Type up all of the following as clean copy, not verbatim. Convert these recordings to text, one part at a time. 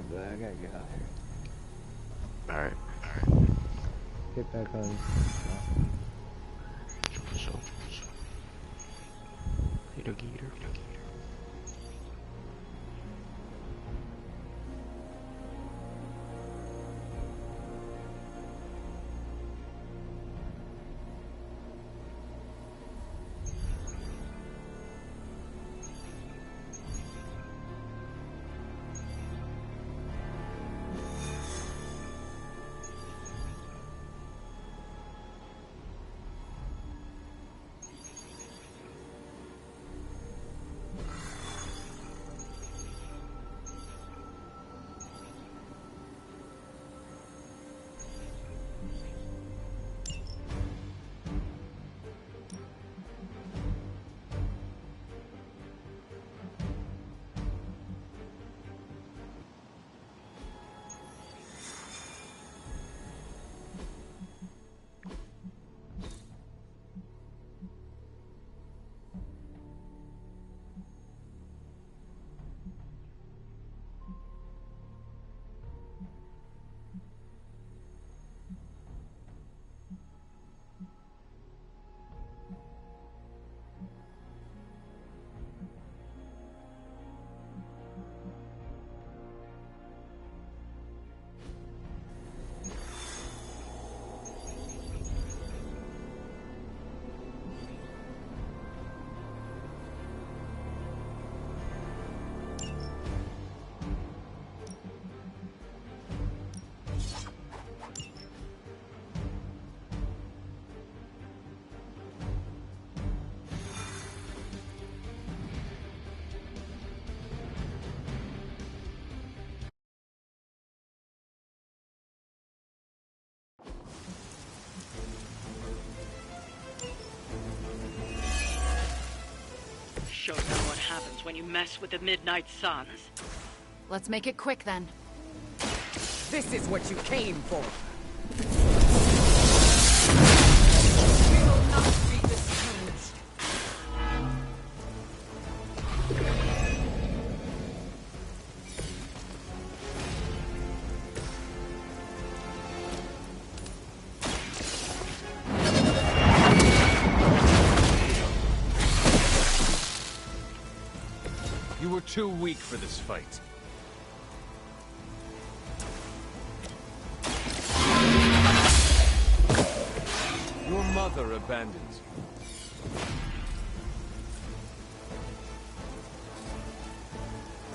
but I gotta get out here. Alright. Get back on. So. Gator, gator. Show them what happens when you mess with the Midnight Suns. Let's make it quick then. This is what you came for. We will not be discouraged. You were too weak for this fight. Your mother abandons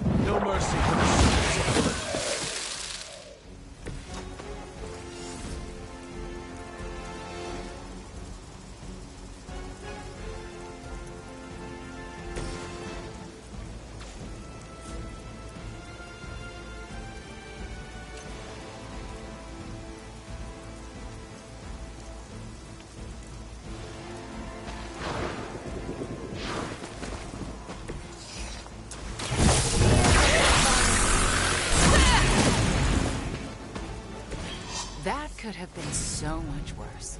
you. No mercy for the sons. That could have been so much worse.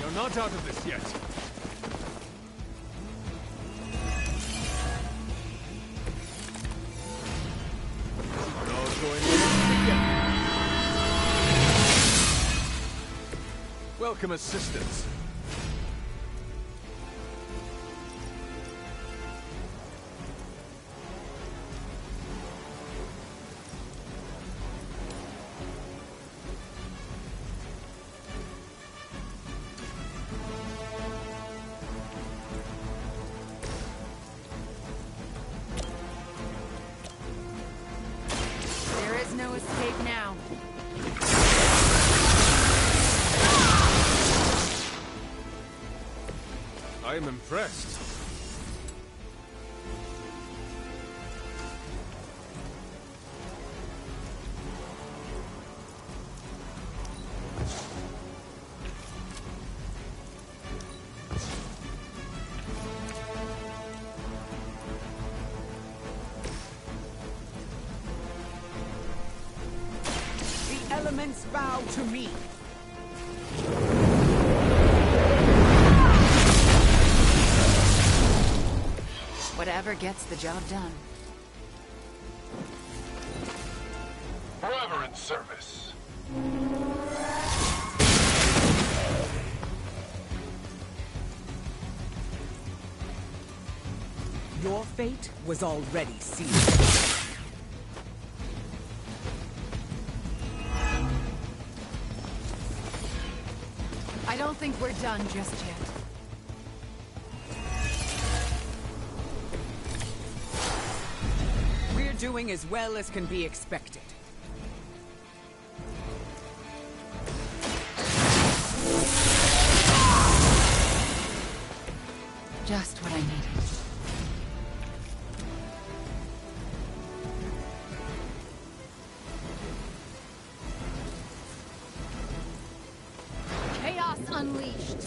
You're not out of this yet. You're all going in together. Welcome assistance. There is no escape now. I am impressed. The elements bow to me. Whatever gets the job done. Forever in service. Your fate was already sealed. I don't think we're done just yet. We're doing as well as can be expected. Just what I needed. Chaos unleashed.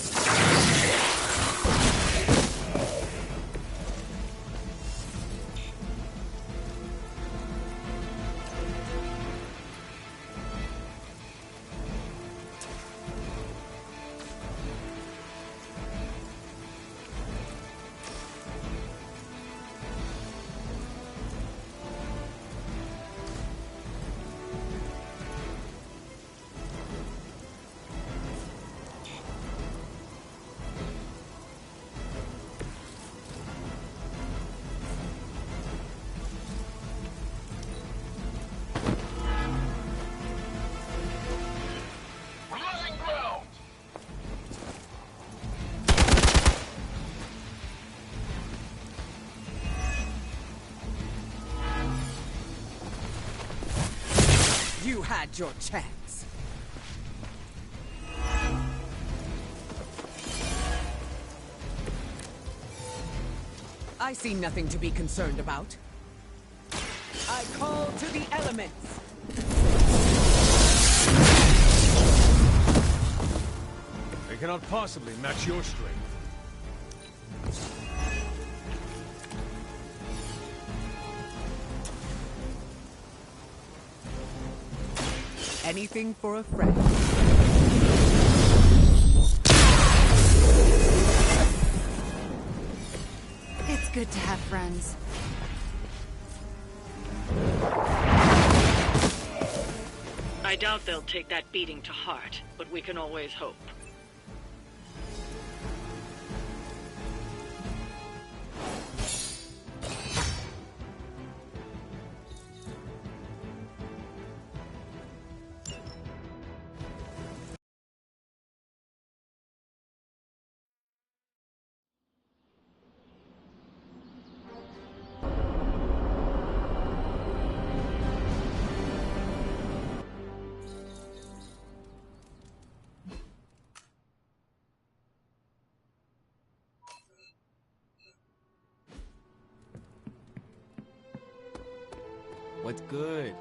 We're losing ground. You had your chance. I see nothing to be concerned about. I call to the elements. They cannot possibly match your strength. Anything for a friend. It's good to have friends. I doubt they'll take that beating to heart, but we can always hope. What's good?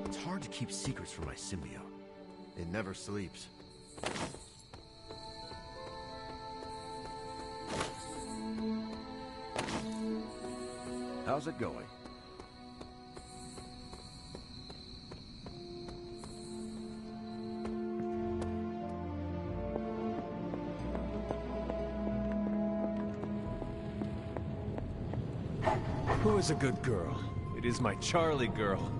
It's hard to keep secrets from my symbiote. It never sleeps. How's it going? Who is a good girl? It is my Charlie girl.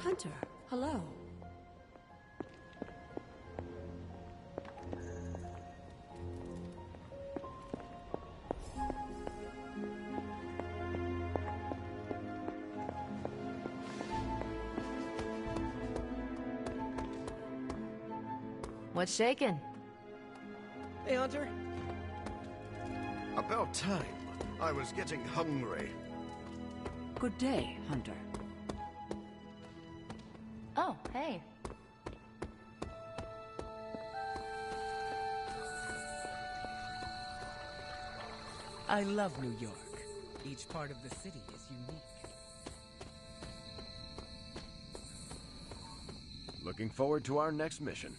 Hunter, hello. What's shaking? Hey, Hunter. About time. I was getting hungry. Good day, Hunter. Oh, hey. I love New York. Each part of the city is unique. Looking forward to our next mission.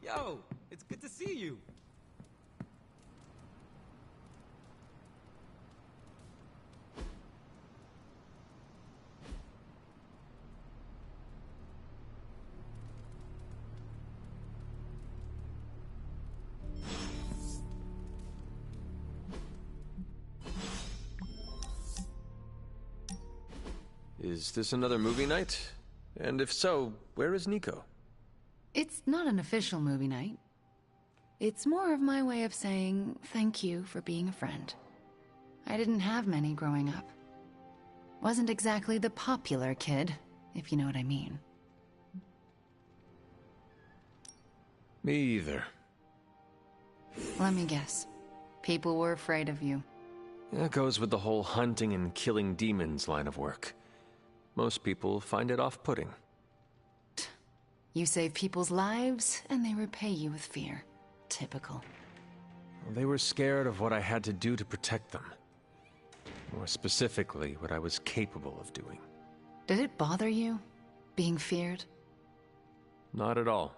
Yo, it's good to see you. Is this another movie night? And if so, where is Nico? It's not an official movie night. It's more of my way of saying thank you for being a friend. I didn't have many growing up. Wasn't exactly the popular kid, if you know what I mean. Me either. Let me guess. People were afraid of you. That goes with the whole hunting and killing demons line of work. Most people find it off-putting. You save people's lives, and they repay you with fear. Typical. They were scared of what I had to do to protect them. More specifically, what I was capable of doing. Did it bother you, being feared? Not at all.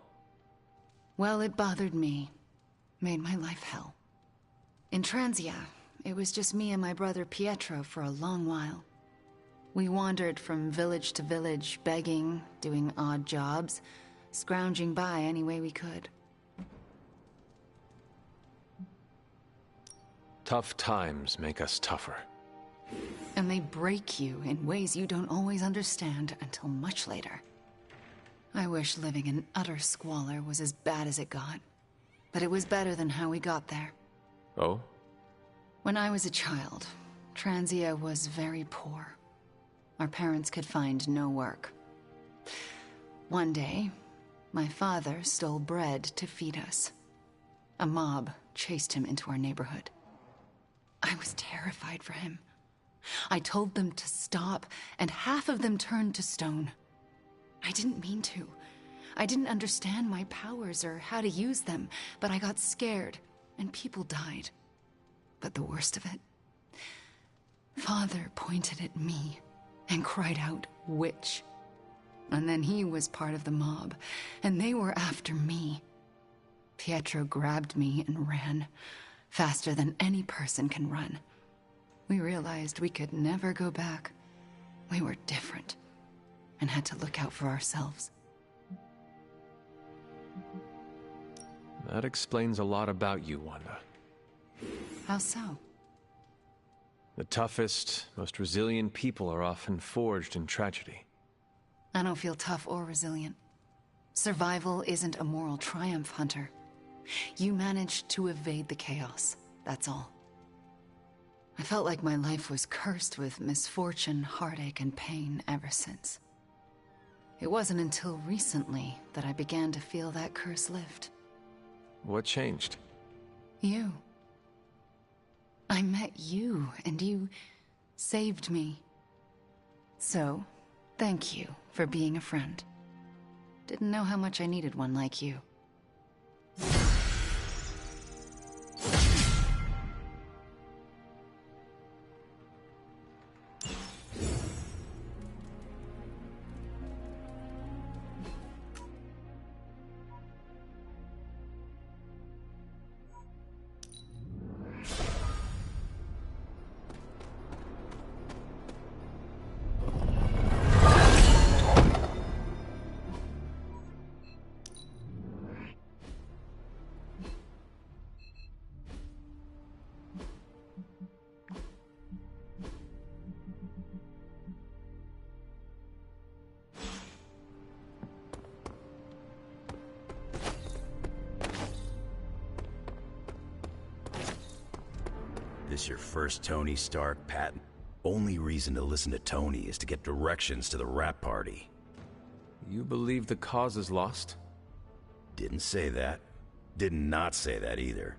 Well, it bothered me. Made my life hell. In Transia, it was just me and my brother Pietro for a long while. We wandered from village to village, begging, doing odd jobs, scrounging by any way we could. Tough times make us tougher. And they break you in ways you don't always understand until much later. I wish living in utter squalor was as bad as it got. But it was better than how we got there. Oh? When I was a child, Transia was very poor. Our parents could find no work. One day, my father stole bread to feed us. A mob chased him into our neighborhood. I was terrified for him. I told them to stop, and half of them turned to stone. I didn't mean to. I didn't understand my powers or how to use them, but I got scared, and people died. But the worst of it, Father pointed at me and cried out, "Witch." And then he was part of the mob, and they were after me. Pietro grabbed me and ran, faster than any person can run. We realized we could never go back. We were different, and had to look out for ourselves. That explains a lot about you, Wanda. How so? The toughest, most resilient people are often forged in tragedy. I don't feel tough or resilient. Survival isn't a moral triumph, Hunter. You managed to evade the chaos, that's all. I felt like my life was cursed with misfortune, heartache, and pain ever since. It wasn't until recently that I began to feel that curse lift. What changed? You. I met you, and you saved me. So, thank you for being a friend. Didn't know how much I needed one like you. This your first Tony Stark, Pat? Only reason to listen to Tony is to get directions to the rap party. You believe the cause is lost? Didn't say that. Did not say that either.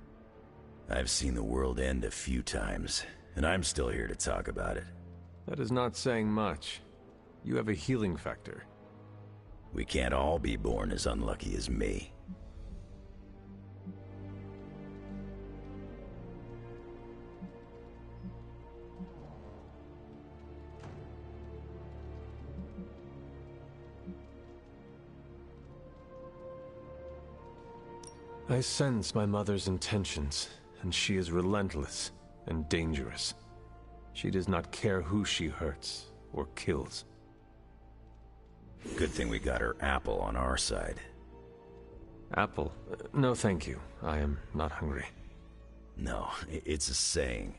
I've seen the world end a few times, And I'm still here to talk about it. That is not saying much. You have a healing factor. We can't all be born as unlucky as me. I sense my mother's intentions, and she is relentless and dangerous. She does not care who she hurts or kills. Good thing we got her apple on our side. Apple? No, thank you. I am not hungry. No, it's a saying.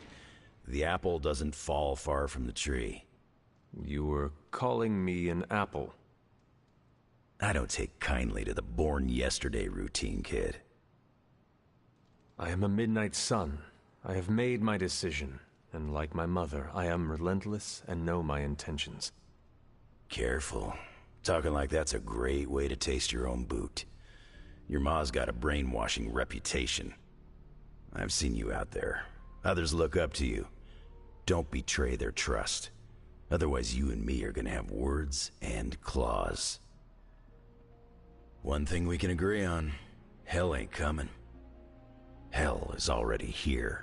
The apple doesn't fall far from the tree. You were calling me an apple. I don't take kindly to the born yesterday routine, kid. I am a midnight sun. I have made my decision, and like my mother, I am relentless and know my intentions. Careful. Talking like that's a great way to taste your own boot. Your ma's got a brainwashing reputation. I've seen you out there. Others look up to you. Don't betray their trust. Otherwise, you and me are gonna have words and claws. One thing we can agree on, hell ain't coming. Hell is already here.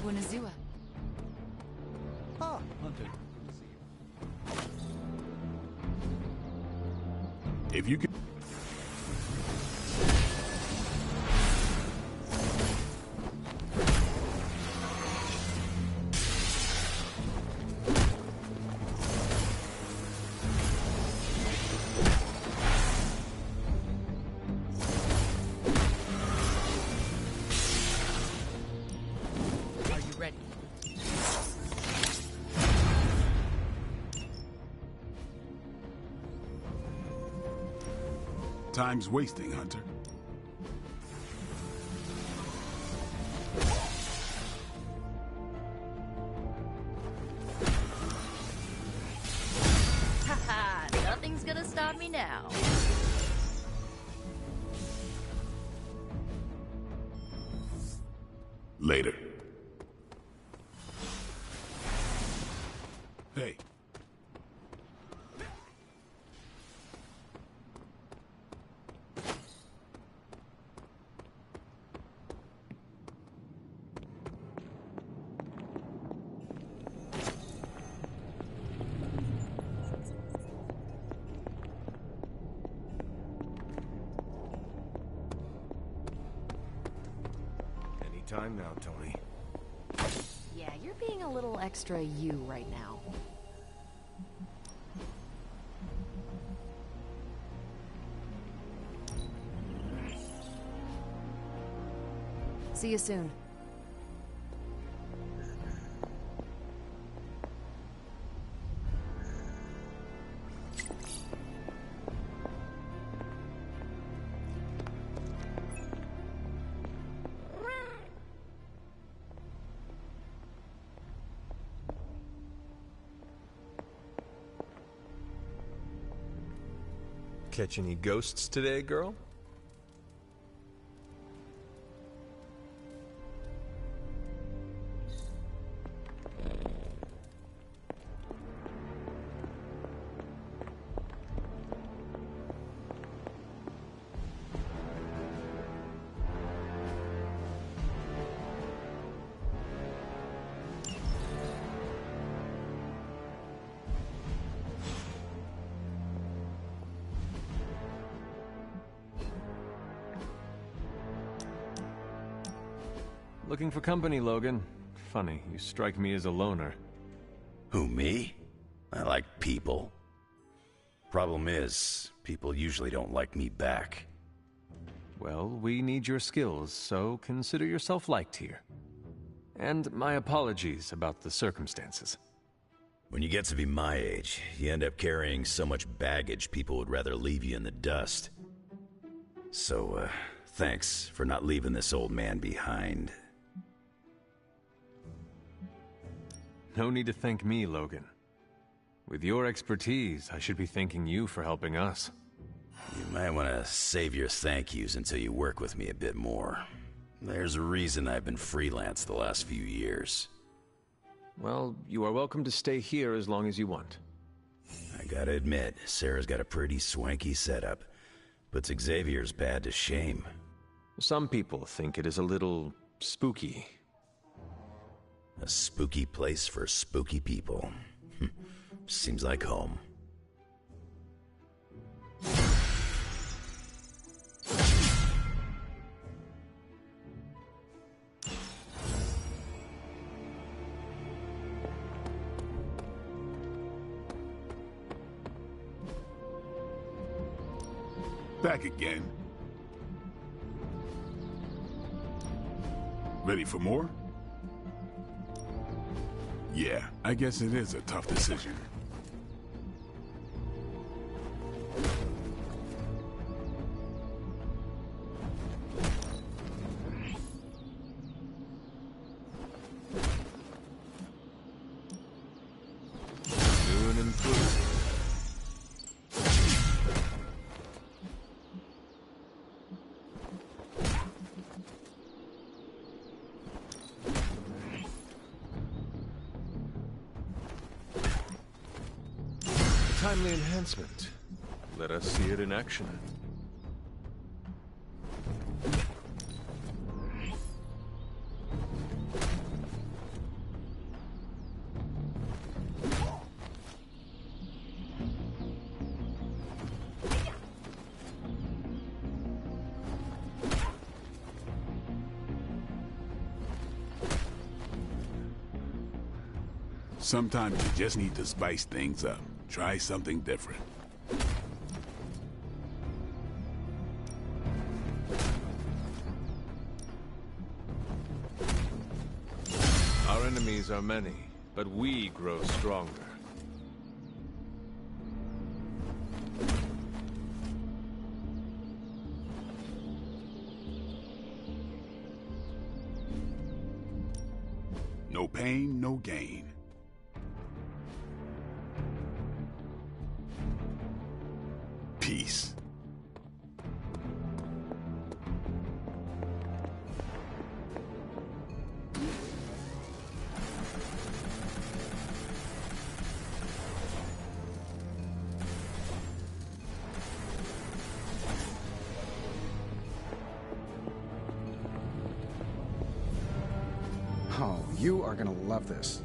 Buenazua. Ah, Hunter. If you could... Are you ready? Time's wasting, Hunter. Haha, nothing's gonna stop me now. Later. Hey. Anytime now, Tony. Yeah, you're being a little extra you right now. See you soon. Catch any ghosts today, girl? Looking for company, Logan. Funny, you strike me as a loner. Who, me? I like people. Problem is, people usually don't like me back. Well, we need your skills, so consider yourself liked here. And my apologies about the circumstances. When you get to be my age, you end up carrying so much baggage people would rather leave you in the dust. So, thanks for not leaving this old man behind. No need to thank me, Logan. With your expertise, I should be thanking you for helping us. You might want to save your thank yous until you work with me a bit more. There's a reason I've been freelance the last few years. Well, you are welcome to stay here as long as you want. I gotta admit, Sarah's got a pretty swanky setup. Puts Xavier's bad to shame. Some people think it is a little spooky. A spooky place for spooky people. Seems like home. Back again. Ready for more? Yeah, I guess it is a tough decision. New and improved. Timely enhancement. Let us see it in action. Sometimes you just need to spice things up. Try something different. Our enemies are many, but we grow stronger. No pain, no gain. Peace. Oh, you are gonna love this.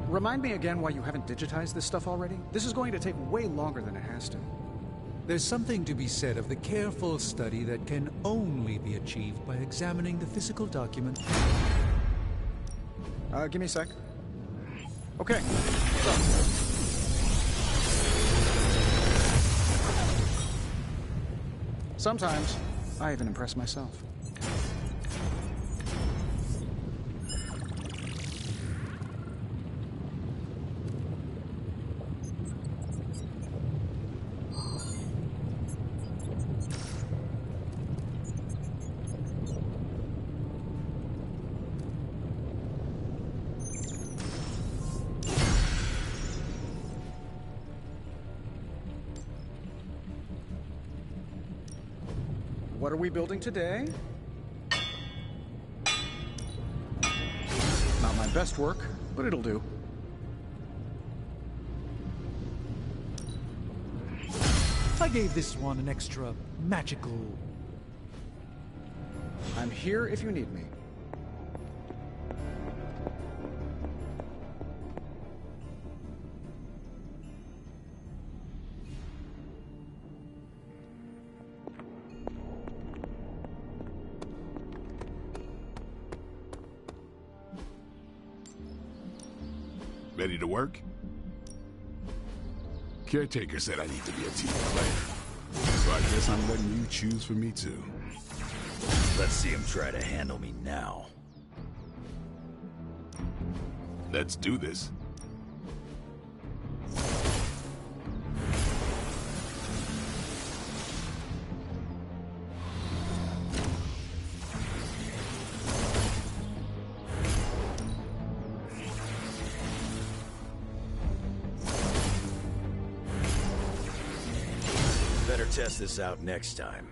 Remind me again why you haven't digitized this stuff already? This is going to take way longer than it has to. There's something to be said of the careful study that can only be achieved by examining the physical document. Give me a sec. Okay, so. Sometimes, I even impress myself. What are we building today? Not my best work, but it'll do. I gave this one an extra magical... I'm here if you need me. Ready to work? Caretaker said I need to be a team player. So I guess I'm letting you choose for me too. Let's see him try to handle me now. Let's do this. Better test this out next time.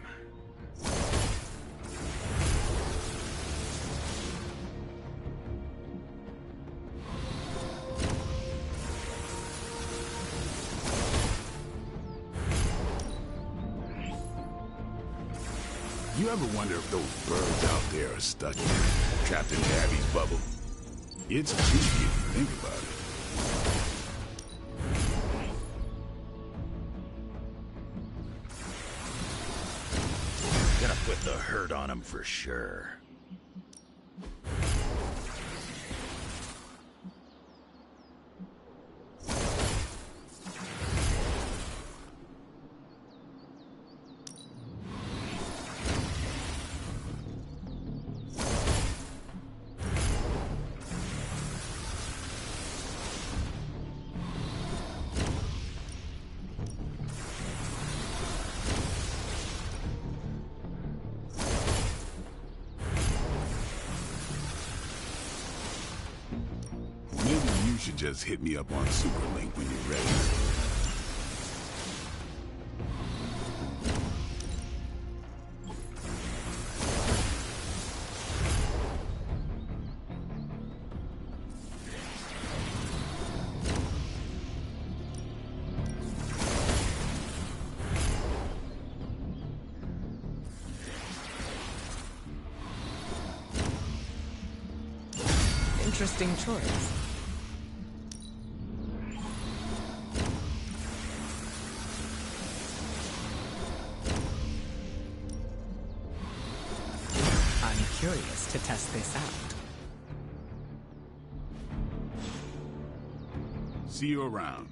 You ever wonder if those birds out there are stuck here, trapped in Abby's bubble? It's cheeky if you think about it. Gonna put the hurt on him for sure. Maybe you should just hit me up on Superlink when you're ready. Interesting choice. I'm curious to test this out. See you around.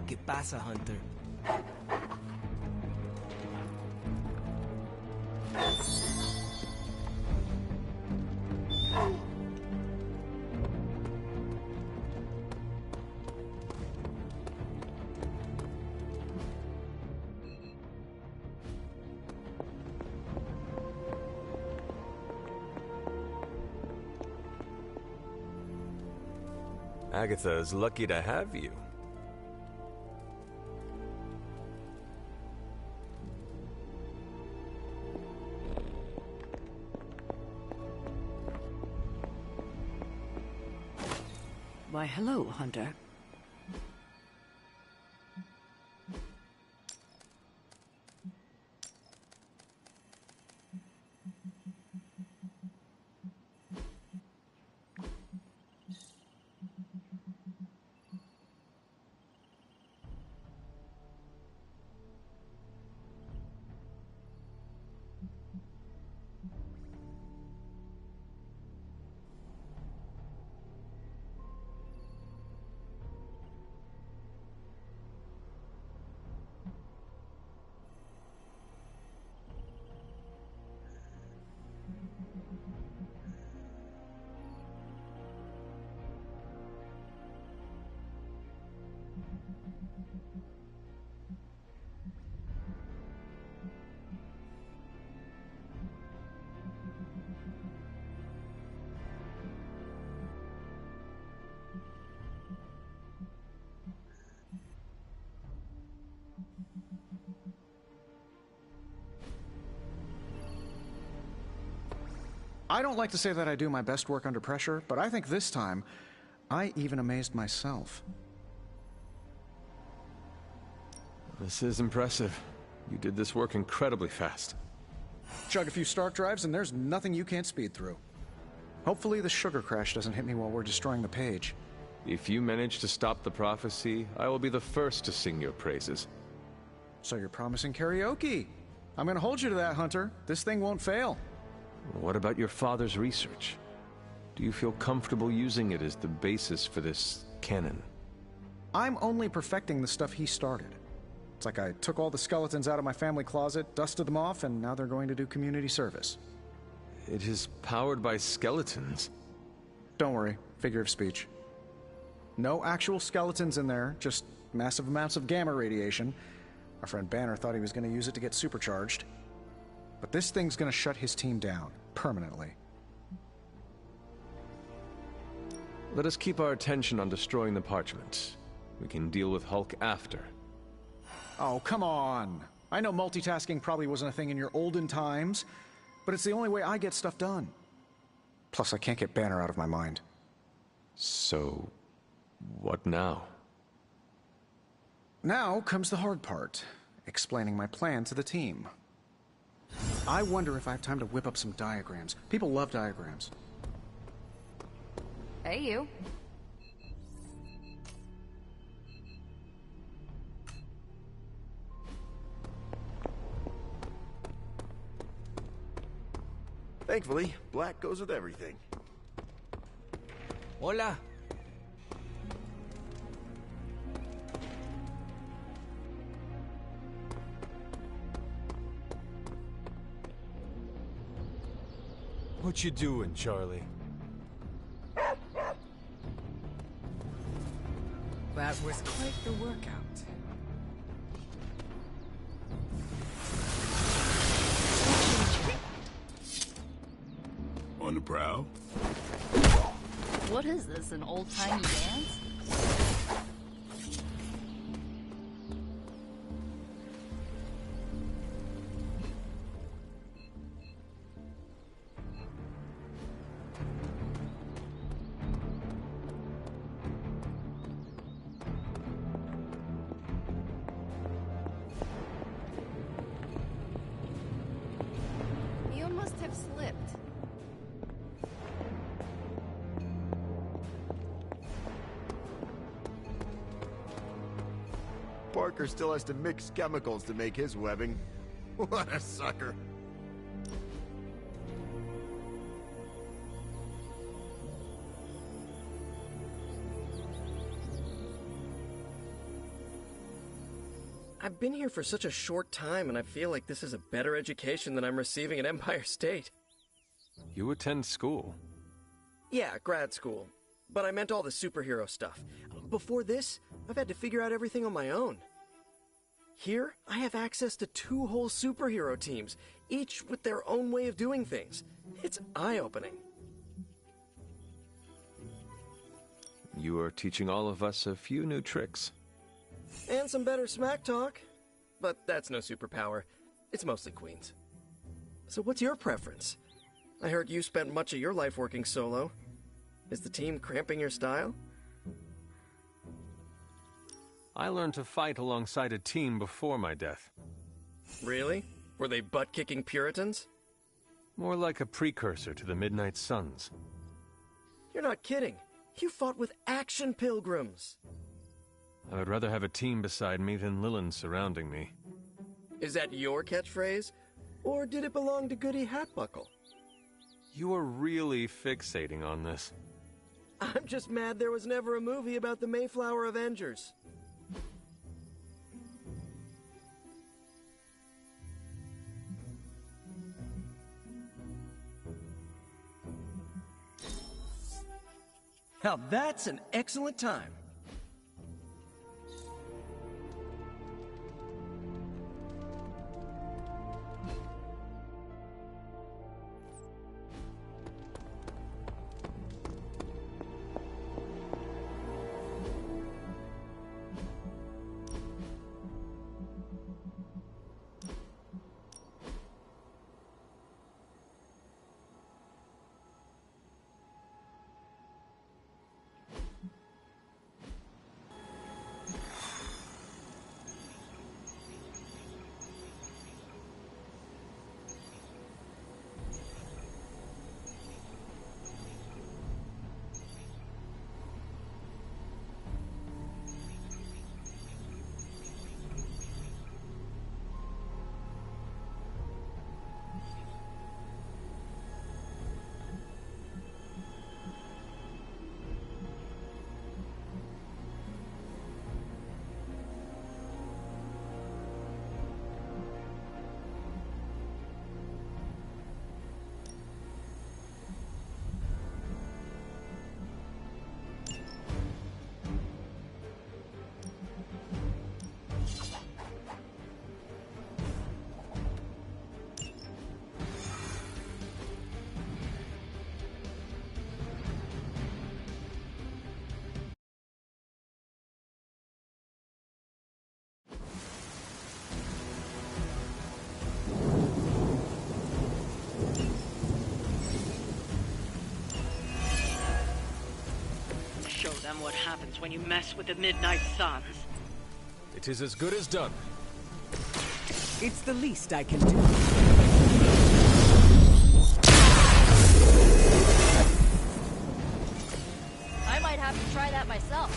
¿Qué pasa, Hunter? Agatha is lucky to have you. Why, hello, Hunter. I don't like to say that I do my best work under pressure, but I think this time, I even amazed myself. This is impressive. You did this work incredibly fast. Chug a few Stark drives and there's nothing you can't speed through. Hopefully the sugar crash doesn't hit me while we're destroying the page. If you manage to stop the prophecy, I will be the first to sing your praises. So you're promising karaoke. I'm gonna hold you to that, Hunter. This thing won't fail. What about your father's research? Do you feel comfortable using it as the basis for this canon? I'm only perfecting the stuff he started. It's like I took all the skeletons out of my family closet, dusted them off, and now they're going to do community service. It is powered by skeletons. Don't worry, figure of speech. No actual skeletons in there, just massive amounts of gamma radiation. Our friend Banner thought he was going to use it to get supercharged. But this thing's going to shut his team down, permanently. Let us keep our attention on destroying the parchment. We can deal with Hulk after. Oh, come on! I know multitasking probably wasn't a thing in your olden times, but it's the only way I get stuff done. Plus, I can't get Banner out of my mind. So, what now? Now comes the hard part, explaining my plan to the team. I wonder if I have time to whip up some diagrams. People love diagrams. Hey, you. Thankfully, black goes with everything. Hola. What you doing, Charlie? That was quite the workout. On the prowl? What is this, an old-timey dance? You must have slipped. Parker still has to mix chemicals to make his webbing. What a sucker. I've been here for such a short time, and I feel like this is a better education than I'm receiving at Empire State. You attend school? Yeah, grad school. But I meant all the superhero stuff. Before this, I've had to figure out everything on my own. Here, I have access to 2 whole superhero teams, each with their own way of doing things. It's eye-opening. You are teaching all of us a few new tricks. And some better smack talk. But that's no superpower. It's mostly Queens. So what's your preference? I heard you spent much of your life working solo. Is the team cramping your style? I learned to fight alongside a team before my death. Really? Were they butt-kicking Puritans? More like a precursor to the Midnight Suns. You're not kidding. You fought with action pilgrims. I would rather have a team beside me than Lilin surrounding me. Is that your catchphrase? Or did it belong to Goody Hatbuckle? You are really fixating on this. I'm just mad there was never a movie about the Mayflower Avengers. Now that's an excellent time. them what happens when you mess with the Midnight Suns. It is as good as done. It's the least I can do. I might have to try that myself.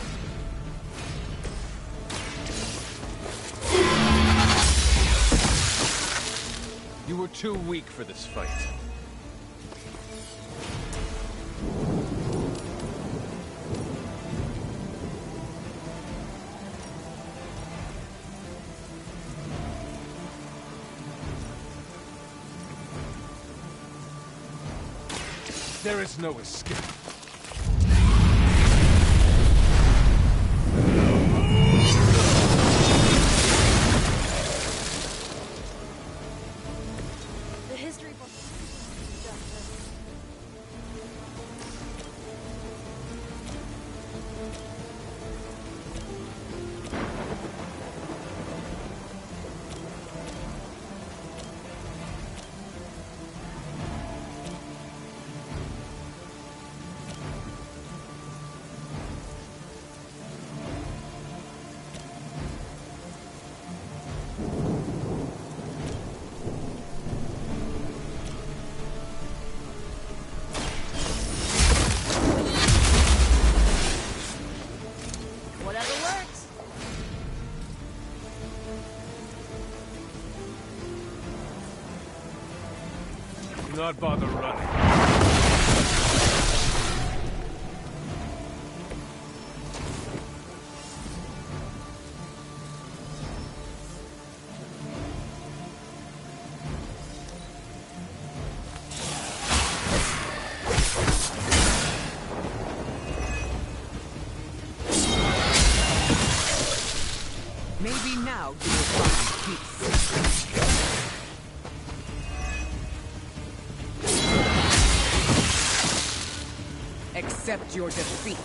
You were too weak for this fight. There is no escape. The history book. Whatever works. Do not bother running. Maybe now you will find peace. Accept your defeat.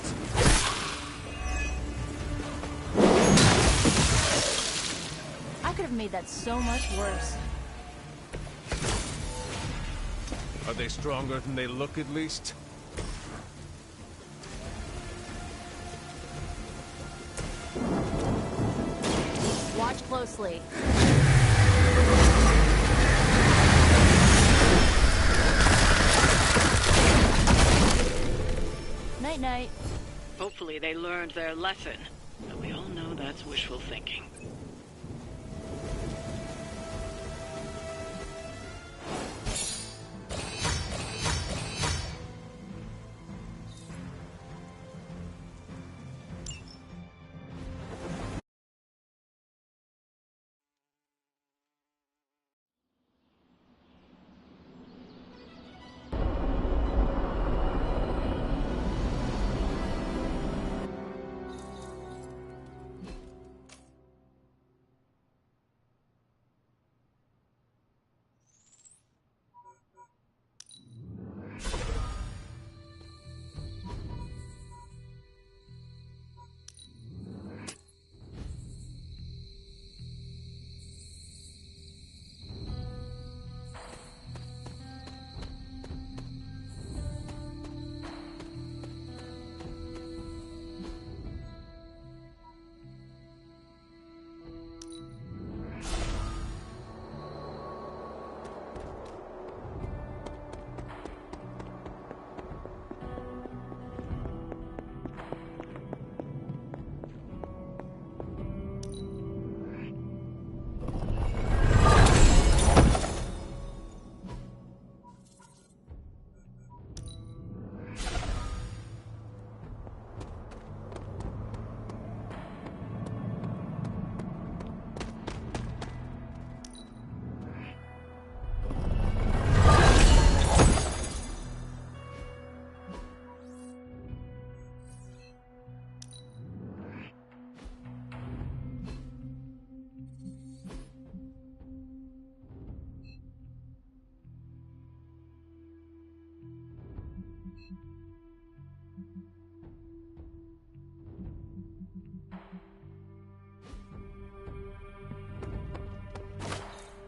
I could have made that so much worse. Are they stronger than they look, at least? Watch closely. Night-night. Hopefully they learned their lesson. But we all know that's wishful thinking.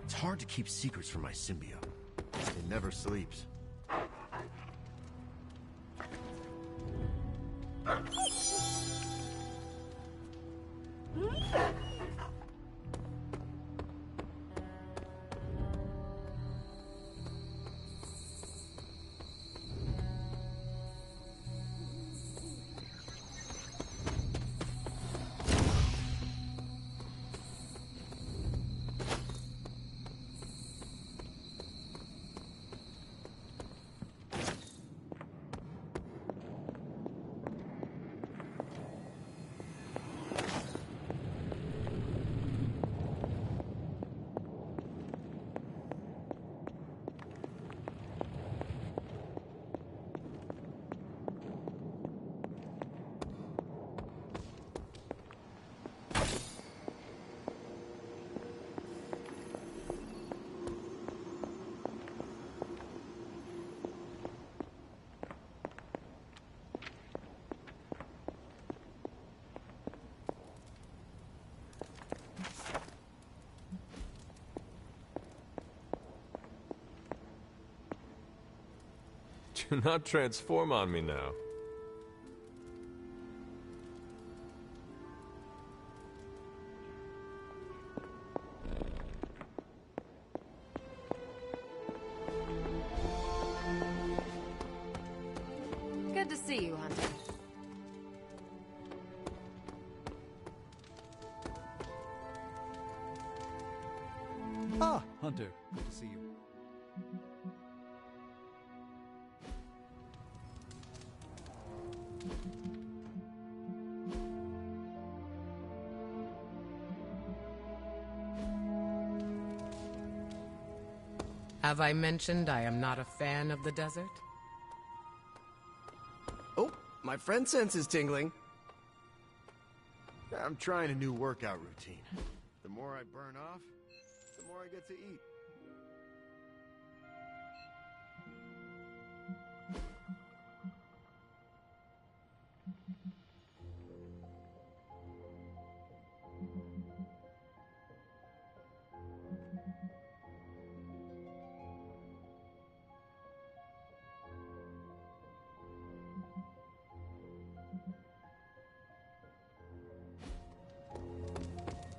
It's hard to keep secrets from my symbiote. It never sleeps. Do not transform on me now. Good to see you, Hunter. Ah, Hunter. Good to see you. Have I mentioned I am not a fan of the desert? Oh, my friend sense is tingling. I'm trying a new workout routine. The more I burn off, the more I get to eat.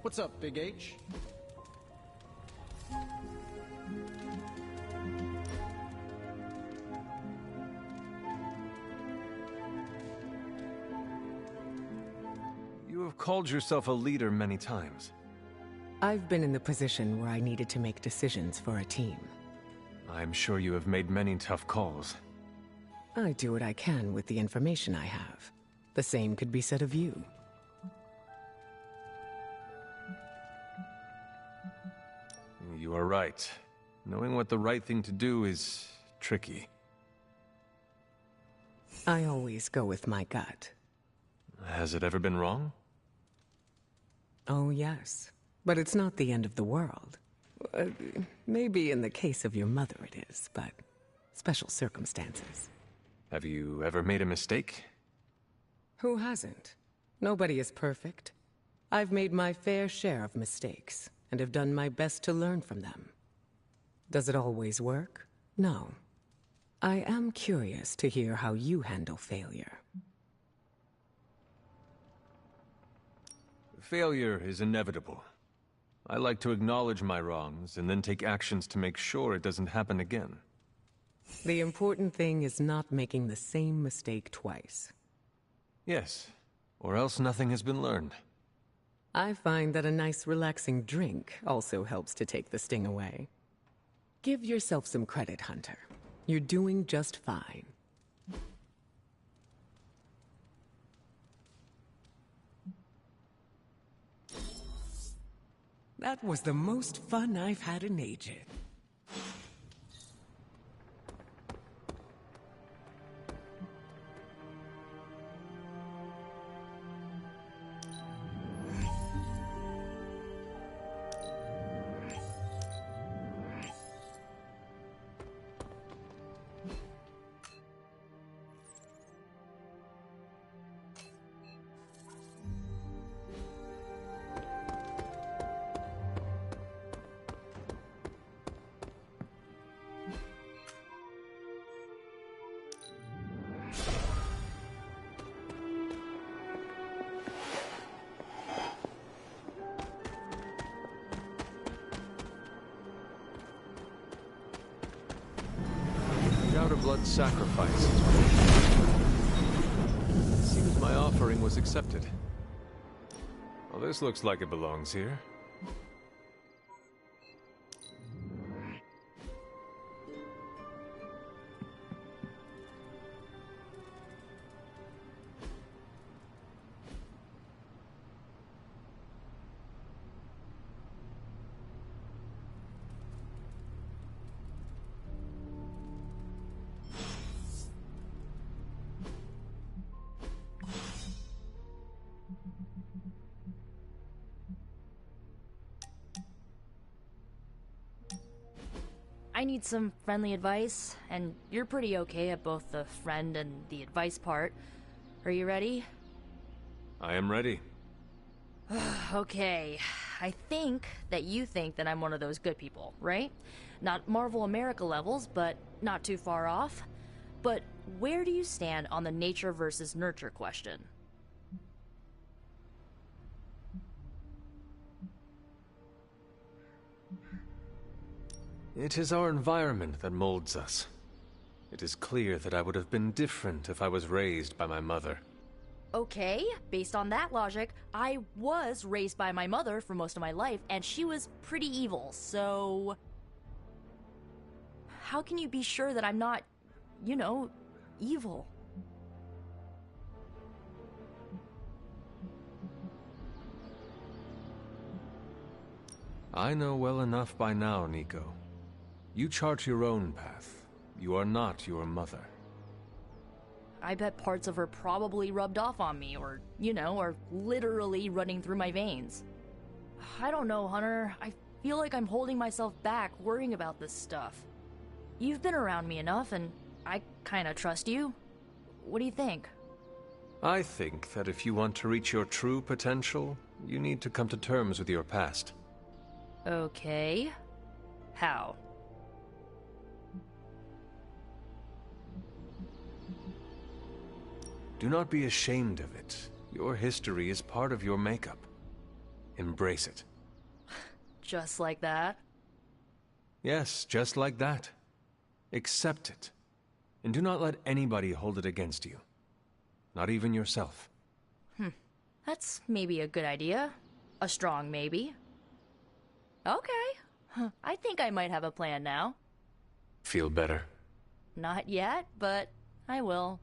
What's up, Big H? You have called yourself a leader many times. I've been in the position where I needed to make decisions for a team. I'm sure you have made many tough calls. I do what I can with the information I have. The same could be said of you. You are right. Knowing what the right thing to do is tricky. I always go with my gut. Has it ever been wrong? Oh, yes. But it's not the end of the world. Maybe in the case of your mother it is, but special circumstances. Have you ever made a mistake? Who hasn't? Nobody is perfect. I've made my fair share of mistakes, and have done my best to learn from them. Does it always work? No. I am curious to hear how you handle failure. Failure is inevitable. I like to acknowledge my wrongs and then take actions to make sure it doesn't happen again. The important thing is not making the same mistake twice. Yes, or else nothing has been learned. I find that a nice relaxing drink also helps to take the sting away. Give yourself some credit, Hunter. You're doing just fine. That was the most fun I've had in ages. blood sacrifice. It seems my offering was accepted. Well, this looks like it belongs here. I need some friendly advice, and you're pretty okay at both the friend and the advice part. Are you ready? I am ready. Okay, I think that you think that I'm one of those good people, right? Not Marvel America levels, but not too far off. But where do you stand on the nature versus nurture question? It is our environment that molds us. It is clear that I would have been different if I was raised by my mother. Okay, based on that logic, I was raised by my mother for most of my life, and she was pretty evil, so... How can you be sure that I'm not, you know, evil? I know well enough by now, Nico. You chart your own path. You are not your mother. I bet parts of her probably rubbed off on me, or, you know, are literally running through my veins. I don't know, Hunter. I feel like I'm holding myself back worrying about this stuff. You've been around me enough, and I kinda trust you. What do you think? I think that if you want to reach your true potential, you need to come to terms with your past. Okay. How? Do not be ashamed of it. Your history is part of your makeup. Embrace it. Just like that? Yes, just like that. Accept it. And do not let anybody hold it against you. Not even yourself. That's maybe a good idea. A strong maybe. Okay. I think I might have a plan now. Feel better? Not yet, but I will.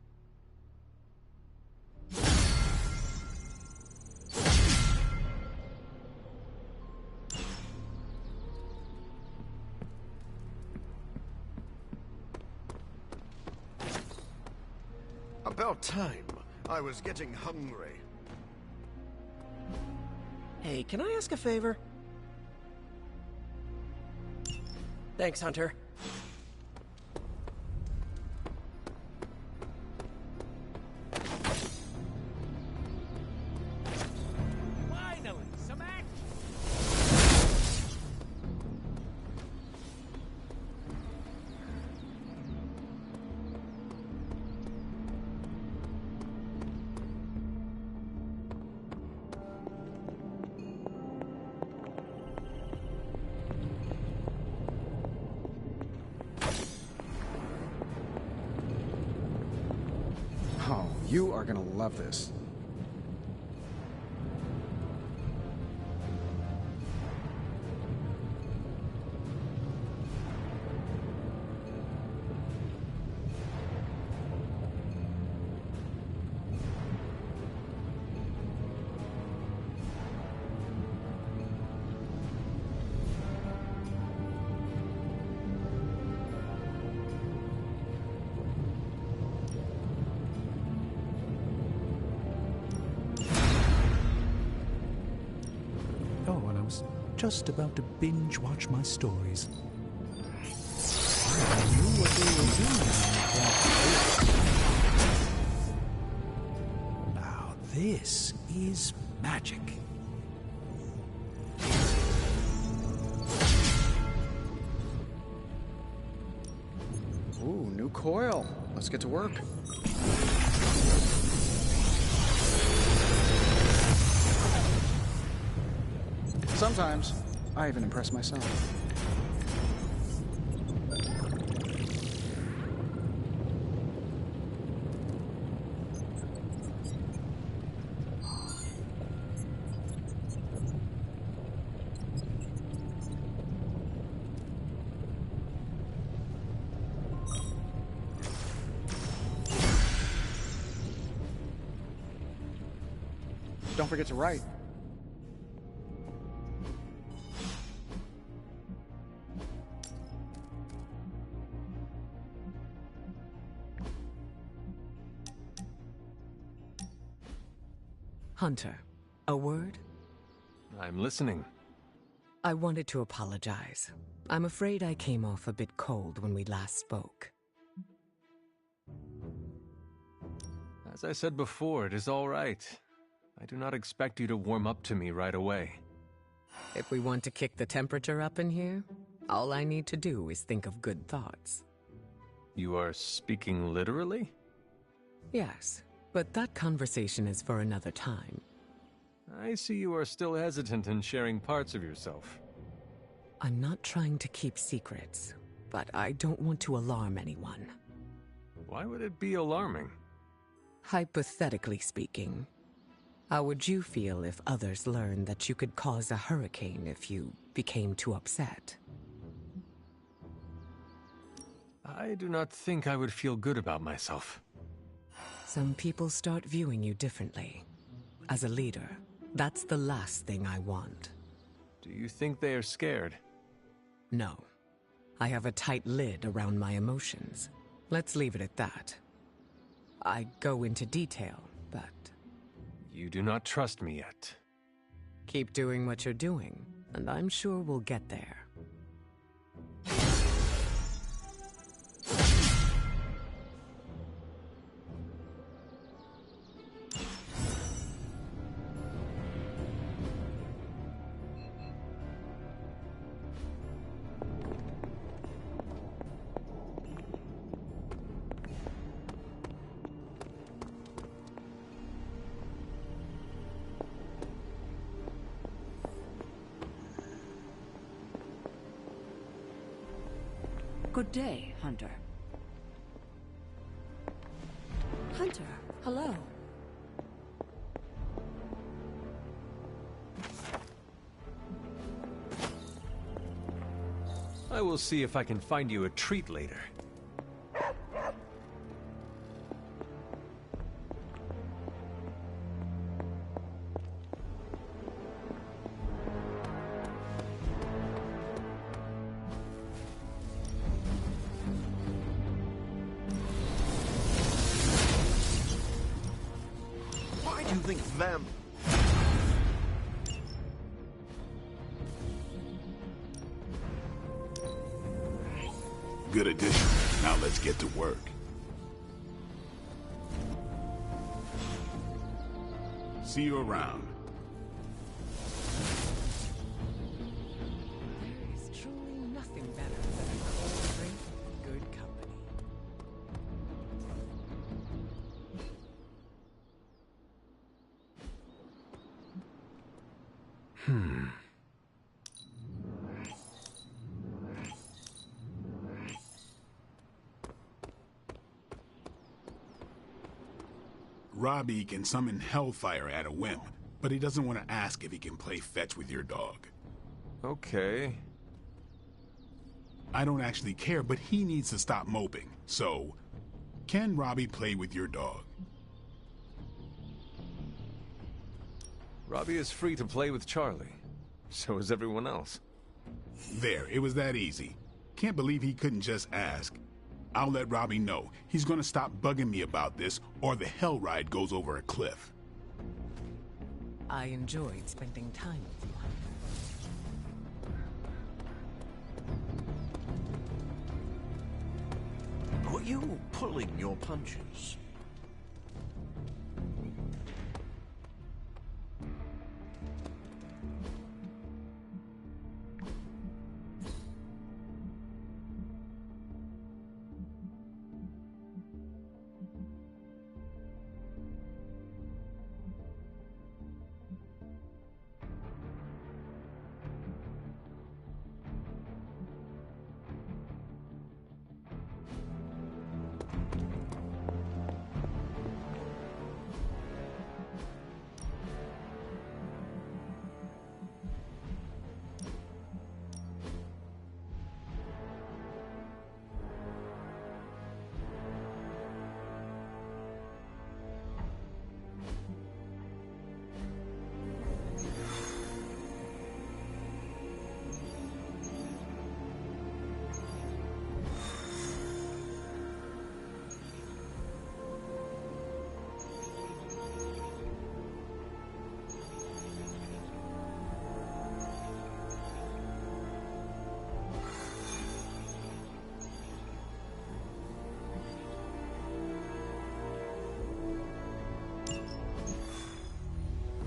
About time. I was getting hungry. Hey, can I ask a favor? Thanks, Hunter. Finally, some action! Oh, you are gonna love this. Oh, and I was just about to binge watch my stories. I knew what they were doing. Now this is magic. Ooh, new coil. Let's get to work. Sometimes, I even impress myself. Don't forget to write. Hunter, a word? I'm listening. I wanted to apologize. I'm afraid I came off a bit cold when we last spoke. As I said before, it is all right. I do not expect you to warm up to me right away. If we want to kick the temperature up in here, all I need to do is think of good thoughts. You are speaking literally? Yes, but that conversation is for another time. I see you are still hesitant in sharing parts of yourself. I'm not trying to keep secrets, but I don't want to alarm anyone. Why would it be alarming? Hypothetically speaking, how would you feel if others learned that you could cause a hurricane if you became too upset? I do not think I would feel good about myself. Some people start viewing you differently. As a leader, that's the last thing I want. Do you think they are scared? No. I have a tight lid around my emotions. Let's leave it at that. I go into detail, but... You do not trust me yet. Keep doing what you're doing, and I'm sure we'll get there. Good day, Hunter. Hunter, hello. I will see if I can find you a treat later. Why do you think them? Good addition. Now let's get to work. See you around. There is truly nothing better than a cold drink with good company. Robbie can summon Hellfire at a whim, but he doesn't want to ask if he can play fetch with your dog. Okay. I don't actually care, but he needs to stop moping. So, can Robbie play with your dog? Robbie is free to play with Charlie. So is everyone else. There, it was that easy. Can't believe he couldn't just ask. I'll let Robbie know. He's gonna stop bugging me about this, or the hell ride goes over a cliff. I enjoyed spending time with you, Hunter. Are you pulling your punches?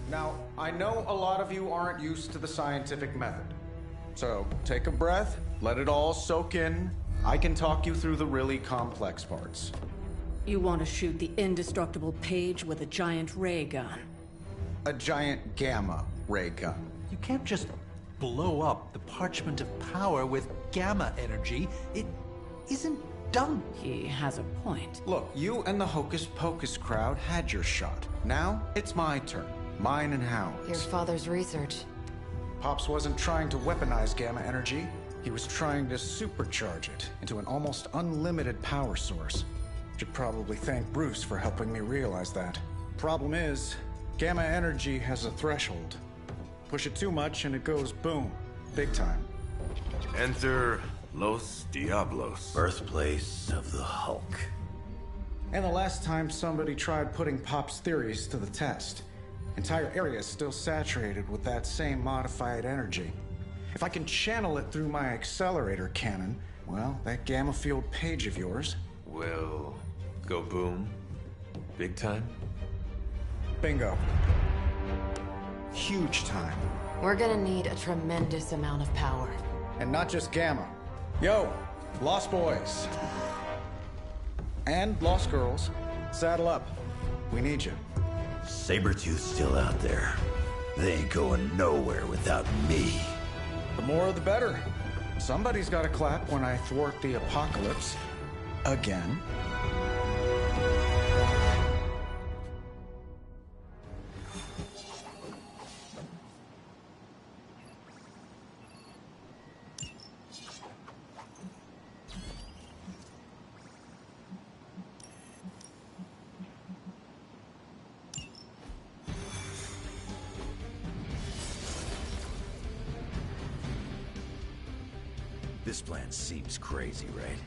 Now, I know a lot of you aren't used to the scientific method. So, take a breath, let it all soak in. I can talk you through the really complex parts. You want to shoot the indestructible Page with a giant ray gun. A giant gamma ray gun. You can't just blow up the parchment of power with gamma energy. It isn't done. He has a point. Look, you and the Hocus Pocus crowd had your shot. Now, it's my turn. Mine and Howard's. Your father's research. Pops wasn't trying to weaponize gamma energy. He was trying to supercharge it into an almost unlimited power source. Should probably thank Bruce for helping me realize that. Problem is, gamma energy has a threshold. Push it too much and it goes boom. Big time. Enter Los Diablos. Birthplace of the Hulk. And the last time somebody tried putting Pop's theories to the test, entire areas still saturated with that same modified energy. If I can channel it through my accelerator cannon, well, that gamma field Page of yours will go boom. Big time? Bingo. Huge time. We're gonna need a tremendous amount of power. And not just gamma. Yo, Lost Boys. And Lost Girls, saddle up. We need you. Sabretooth's still out there. They ain't going nowhere without me. The more the better. Somebody's got to clap when I thwart the apocalypse. Again. This plan seems crazy, right?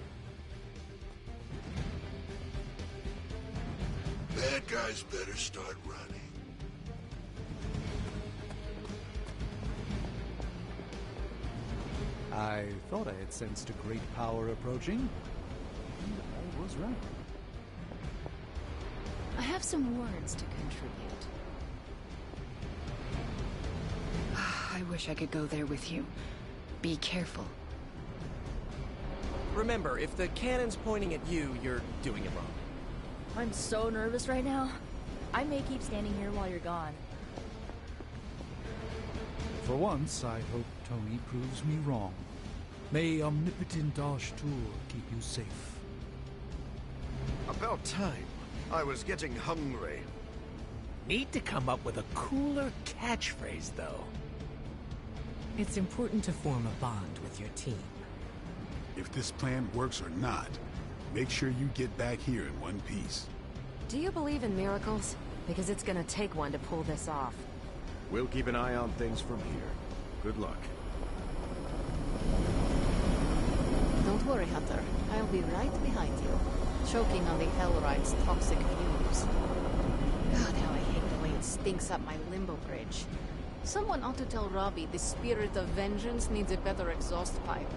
Bad guys better start running. I thought I had sensed a great power approaching. And I was right. I have some words to contribute. I wish I could go there with you. Be careful. Remember, if the cannon's pointing at you, you're doing it wrong. I'm so nervous right now. I may keep standing here while you're gone. For once, I hope Tony proves me wrong. May omnipotent Ashtur keep you safe. About time. I was getting hungry. Need to come up with a cooler catchphrase, though. It's important to form a bond with your team. If this plan works or not, make sure you get back here in one piece. Do you believe in miracles? Because it's gonna take one to pull this off. We'll keep an eye on things from here. Good luck. Don't worry, Hunter. I'll be right behind you, choking on the Hellride's toxic fumes. God, how I hate the way it stinks up my limbo bridge. Someone ought to tell Robbie the spirit of vengeance needs a better exhaust pipe.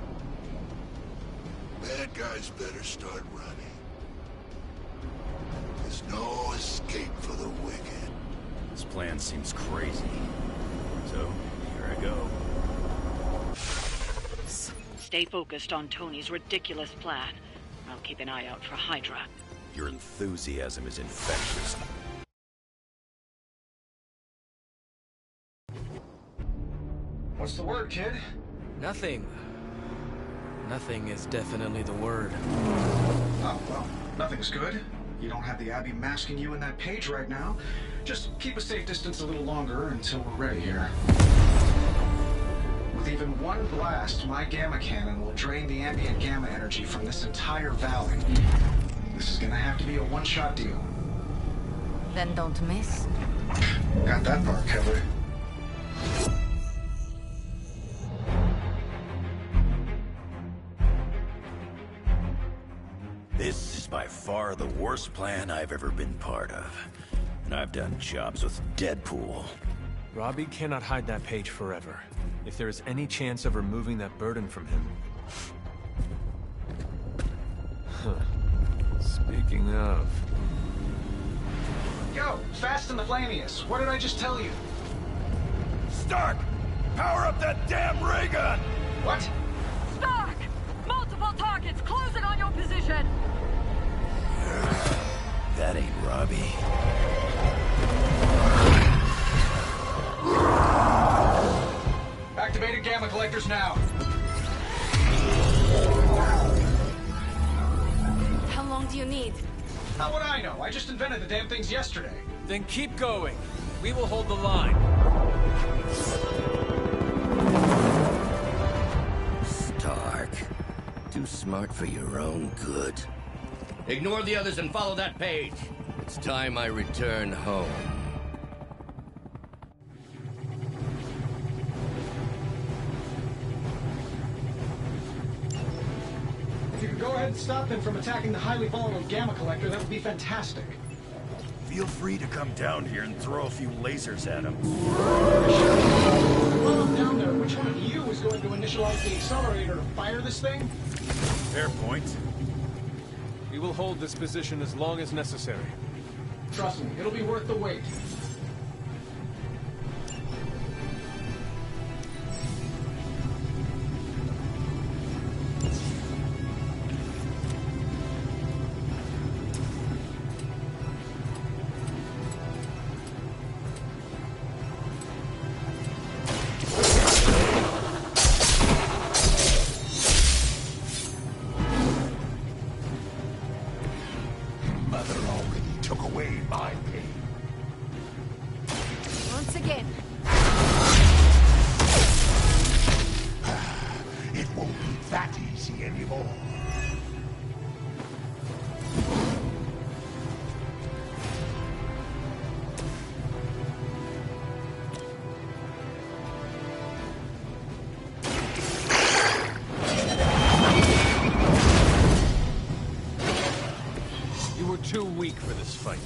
Bad guys better start running. There's no escape for the wicked. This plan seems crazy. So, here I go. Stay focused on Tony's ridiculous plan. I'll keep an eye out for Hydra. Your enthusiasm is infectious. What's the word, kid? Nothing. Nothing is definitely the word. Oh, well, nothing's good. You don't have the Abbey masking you in that Page right now. Just keep a safe distance a little longer until we're ready here. With even one blast, my gamma cannon will drain the ambient gamma energy from this entire valley. This is gonna have to be a one-shot deal. Then don't miss. Got that part covered. This is by far the worst plan I've ever been part of. And I've done jobs with Deadpool. Robbie cannot hide that Page forever. If there is any chance of removing that burden from him... Speaking of... Yo, Fast and the Flamius, what did I just tell you? Stark! Power up that damn ray gun! What? Stark! Multiple targets closing on your position! That ain't Robbie. Activated gamma collectors now. How long do you need? How would I know? I just invented the damn things yesterday. Then keep going. We will hold the line. Stark. Too smart for your own good. Ignore the others and follow that page. It's time I return home. If you could go ahead and stop them from attacking the highly volatile gamma collector, that would be fantastic. Feel free to come down here and throw a few lasers at him. While I'm down there, which one of you is going to initialize the accelerator to fire this thing? Fair point. We will hold this position as long as necessary. Trust me, it'll be worth the wait. Once again. It won't be that easy anymore. You were too weak for this fight.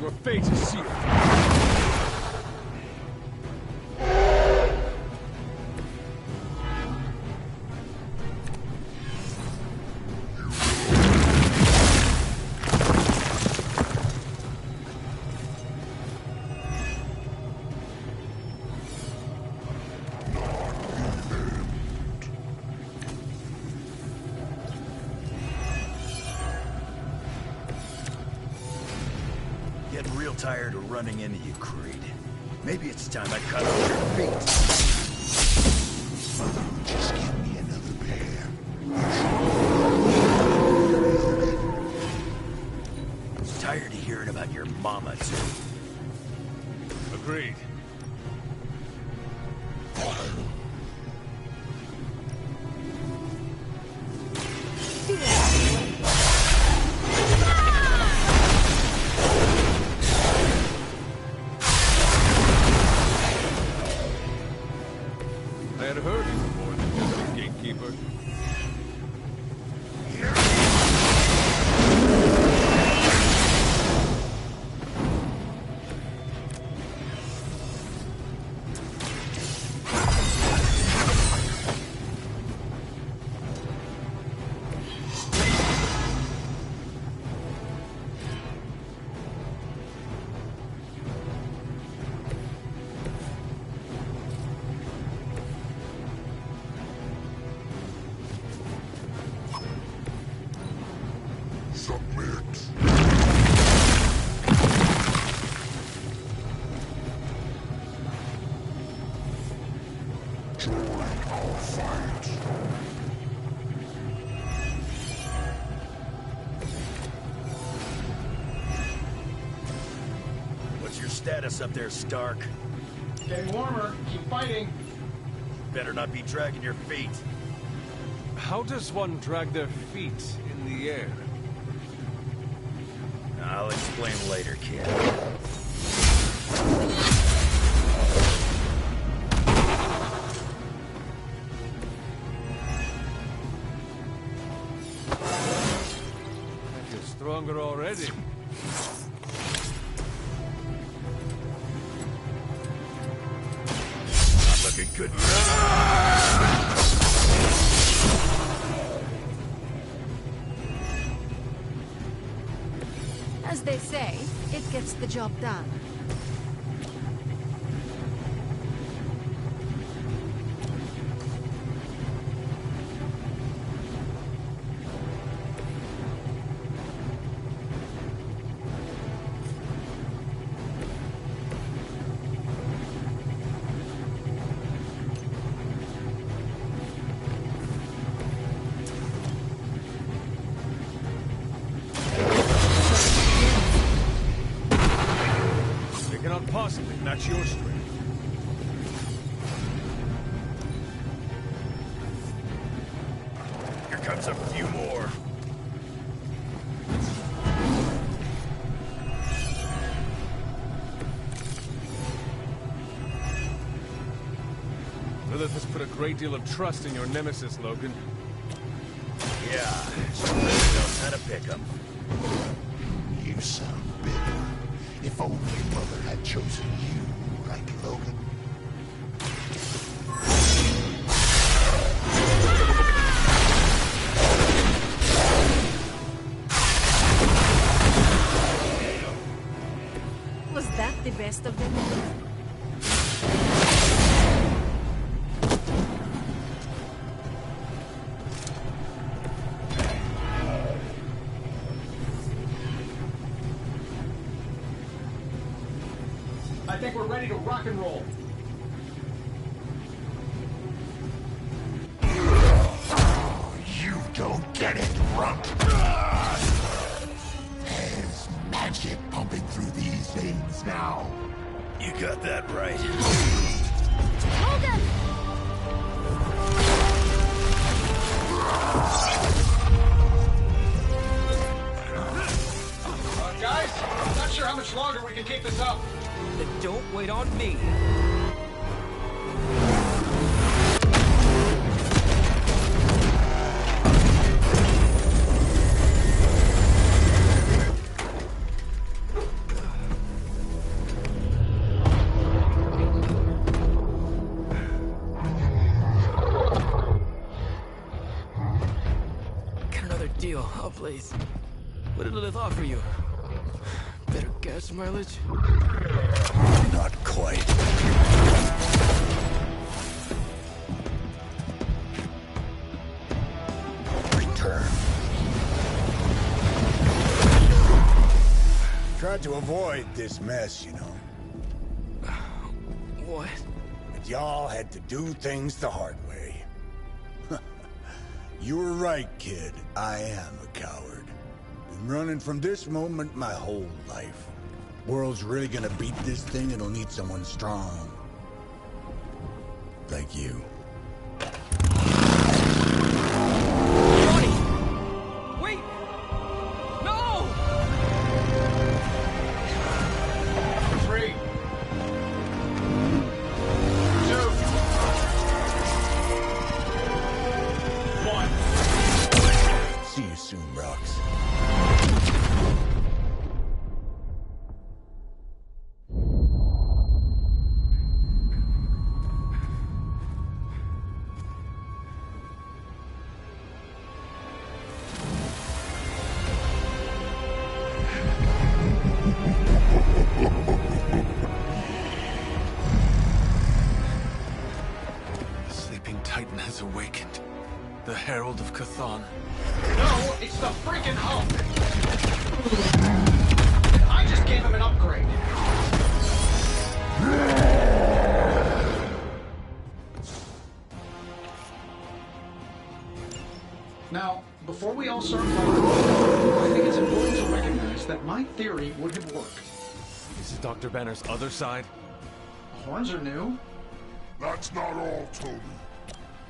Your fate is sealed. Getting real tired of running into you, Creed. Maybe it's time I cut off your feet. Just give me another pair. Tired of hearing about your mama, too. Agreed. I had heard you were more than just a gatekeeper. Submit. Join our fight. What's your status up there, Stark? Getting warmer. Keep fighting. Better not be dragging your feet. How does one drag their feet in the air? I'll explain later, kid. I feel stronger already. Not It could... As they say, it gets the job done. They cannot possibly match your strength. Here comes a few more. Lilith has put a great deal of trust in your nemesis, Logan. Yeah, she really knows how to pick 'em. You sound bitter. If only Mother had chosen you, right, Logan? Was that the best of them? I think we're ready to rock and roll. You don't get it, runt. There's magic pumping through these veins now. You got that right. Logan! Guys, I'm not sure how much longer we can keep this up. Then don't wait on me. Get another deal, oh please. What did Lilith offer you? Better gas mileage? Not quite. Return. Tried to avoid this mess, you know. What? But y'all had to do things the hard way. You were right, kid. I am a coward. Been running from this moment my whole life. World's really gonna beat this thing, it'll need someone strong. Like you. Ronnie! Wait! No! 3, 2, 1. See you soon, Rox. The sleeping Titan has awakened. The Herald of Chthon. No, it's the freaking Hulk! I just gave him an upgrade. Now, before we all start fighting, I think it's important to recognize that my theory would have worked. Is it Dr. Banner's other side? Horns are new. That's not all, Tony.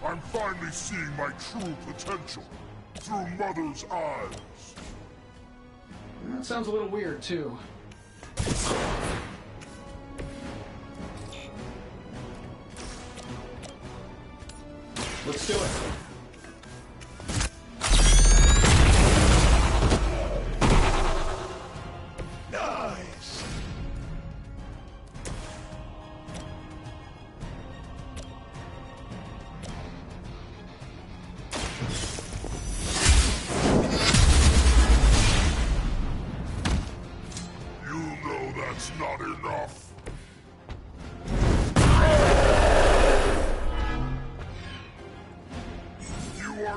I'm finally seeing my true potential through Mother's eyes. That sounds a little weird, too. Let's do it. Nice.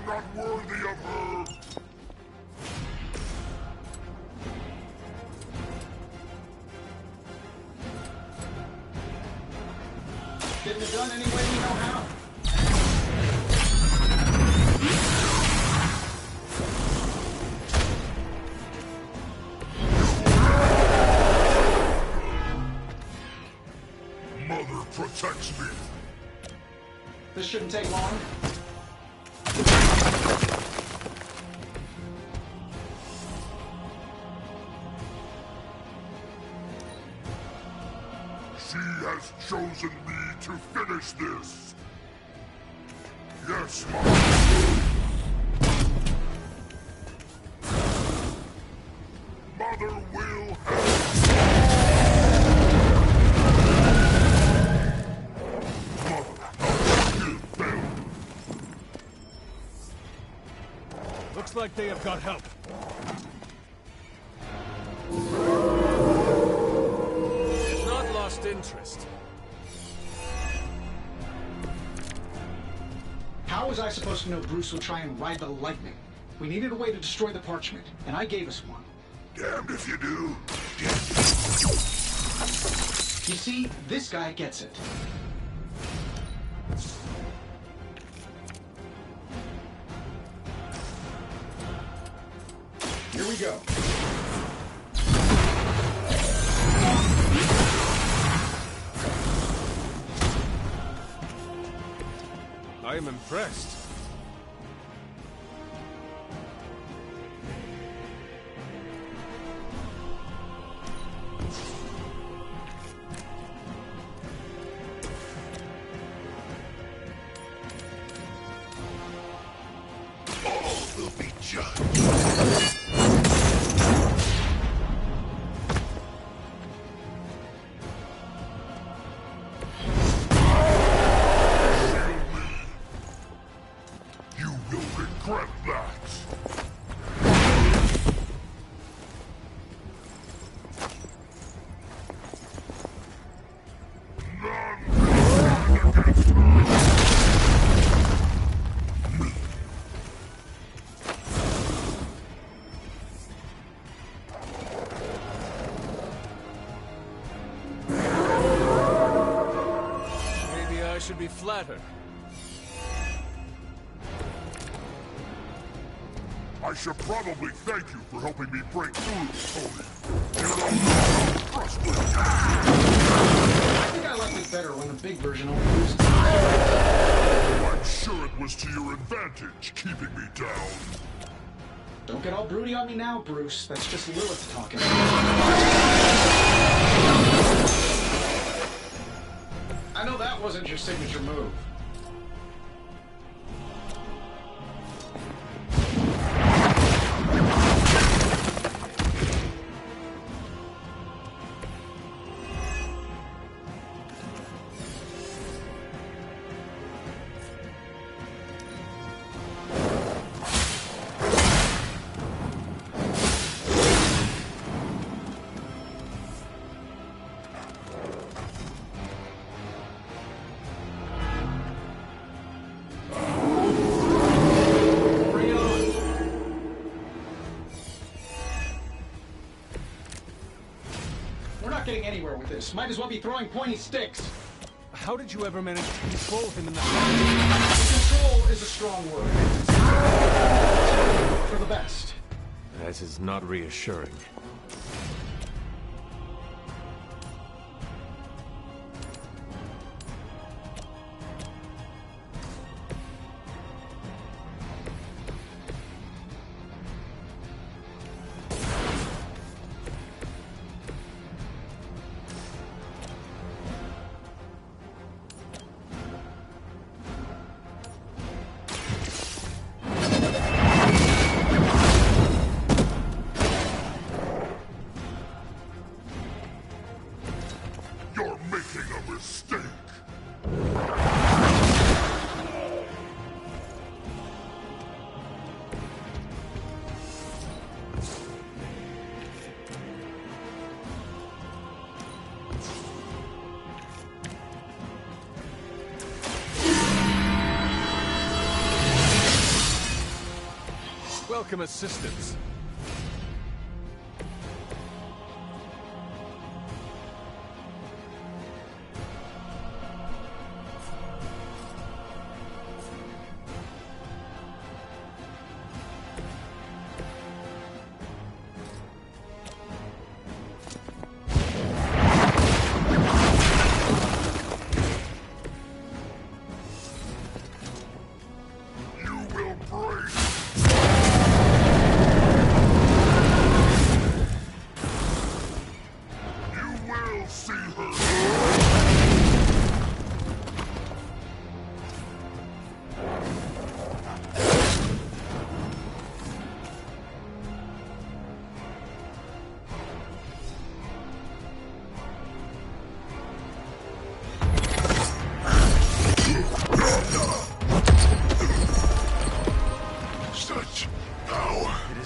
I'm not worthy of her! Getting it done any way we know how. Mother protects me. This shouldn't take long. She has chosen me to finish this. Yes, Mother. Mother will Looks like they have got help. They've not lost interest. How was I supposed to know Bruce would try and ride the lightning? We needed a way to destroy the parchment, and I gave us one. Damned if you do. You see, this guy gets it. Here we go. I am impressed. All will be judged. Regret that. Maybe I should be flattered. I should probably thank you for helping me break through, Tony. You don't trust me. I think I liked it better when the big version only used it. I'm sure it was to your advantage keeping me down. Don't get all broody on me now, Bruce. That's just Lilith talking. I know that wasn't your signature move. Getting anywhere with this. Might as well be throwing pointy sticks. How did you ever manage to control him in the Control is a strong word. For the best. That is not reassuring. welcome assistance.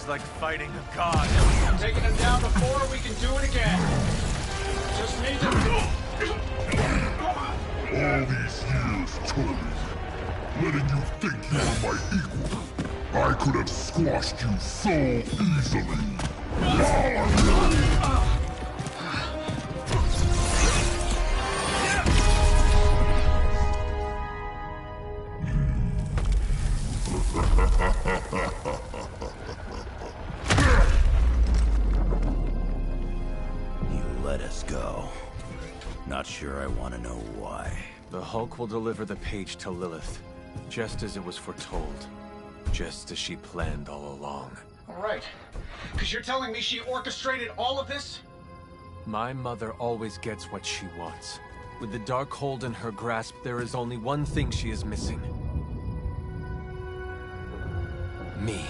Like fighting a god. I'm taking him down before we can do it again. Just need to... All these years, Tony, letting you think you were my equal. I could have squashed you so easily. Let us go. Not sure I want to know why. The Hulk will deliver the page to Lilith, just as it was foretold. Just as she planned all along. All right. Because you're telling me she orchestrated all of this? My mother always gets what she wants. With the Darkhold in her grasp, there is only one thing she is missing. Me.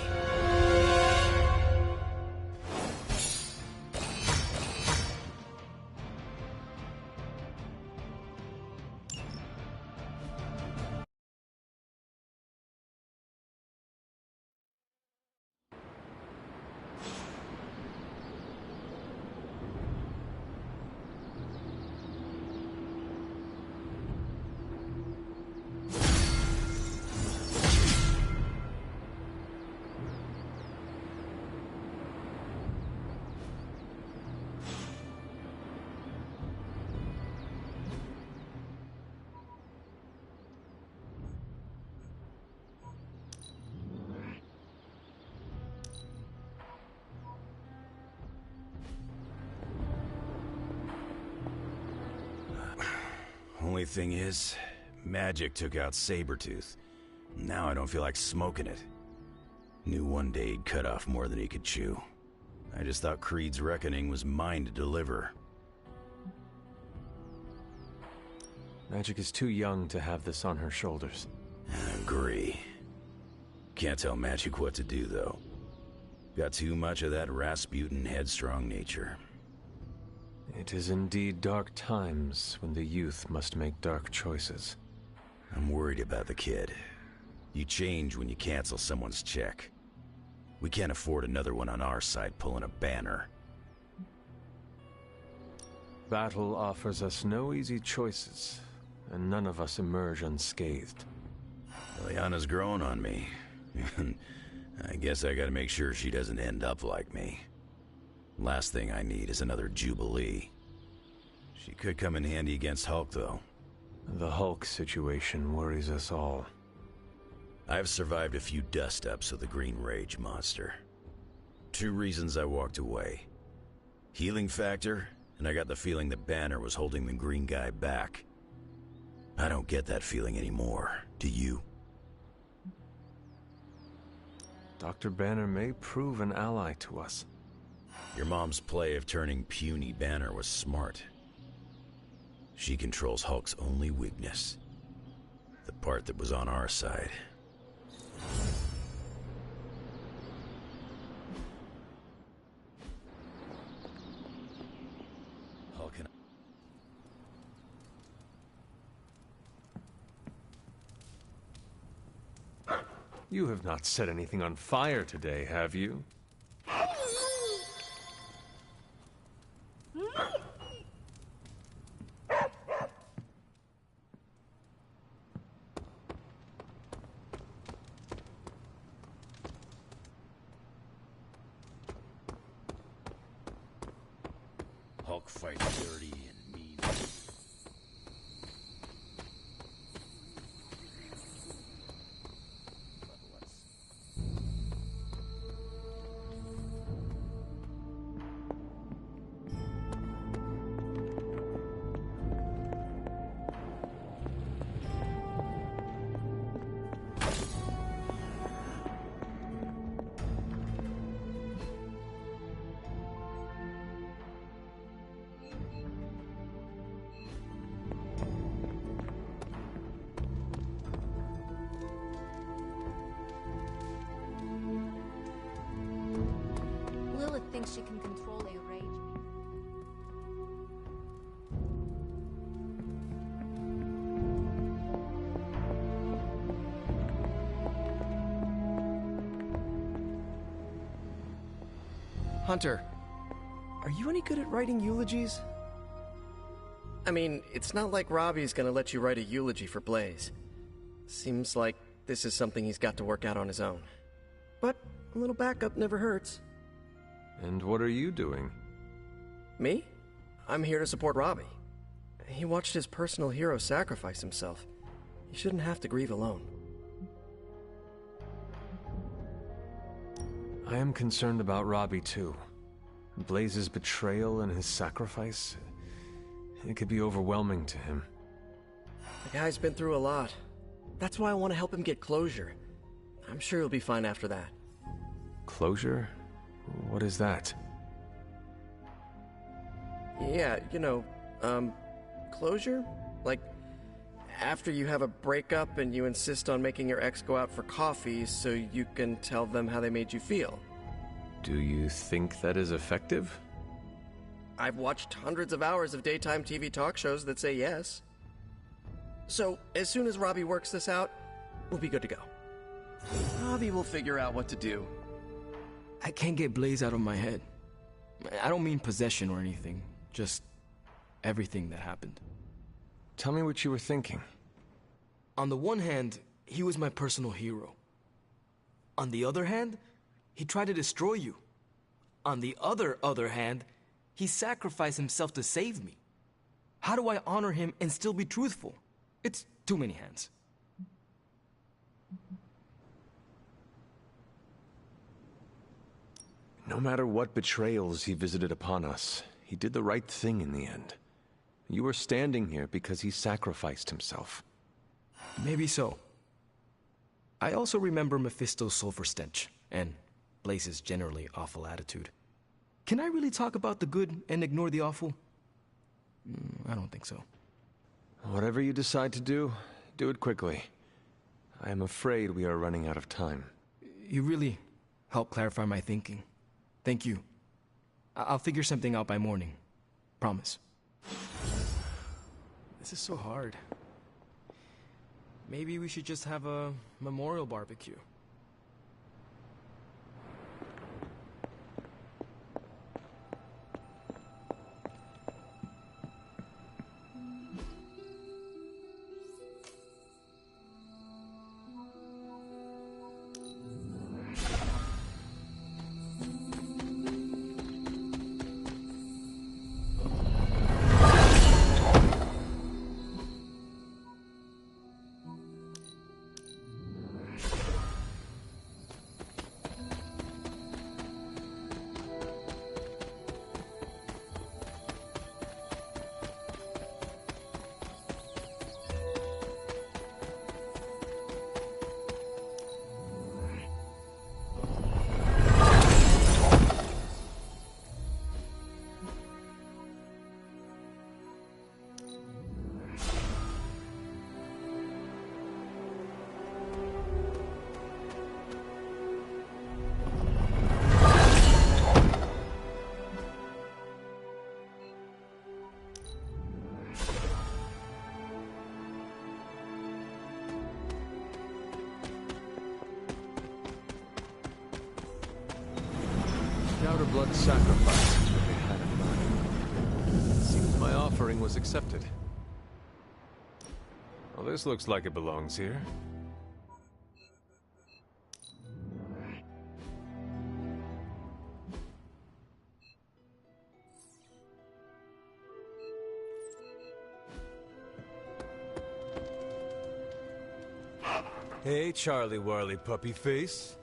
Only thing is, magic took out Sabretooth. Now I don't feel like smoking it. Knew one day he'd cut off more than he could chew. I just thought Creed's reckoning was mine to deliver. Magic is too young to have this on her shoulders. I agree. Can't tell Magic what to do, though. Got too much of that Rasputin headstrong nature. It is indeed dark times when the youth must make dark choices. I'm worried about the kid. You change when you cancel someone's check. We can't afford another one on our side pulling a Banner. Battle offers us no easy choices, and none of us emerge unscathed. Lyanna's growing on me. I guess I gotta make sure she doesn't end up like me. Last thing I need is another Jubilee. She could come in handy against Hulk, though. The Hulk situation worries us all. I've survived a few dust-ups with the Green Rage monster. 2 reasons I walked away. Healing factor, and I got the feeling that Banner was holding the green guy back. I don't get that feeling anymore. Do you? Dr. Banner may prove an ally to us. Your mom's play of turning puny Banner was smart. She controls Hulk's only weakness. The part that was on our side. Hulk and You have not set anything on fire today, have you? Dogfight dirty and mean. Lilith thinks she can control a rage. Hunter, are you any good at writing eulogies? I mean, it's not like Robbie's gonna let you write a eulogy for Blaze. Seems like this is something he's got to work out on his own. But a little backup never hurts. And what are you doing? Me? I'm here to support Robbie. He watched his personal hero sacrifice himself. He shouldn't have to grieve alone. I am concerned about Robbie too. Blaze's betrayal and his sacrifice, it could be overwhelming to him. The guy's been through a lot. That's why I want to help him get closure. I'm sure he'll be fine after that. Closure? What is that? Yeah, closure? Like, after you have a breakup and you insist on making your ex go out for coffee so you can tell them how they made you feel. Do you think that is effective? I've watched hundreds of hours of daytime TV talk shows that say yes. So, as soon as Robbie works this out, we'll be good to go. Robbie will figure out what to do. I can't get Blaze out of my head. I don't mean possession or anything, just everything that happened. Tell me what you were thinking. On the one hand, he was my personal hero. On the other hand, he tried to destroy you. On the other hand, he sacrificed himself to save me. How do I honor him and still be truthful? It's too many hands. No matter what betrayals he visited upon us, he did the right thing in the end. You are standing here because he sacrificed himself. Maybe so. I also remember Mephisto's sulfur stench, and Blaze's generally awful attitude. Can I really talk about the good and ignore the awful? I don't think so. Whatever you decide to do it quickly. I am afraid we are running out of time. You really helped clarify my thinking. Thank you. I'll figure something out by morning. Promise. This is so hard. Maybe we should just have a memorial barbecue. Outer blood sacrifice is what they had in mind. It seems my offering was accepted. Well, this looks like it belongs here. Hey, Charlie Warley puppy face.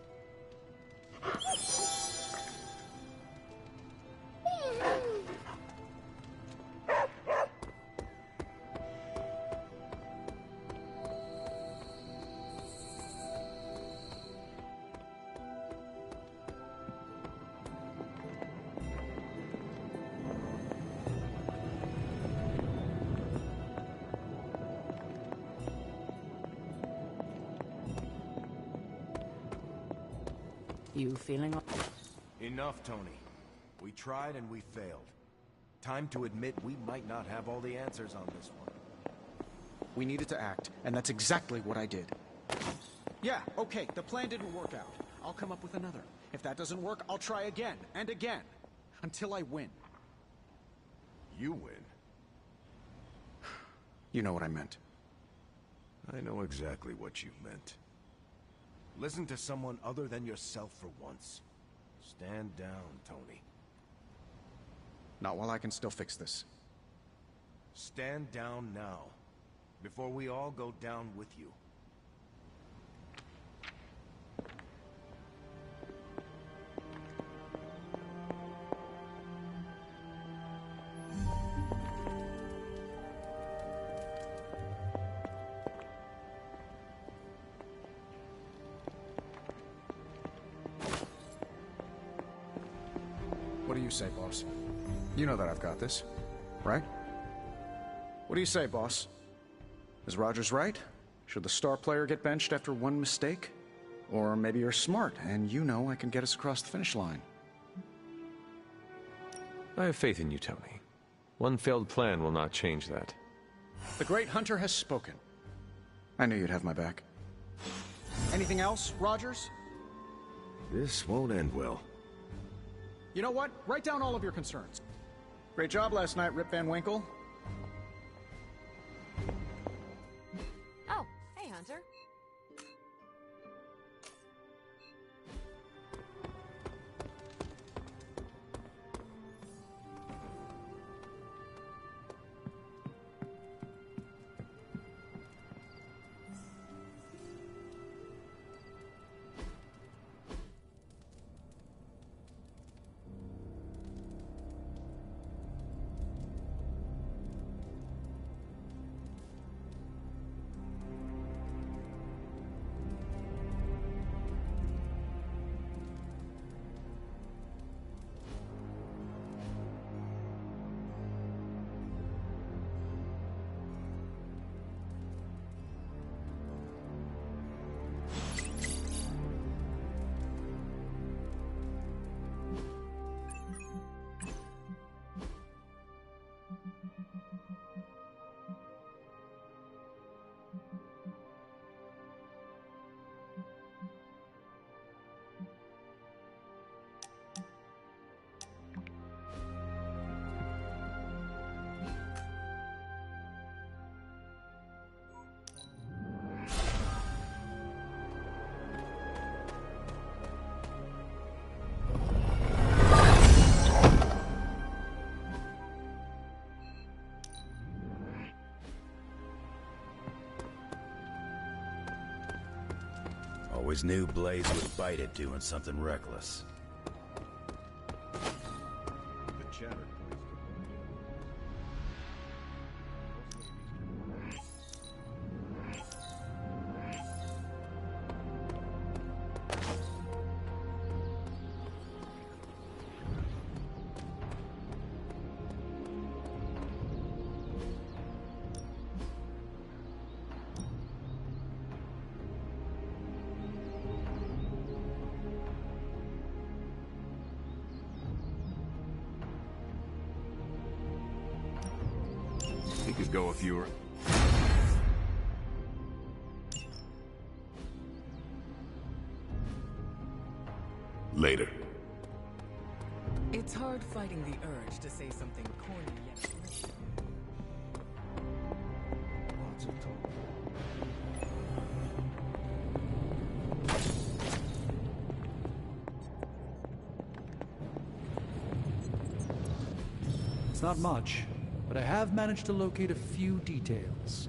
You feeling... Enough, Tony. We tried and we failed. Time to admit we might not have all the answers on this one. We needed to act, and that's exactly what I did. Yeah, okay, the plan didn't work out. I'll come up with another. If that doesn't work, I'll try again, and again. Until I win. You win? You know what I meant. I know exactly what you meant. Listen to someone other than yourself for once. Stand down, Tony. Not while I can still fix this. Stand down now, before we all go down with you. What do you say, boss? You know that I've got this, right? What do you say, boss? Is Rogers right? Should the star player get benched after one mistake? Or maybe you're smart, and you know I can get us across the finish line. I have faith in you, Tony. One failed plan will not change that. The great hunter has spoken. I knew you'd have my back. Anything else, Rogers? This won't end well. You know what? Write down all of your concerns. Great job last night, Rip Van Winkle. Oh, hey, Hunter. Always knew Blaze would bite at doing something reckless. The chatter. He could go if you were... Later. It's hard fighting the urge to say something corny yet delicious. Lots of talk. It's not much, but I have managed to locate a few details.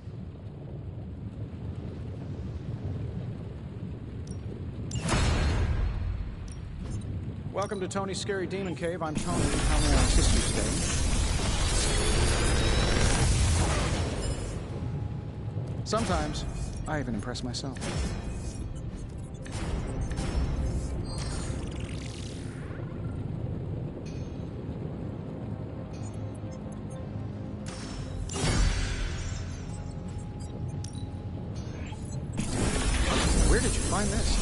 Welcome to Tony's Scary Demon Cave. I'm Tony. How may I assist you today? Sometimes, I even impress myself. Where did you find this?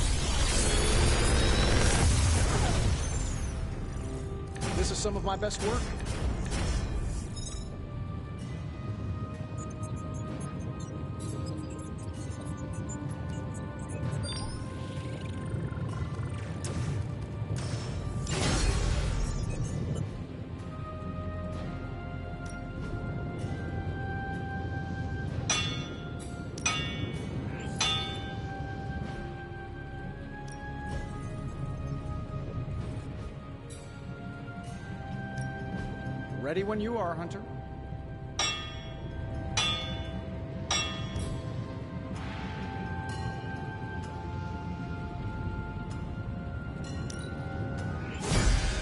This is some of my best work. Ready when you are, Hunter.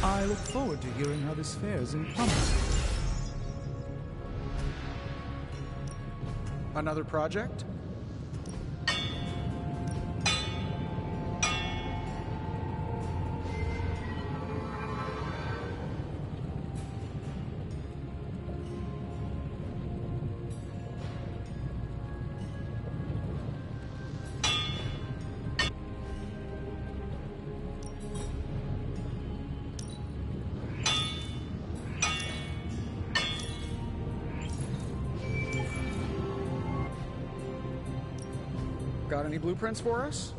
I look forward to hearing how this fares in combat. Another project? Got any blueprints for us?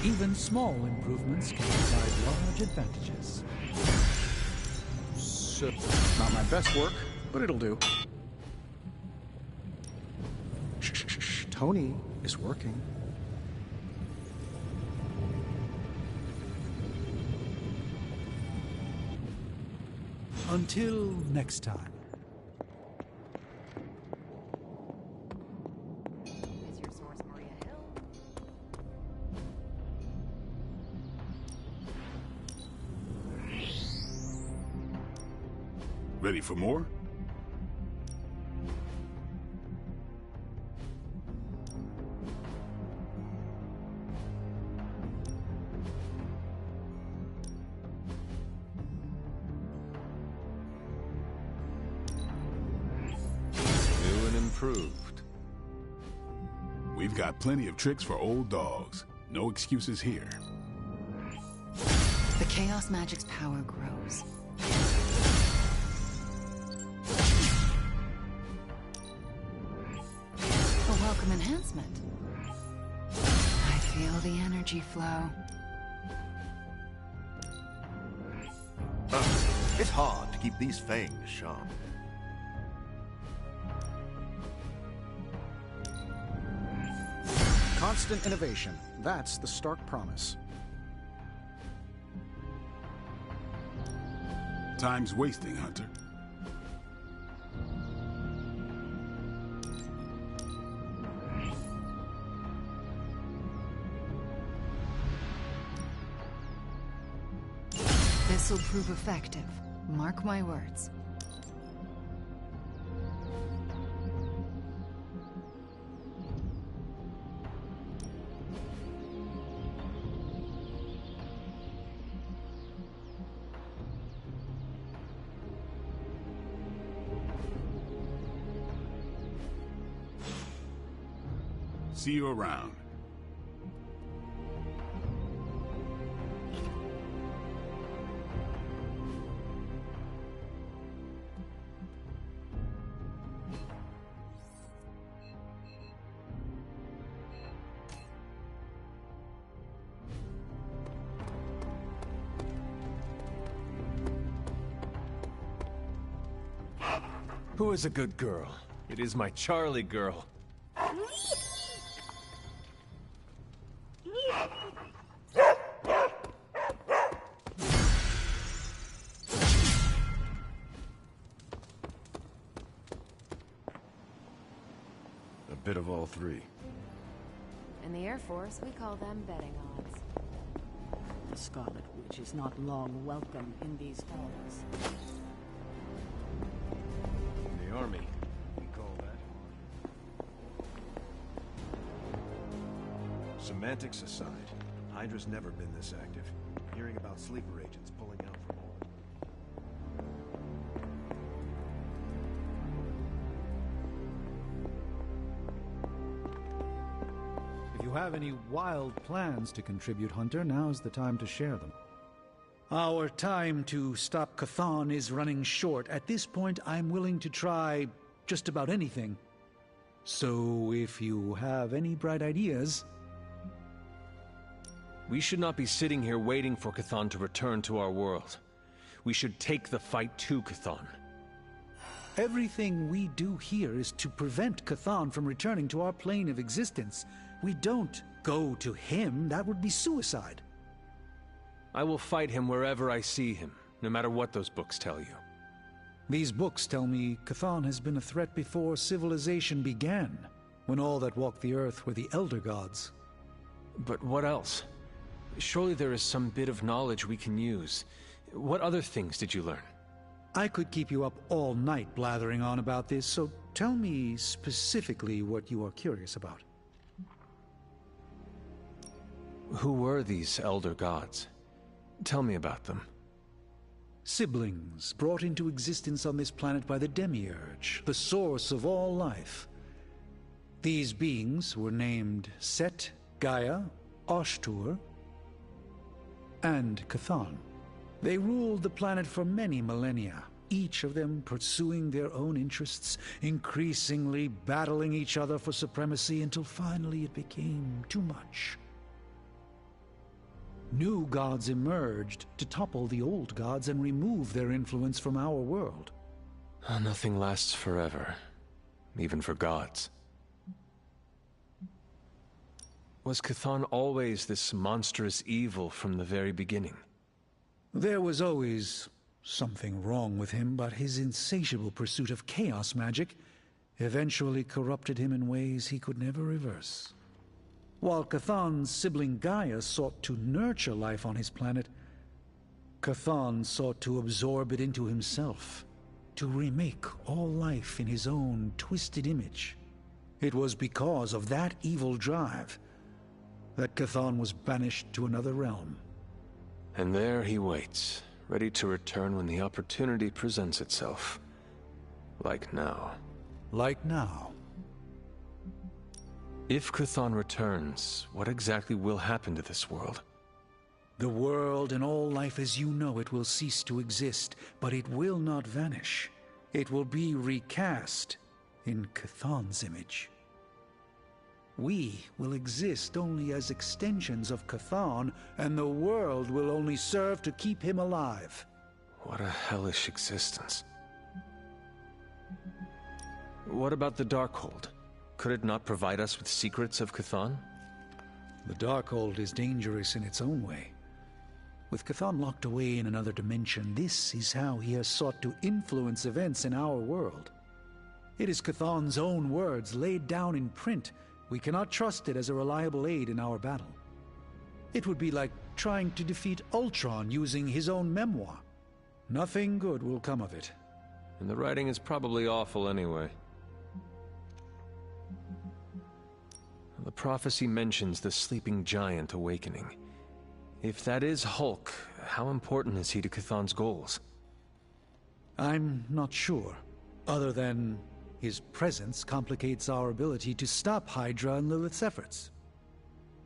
Even small improvements can provide large advantages. So, not my best work, but it'll do. Shh. Tony is working. Until next time. Is your source Maria Hill? Ready for more? Improved. We've got plenty of tricks for old dogs. No excuses here. The Chaos Magic's power grows. A welcome enhancement. I feel the energy flow. It's hard to keep these fangs sharp. Constant innovation. That's the stark promise. Time's wasting, Hunter. This'll prove effective. Mark my words. See you around. Who is a good girl? It is my Charlie girl. Bit of all three. In the Air Force, we call them betting odds. The Scarlet Witch is not long welcome in these halls. In the Army, we call that hard. Semantics aside, Hydra's never been this active. Hearing about sleeper agents pulling out from home. If you have any wild plans to contribute, Hunter, now's the time to share them. Our time to stop Chthon is running short. At this point, I'm willing to try just about anything. So if you have any bright ideas... We should not be sitting here waiting for Chthon to return to our world. We should take the fight to Chthon. Everything we do here is to prevent Chthon from returning to our plane of existence. We don't go to him. That would be suicide. I will fight him wherever I see him, no matter what those books tell you. These books tell me Chthon has been a threat before civilization began, when all that walked the earth were the Elder Gods. But what else? Surely there is some bit of knowledge we can use. What other things did you learn? I could keep you up all night blathering on about this, so tell me specifically what you are curious about. Who were these Elder Gods? Tell me about them. Siblings brought into existence on this planet by the Demiurge, the source of all life. These beings were named Set, Gaia, Ashtur, and Chthon. They ruled the planet for many millennia, each of them pursuing their own interests, increasingly battling each other for supremacy until finally it became too much. New gods emerged to topple the old gods and remove their influence from our world. Nothing lasts forever, even for gods. Was Chthon always this monstrous evil from the very beginning? There was always something wrong with him, but his insatiable pursuit of chaos magic eventually corrupted him in ways he could never reverse. While Chthon's sibling Gaia sought to nurture life on his planet, Chthon sought to absorb it into himself, to remake all life in his own twisted image. It was because of that evil drive that Chthon was banished to another realm. And there he waits, ready to return when the opportunity presents itself. Like now. Like now. If Chthon returns, what exactly will happen to this world? The world and all life as you know it will cease to exist, but it will not vanish. It will be recast in Chthon's image. We will exist only as extensions of Chthon, and the world will only serve to keep him alive. What a hellish existence. What about the Darkhold? Could it not provide us with secrets of Chthon? The Darkhold is dangerous in its own way. With Chthon locked away in another dimension, this is how he has sought to influence events in our world. It is Chthon's own words laid down in print. We cannot trust it as a reliable aid in our battle. It would be like trying to defeat Ultron using his own memoir. Nothing good will come of it. And the writing is probably awful anyway. The prophecy mentions the sleeping giant awakening. If that is Hulk, how important is he to Chthon's goals? I'm not sure, other than his presence complicates our ability to stop Hydra and Lilith's efforts.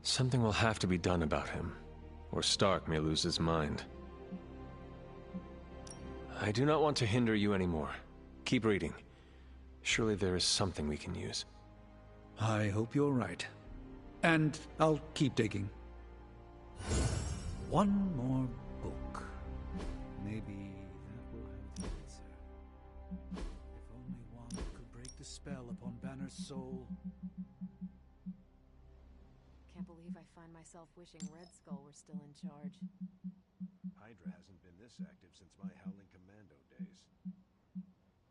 Something will have to be done about him, or Stark may lose his mind. I do not want to hinder you anymore. Keep reading. Surely there is something we can use. I hope you're right. And I'll keep digging. One more book. Maybe that will have the answer. If only one could break the spell upon Banner's soul. Can't believe I find myself wishing Red Skull were still in charge. Hydra hasn't been this active since my Howling Commando days.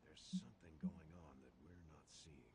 There's something going on that we're not seeing.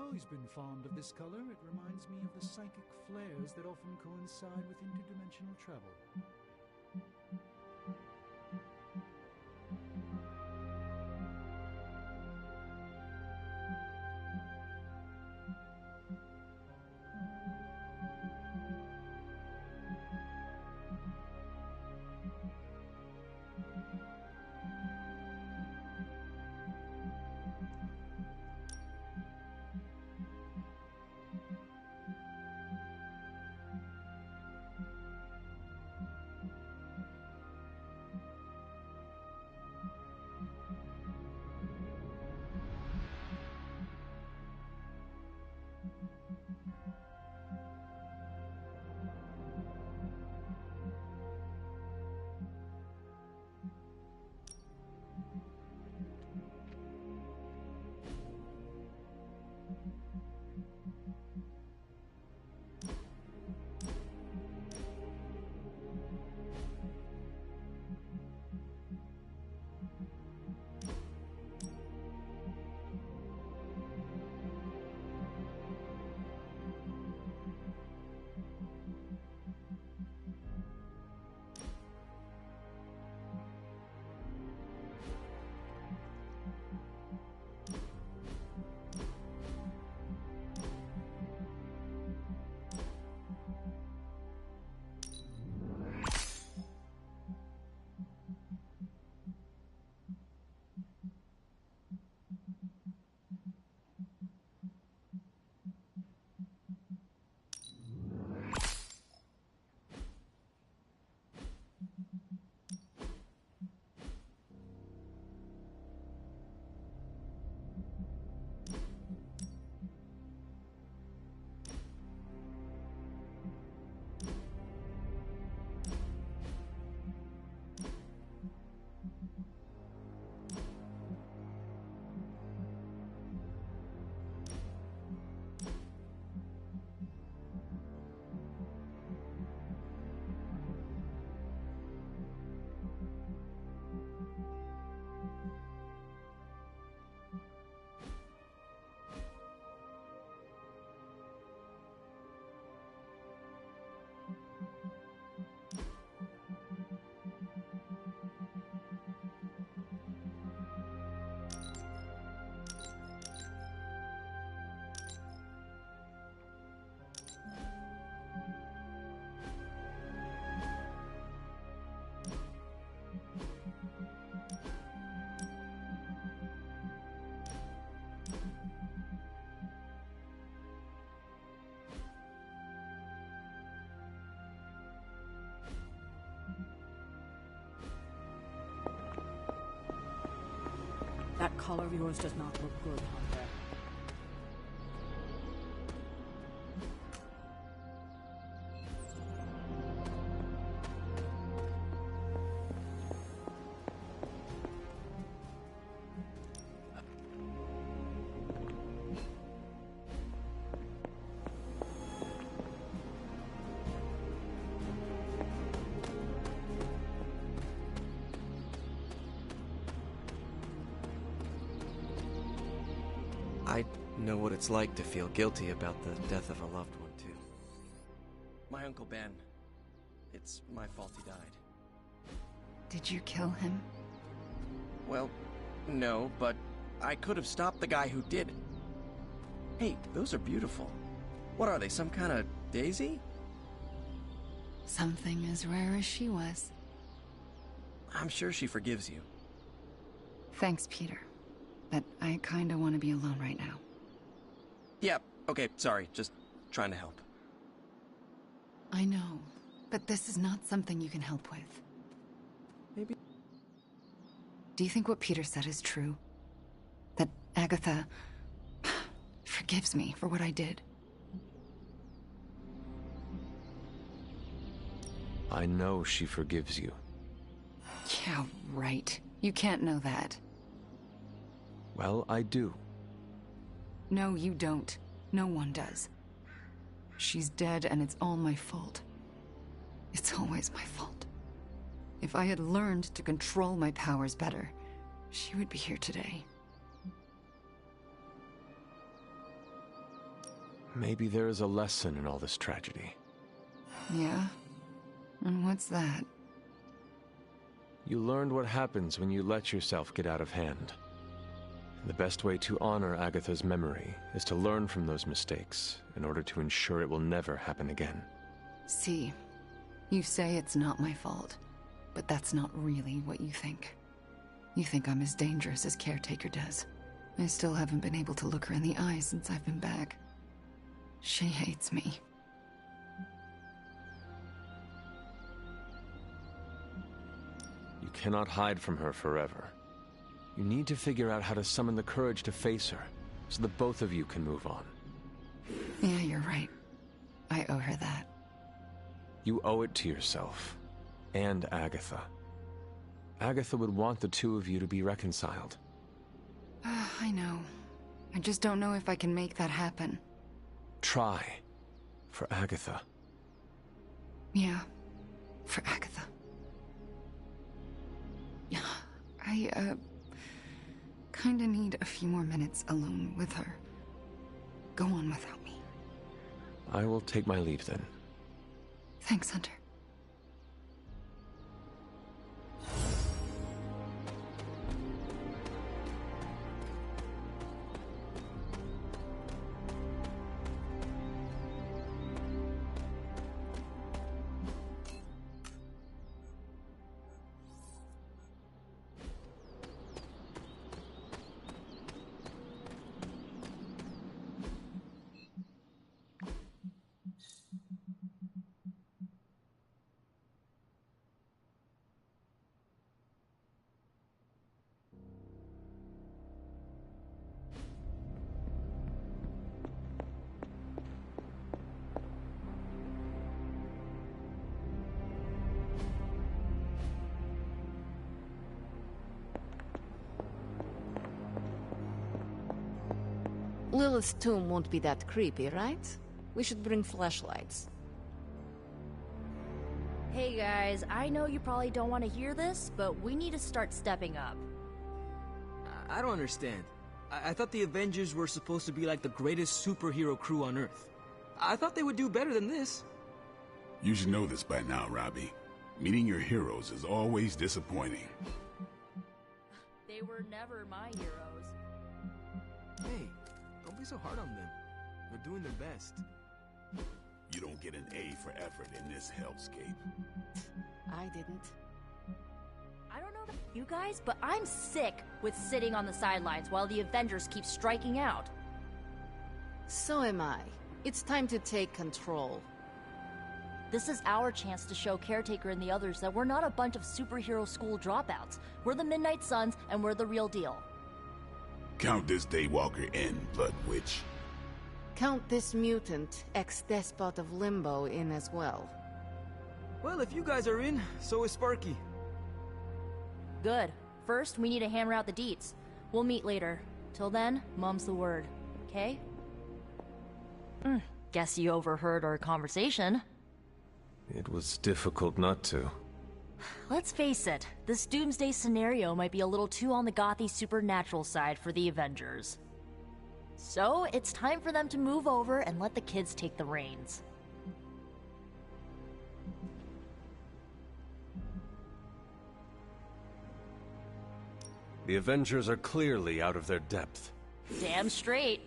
always been fond of this color. It reminds me of the psychic flares that often coincide with interdimensional travel. That color of yours does not look good, Hunter. I know what it's like to feel guilty about the death of a loved one, too. My Uncle Ben. It's my fault he died. Did you kill him? Well, no, but I could have stopped the guy who did. Hey, those are beautiful. What are they, some kind of daisy? Something as rare as she was. I'm sure she forgives you. Thanks, Peter. But I kinda want to be alone right now. Yeah, okay, sorry, just trying to help. I know, but this is not something you can help with. Maybe. Do you think what Peter said is true? That Agatha forgives me for what I did? I know she forgives you. Yeah, right. You can't know that. Well, I do. No, you don't. No one does. She's dead, and it's all my fault. It's always my fault. If I had learned to control my powers better, she would be here today. Maybe there is a lesson in all this tragedy. Yeah? And what's that? You learned what happens when you let yourself get out of hand. The best way to honor Agatha's memory is to learn from those mistakes in order to ensure it will never happen again. See, you say it's not my fault, but that's not really what you think. You think I'm as dangerous as Caretaker does. I still haven't been able to look her in the eye since I've been back. She hates me. You cannot hide from her forever. You need to figure out how to summon the courage to face her, so that both of you can move on. Yeah, you're right. I owe her that. You owe it to yourself, and Agatha. Agatha would want the two of you to be reconciled. I know. I just don't know if I can make that happen. Try. For Agatha. Yeah, for Agatha. Yeah, I, kinda need a few more minutes alone with her. Go on without me. I will take my leave then. Thanks, Hunter. Lilith's tomb won't be that creepy, right? We should bring flashlights. Hey guys, I know you probably don't want to hear this, but we need to start stepping up. I don't understand. I thought the Avengers were supposed to be like the greatest superhero crew on Earth. I thought they would do better than this. You should know this by now, Robbie. Meeting your heroes is always disappointing. They were never my heroes. Hey, don't be so hard on them. They're doing their best. You don't get an A for effort in this hellscape. I didn't. I don't know about you guys, but I'm sick with sitting on the sidelines while the Avengers keep striking out. So am I. It's time to take control. This is our chance to show Caretaker and the others that we're not a bunch of superhero school dropouts. We're the Midnight Suns, and we're the real deal. Count this Daywalker in, Blood Witch. Count this mutant, ex-despot of Limbo in as well. Well, if you guys are in, so is Sparky. Good. First, we need to hammer out the deets. We'll meet later. Till then, mum's the word. Okay? Guess you overheard our conversation. It was difficult not to. Let's face it, this doomsday scenario might be a little too on the gothy supernatural side for the Avengers. So, it's time for them to move over and let the kids take the reins. The Avengers are clearly out of their depth. Damn straight.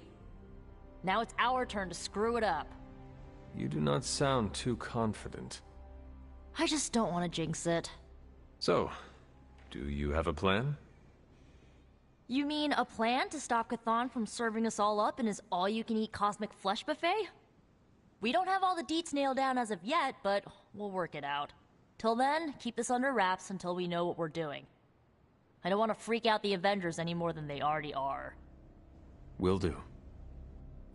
Now it's our turn to screw it up. You do not sound too confident. I just don't want to jinx it. So, do you have a plan? You mean a plan to stop Chthon from serving us all up in his all-you-can-eat cosmic flesh buffet? We don't have all the deets nailed down as of yet, but we'll work it out. Till then, keep this under wraps until we know what we're doing. I don't want to freak out the Avengers any more than they already are. Will do.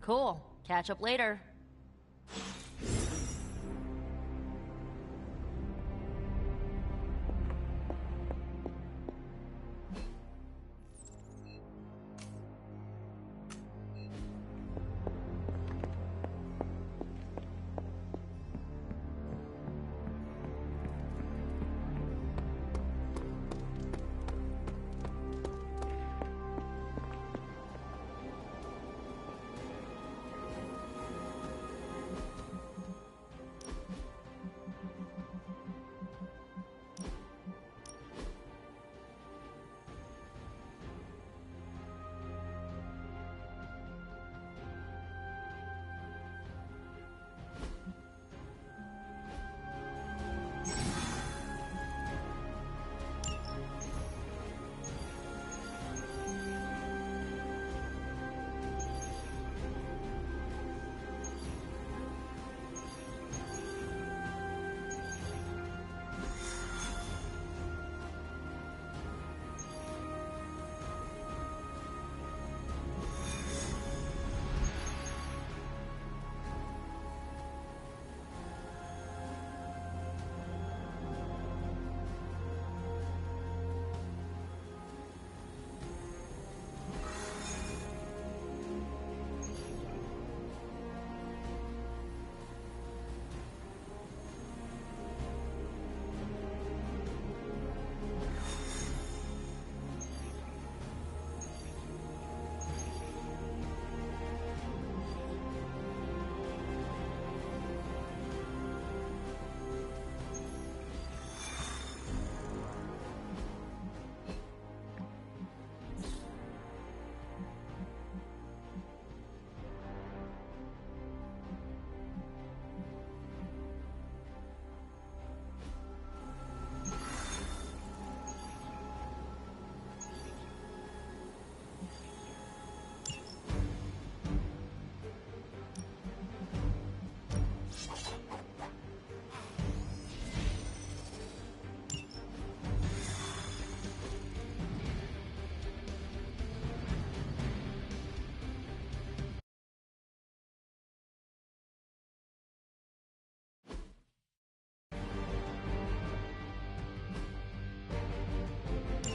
Cool. Catch up later.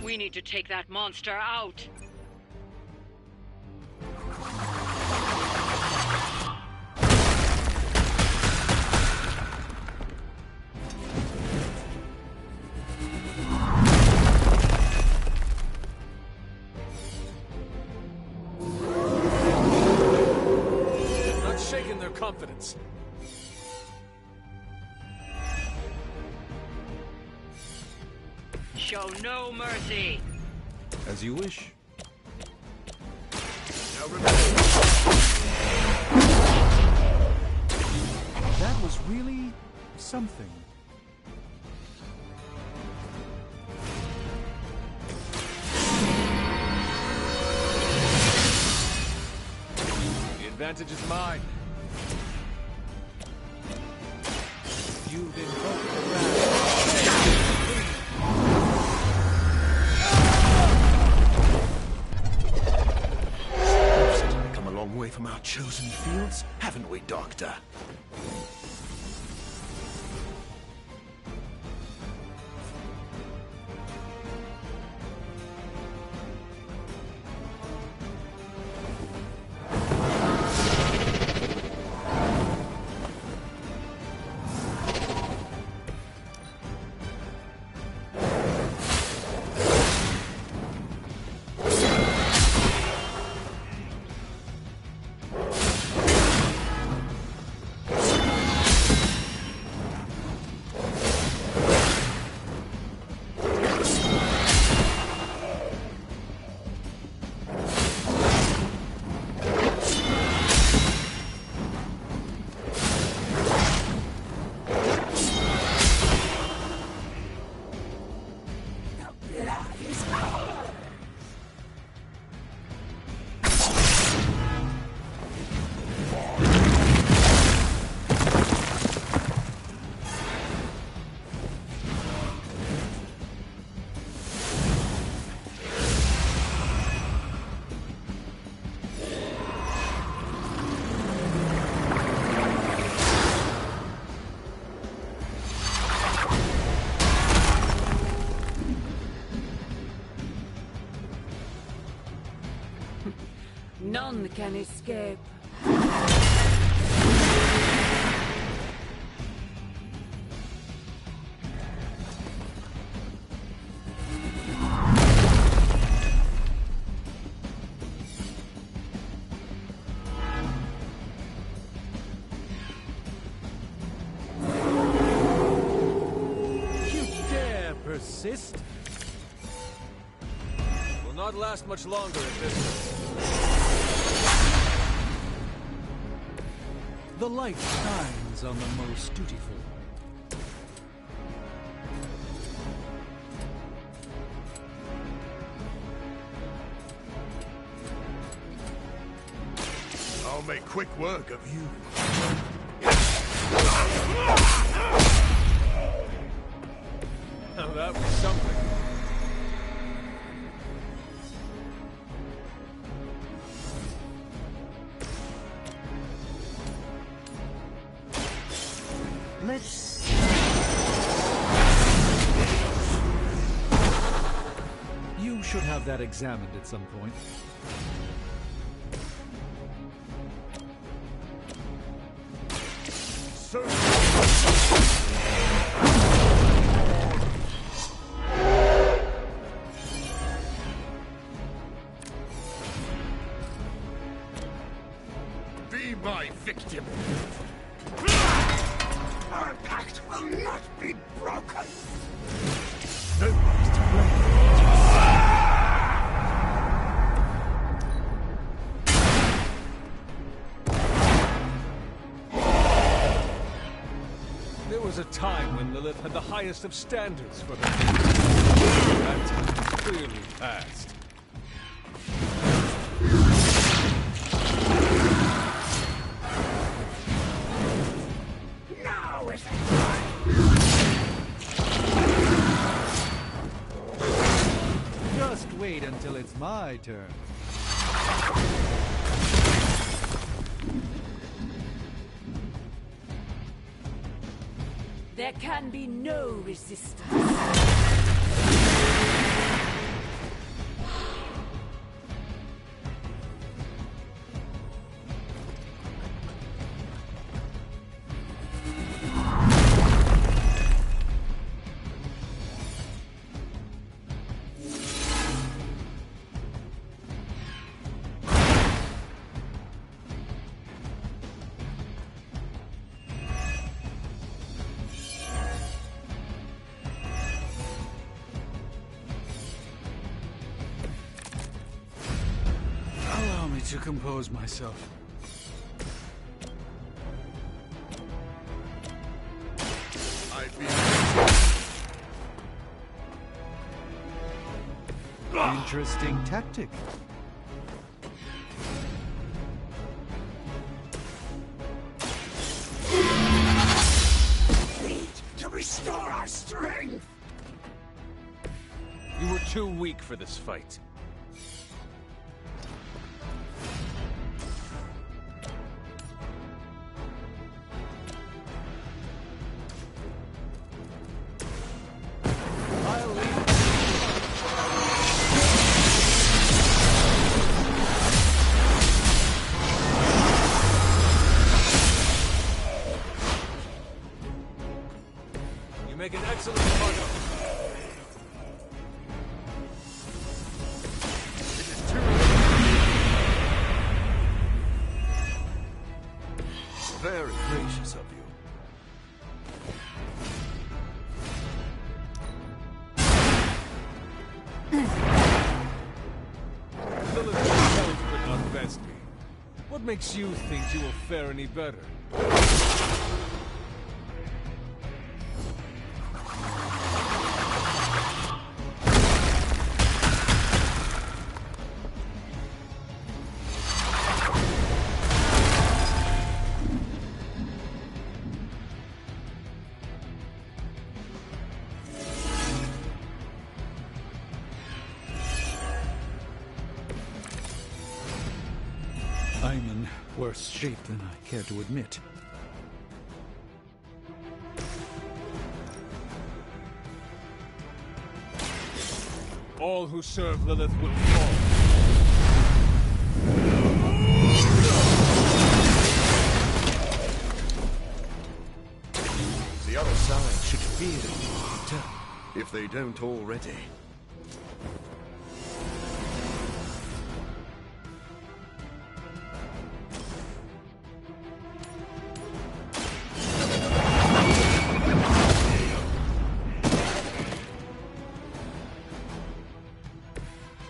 We need to take that monster out. Not shaking their confidence. Show no mercy. As you wish. That was really something. The advantage is mine. You've invoked the wrath. We've certainly come a long way from our chosen fields, haven't we, Doctor? None can escape. You dare persist? Will not last much longer at this rate. The light shines on the most dutiful. I'll make quick work of you. Now that was something. Let's... You should have that examined at some point. Be my victim. Our pact will not be broken. Nobody's to blame. There was a time when Lilith had the highest of standards for her. That time is clearly past. Now is the time. Just wait until it's my turn. There can be no resistance. to compose myself. Interesting tactic. To restore our strength! You were too weak for this fight. I'll leave. You make an excellent partner. Very gracious of you. Lilith herself could not best me. What makes you think you will fare any better? I'm in worse shape than I care to admit. All who serve Lilith will fall. The other side should fear you, if they don't already.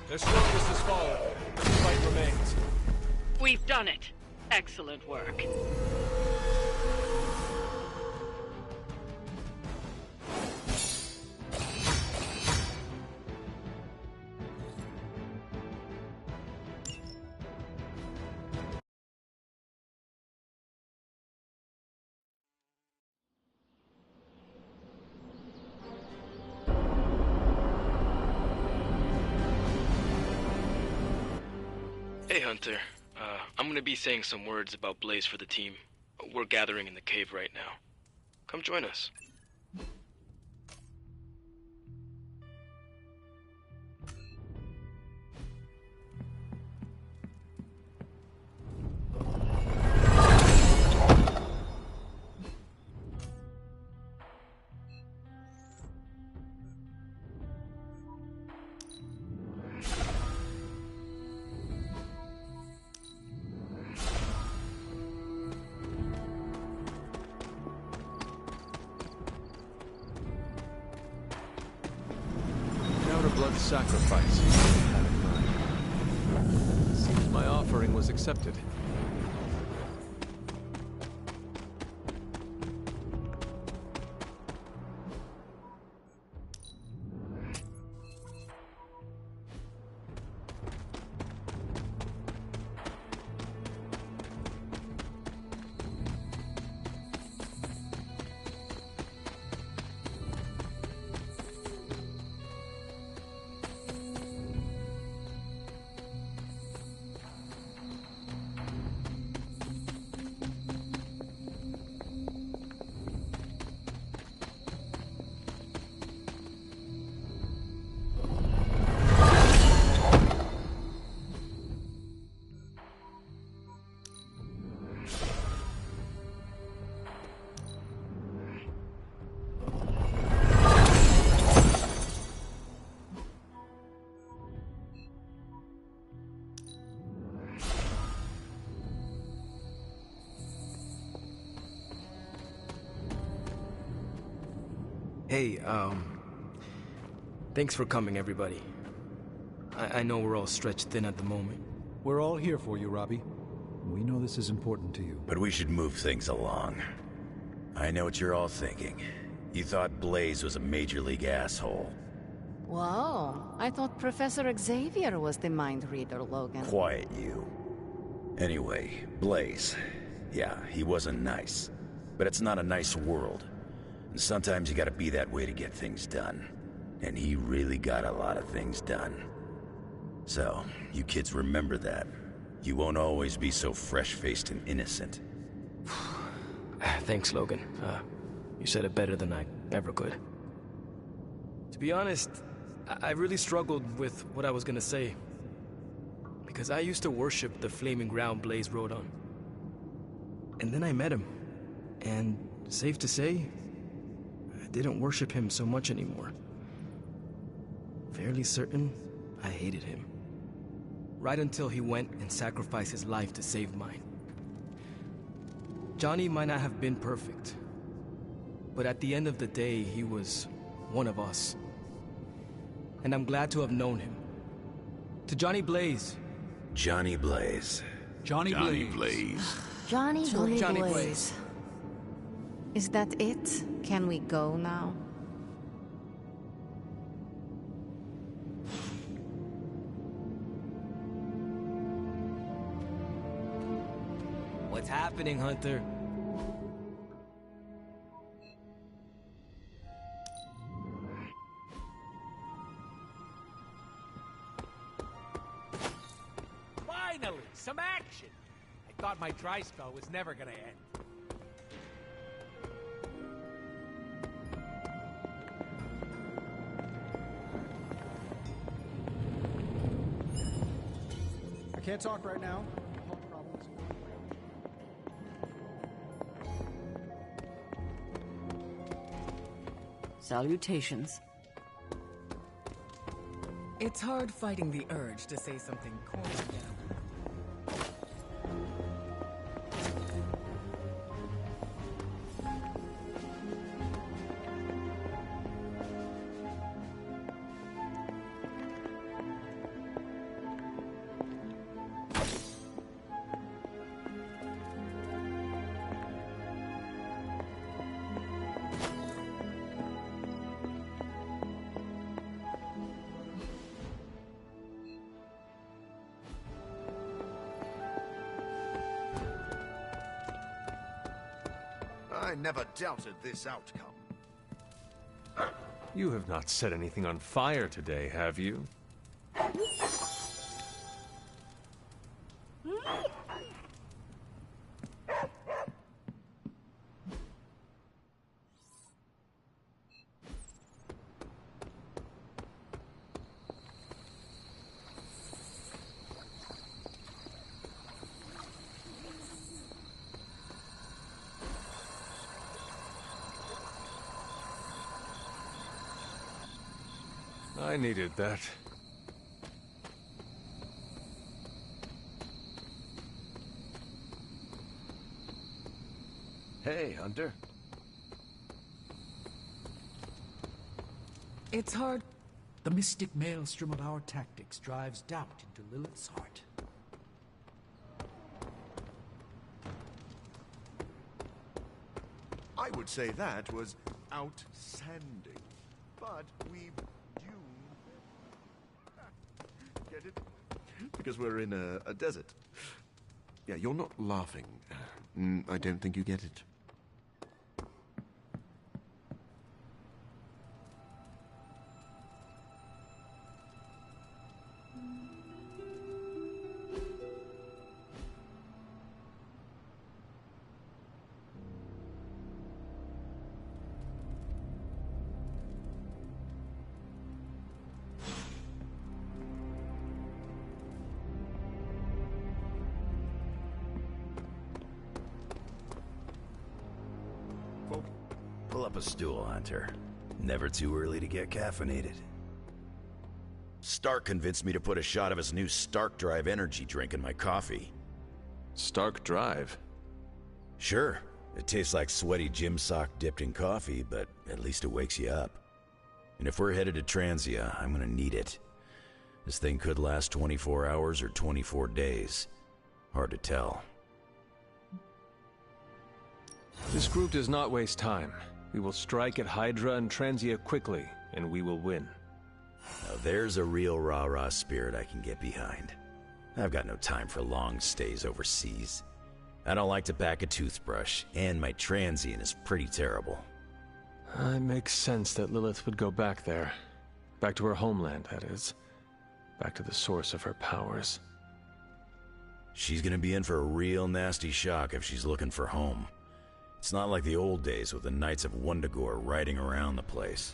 Their strongest has fallen. The fight remains. We've done it. Excellent work. Hey, Hunter. I'm gonna be saying some words about Blaze for the team. We're gathering in the cave right now. Come join us. Blood sacrifice. Seems my offering was accepted. Hey, thanks for coming, everybody. I know we're all stretched thin at the moment. We're all here for you, Robbie. We know this is important to you. But we should move things along. I know what you're all thinking. You thought Blaze was a major league asshole. Whoa, I thought Professor Xavier was the mind reader, Logan. Quiet, you. Anyway, Blaze. Yeah, he wasn't nice. But it's not a nice world. And sometimes you gotta be that way to get things done. And he really got a lot of things done. So, you kids remember that. You won't always be so fresh-faced and innocent. Thanks, Logan. You said it better than I ever could. To be honest, I really struggled with what I was gonna say. Because I used to worship the flaming ground Blaze rode on. And then I met him. And safe to say, I didn't worship him so much anymore. Fairly certain I hated him. Right until he went and sacrificed his life to save mine. Johnny might not have been perfect, but at the end of the day, he was one of us. And I'm glad to have known him. To Johnny Blaze. Johnny Blaze. Johnny Blaze. Johnny Johnny Blaze. Blaze. Is that it? Can we go now? What's happening, Hunter? Finally, some action! I thought my dry spell was never gonna end. I can't talk right now. Health problems. Salutations. It's hard fighting the urge to say something corny now. I never doubted this outcome. You have not set anything on fire today, have you? I needed that. Hey, Hunter. It's hard. The mystic maelstrom of our tactics drives doubt into Lilith's heart. I would say that was outstanding. But we've doomed... Get it? Because we're in a desert. Yeah, you're not laughing. I don't think you get it. Pull up a stool, Hunter. Never too early to get caffeinated. Stark convinced me to put a shot of his new Stark Drive energy drink in my coffee. Stark Drive? Sure. It tastes like sweaty gym sock dipped in coffee, but at least it wakes you up. And if we're headed to Transia, I'm gonna need it. This thing could last 24 hours or 24 days. Hard to tell. This group does not waste time. We will strike at Hydra and Transia quickly, and we will win. Now there's a real rah-rah spirit I can get behind. I've got no time for long stays overseas. I don't like to pack a toothbrush, and my transient is pretty terrible. It makes sense that Lilith would go back there. Back to her homeland, that is. Back to the source of her powers. She's gonna be in for a real nasty shock if she's looking for home. It's not like the old days with the Knights of Wundagore riding around the place.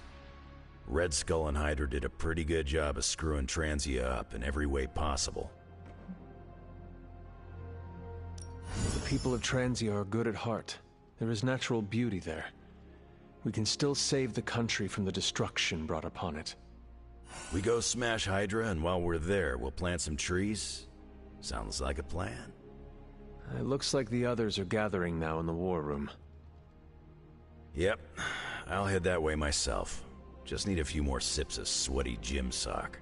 Red Skull and Hydra did a pretty good job of screwing Transia up in every way possible. The people of Transia are good at heart. There is natural beauty there. We can still save the country from the destruction brought upon it. We go smash Hydra, and while we're there, we'll plant some trees? Sounds like a plan. It looks like the others are gathering now in the war room. Yep, I'll head that way myself. Just need a few more sips of sweaty gym sock.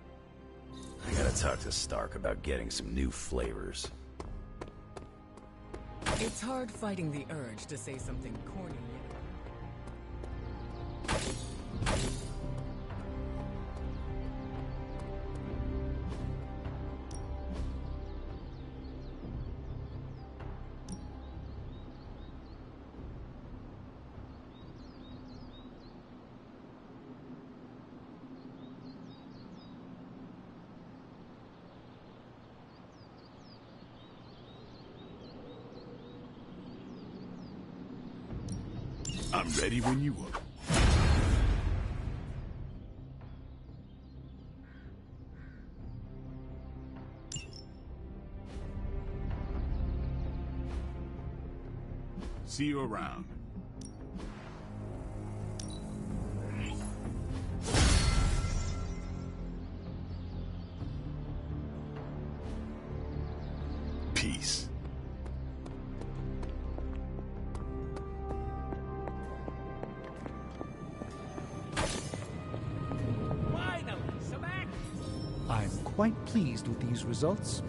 I gotta talk to Stark about getting some new flavors. It's hard fighting the urge to say something corny. I'm ready when you are. See you around. Peace. Finally, some action! I'm quite pleased with these results.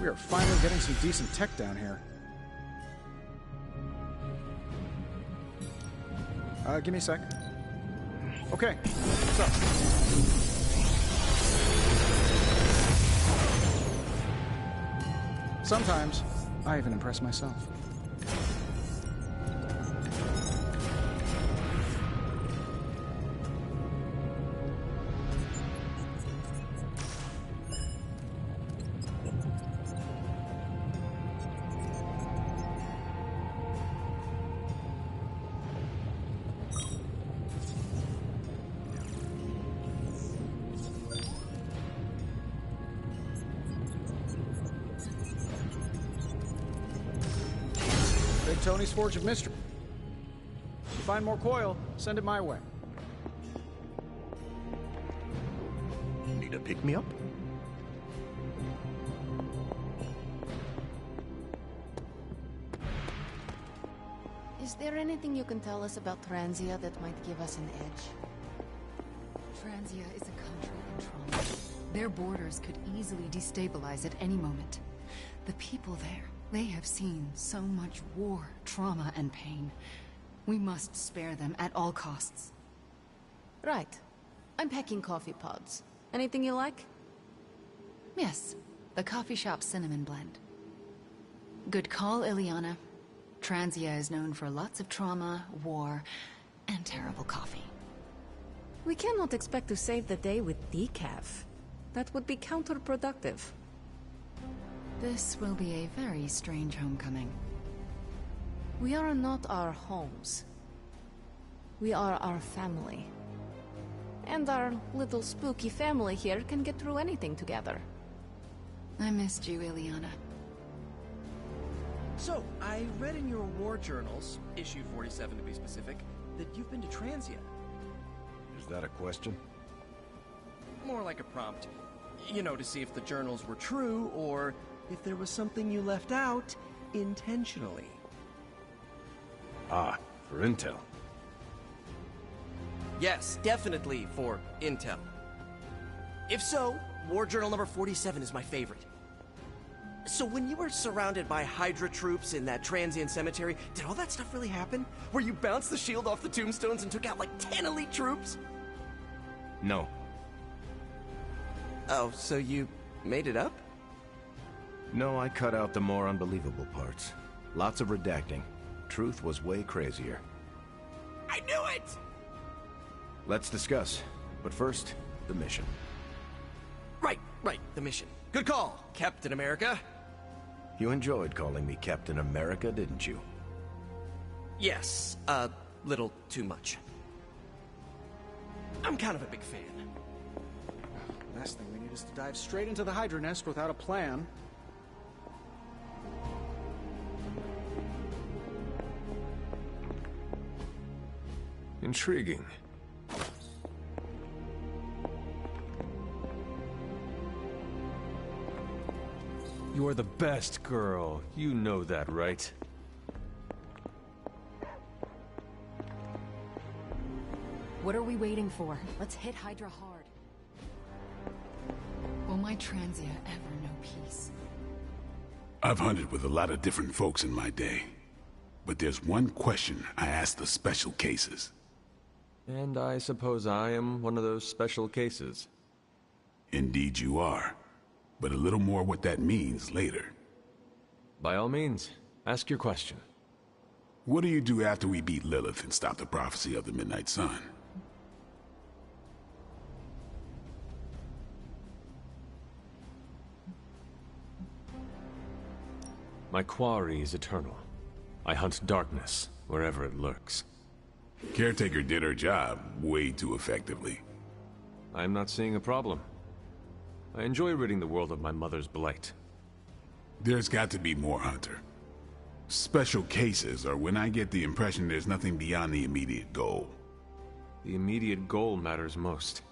We are finally getting some decent tech down here. Give me a sec. Okay, so. Sometimes, I even impress myself. Tony's Forge of Mystery. If you find more coil, send it my way. Need a pick-me-up? Is there anything you can tell us about Transia that might give us an edge? Transia is a country in trauma. Their borders could easily destabilize at any moment. The people there, they have seen so much war, trauma, and pain. We must spare them at all costs. Right. I'm packing coffee pods. Anything you like? Yes, the coffee shop cinnamon blend. Good call, Ileana. Transia is known for lots of trauma, war, and terrible coffee. We cannot expect to save the day with decaf. That would be counterproductive. This will be a very strange homecoming. We are not our homes. We are our family. And our little spooky family here can get through anything together. I missed you, Ileana. So, I read in your war journals, issue 47 to be specific, that you've been to Transia. Is that a question? More like a prompt. You know, to see if the journals were true, or if there was something you left out intentionally. Ah, for intel. Yes, definitely for intel. If so, War Journal number 47 is my favorite. So when you were surrounded by Hydra troops in that transient cemetery, did all that stuff really happen? Where you bounced the shield off the tombstones and took out like 10 elite troops? No. Oh, so you made it up? No, I cut out the more unbelievable parts. Lots of redacting. Truth was way crazier. I knew it! Let's discuss. But first, the mission. Right, the mission. Good call, Captain America. You enjoyed calling me Captain America, didn't you? Yes, a little too much. I'm kind of a big fan. Last thing we need is to dive straight into the Hydra nest without a plan. Intriguing. You're the best girl. You know that, right? What are we waiting for? Let's hit Hydra hard. Will my Transia ever know peace? I've hunted with a lot of different folks in my day. But there's one question I ask the special cases. And I suppose I am one of those special cases. Indeed you are. But a little more what that means later. By all means, ask your question. What do you do after we beat Lilith and stop the prophecy of the Midnight Sun? My quarry is eternal. I hunt darkness wherever it lurks. Caretaker did her job way too effectively. I'm not seeing a problem. I enjoy ridding the world of my mother's blight. There's got to be more, Hunter. Special cases are when I get the impression there's nothing beyond the immediate goal. The immediate goal matters most.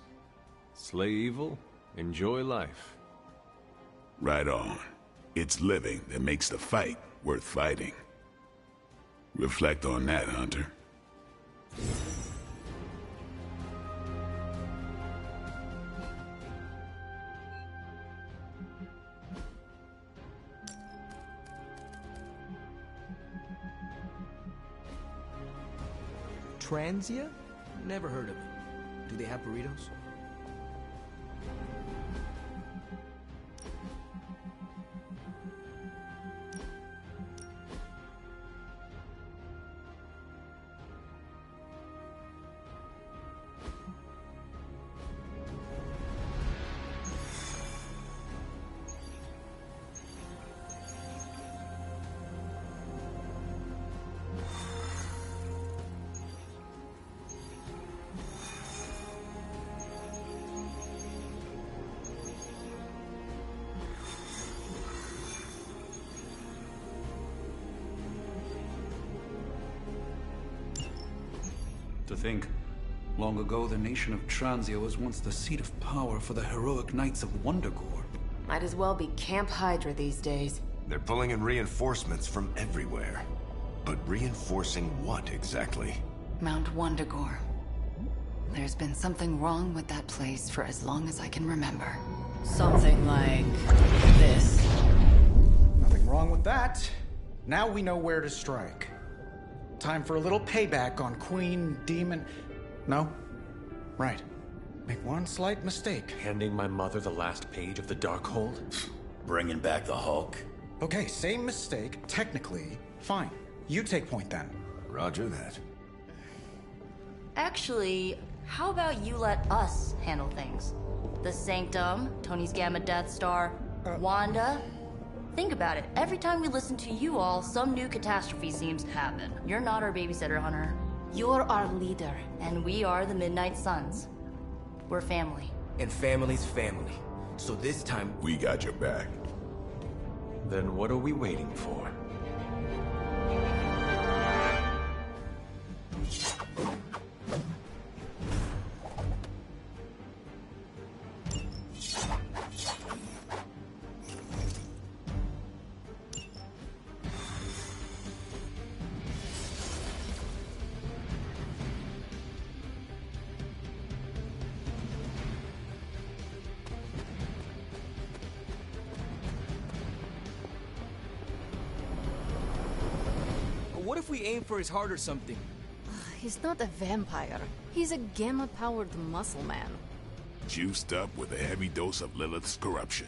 Slay evil, enjoy life. Right on. It's living that makes the fight worth fighting. Reflect on that, Hunter. Transia? Never heard of it. Do they have burritos? To think, long ago the nation of Transia was once the seat of power for the heroic knights of Wundagore. Might as well be Camp Hydra these days. They're pulling in reinforcements from everywhere. But reinforcing what exactly? Mount Wundagore. There's been something wrong with that place for as long as I can remember. Something like this. Nothing wrong with that. Now we know where to strike. Time for a little payback on Queen, Demon... No? Right. Make one slight mistake. Handing my mother the last page of the Darkhold? Bringing back the Hulk. Okay, same mistake. Technically, fine. You take point then. Roger that. Actually, how about you let us handle things? The Sanctum, Tony's Gamma Death Star, Wanda... Think about it. Every time we listen to you all, some new catastrophe seems to happen. You're not our babysitter, Hunter. You're our leader. And we are the Midnight Suns. We're family. And family's family. So this time... We got your back. Then what are we waiting for? if we aim for his heart or something? He's not a vampire. He's a gamma-powered muscle man. Juiced up with a heavy dose of Lilith's corruption.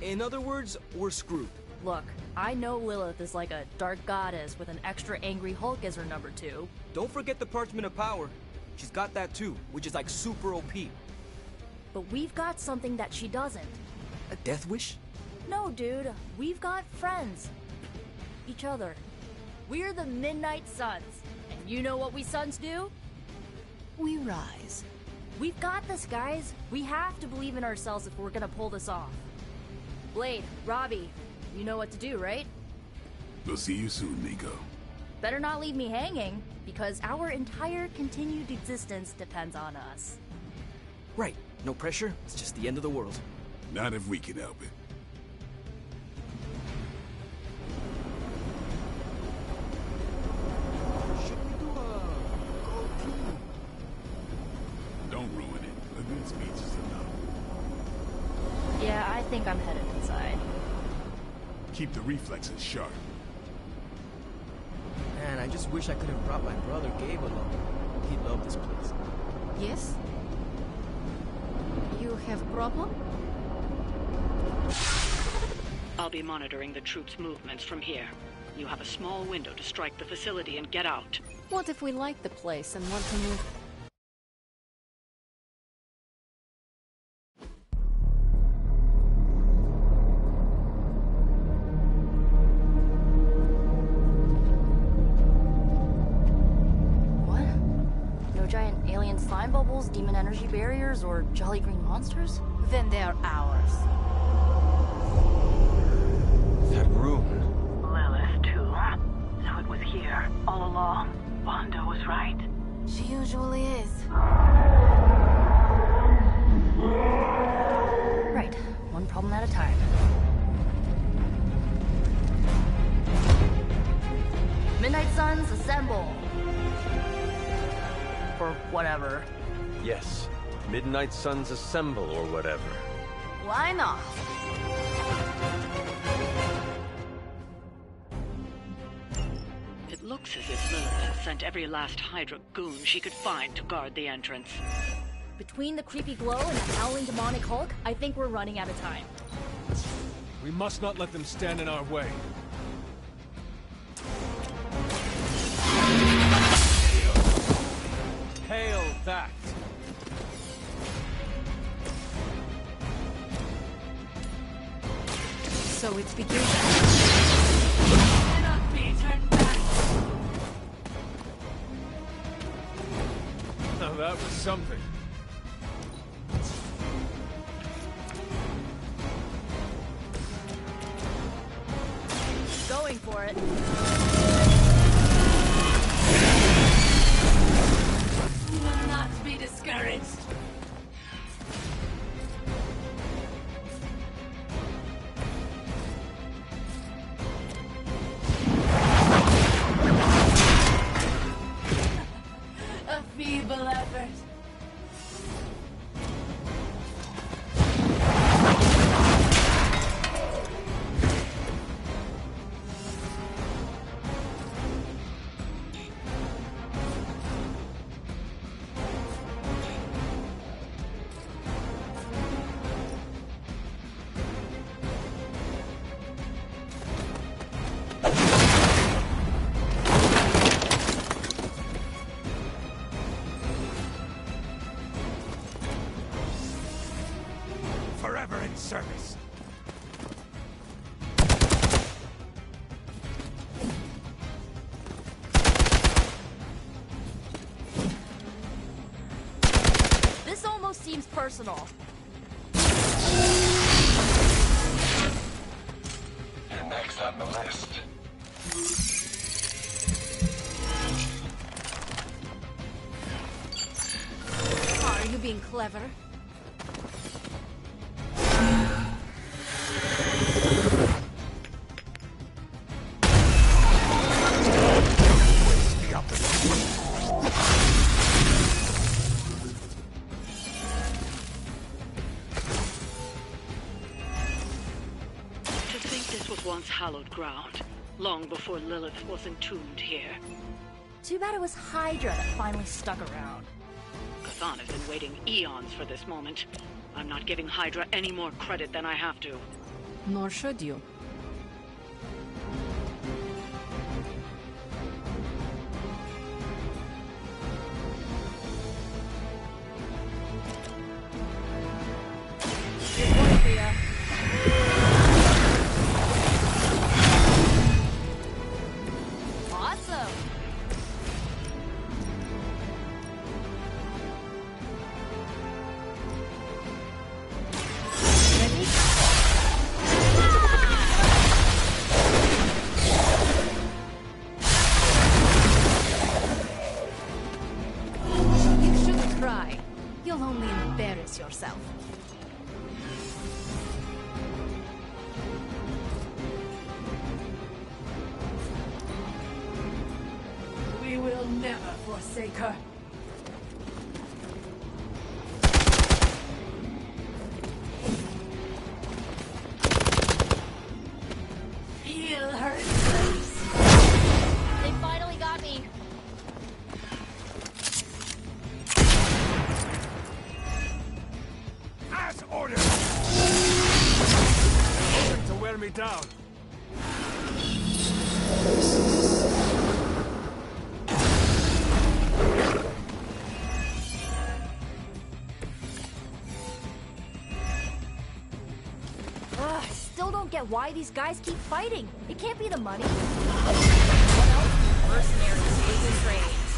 In other words, we're screwed. Look, I know Lilith is like a dark goddess with an extra angry Hulk as her number 2. Don't forget the Parchment of Power. She's got that too, which is like super OP. But we've got something that she doesn't. A death wish? No, dude. We've got friends. Each other. We're the Midnight Suns. And you know what we Suns do? We rise. We've got this, guys. We have to believe in ourselves if we're gonna pull this off. Blade, Robbie, you know what to do, right? We'll see you soon, Nico. Better not leave me hanging, because our entire continued existence depends on us. Right. No pressure. It's just the end of the world. Not if we can help it. Don't ruin it. A good speech is enough. Yeah, I think I'm headed inside. Keep the reflexes sharp. Man, I just wish I could have brought my brother Gabe along. He'd love this place. Yes? You have problem? I'll be monitoring the troops' movements from here. You have a small window to strike the facility and get out. What if we like the place and want to move? Giant alien slime bubbles, demon energy barriers, or jolly green monsters? Then they are ours. That room. Lilith, too. So it was here, all along. Wanda was right. She usually is. Right. One problem at a time. Midnight Suns, assemble! Or whatever. Yes. Midnight Suns assemble or whatever. Why not? It looks as if Lilith has sent every last Hydra goon she could find to guard the entrance. Between the creepy glow and the howling demonic Hulk, I think we're running out of time. We must not let them stand in our way. Hail that! So it's beginning. Cannot be turned back. Now that was something. Going for it. Will not be discouraged. A feeble effort. Forever in service. This almost seems personal. And next on the list. Are you being clever? To think this was once hallowed ground. long before Lilith was entombed here. Too bad it was Hydra that finally stuck around. Chthon has been waiting eons for this moment. I'm not giving Hydra any more credit than I have to. Nor should you. Here's one for ya. Awesome! Ready? You shouldn't cry. You'll only embarrass yourself. We will never forsake her. Feel her embrace. They finally got me. As ordered! Ordered to wear me down. Ugh, I still don't get why these guys keep fighting. It can't be the money. What else? Mercenaries losing trades.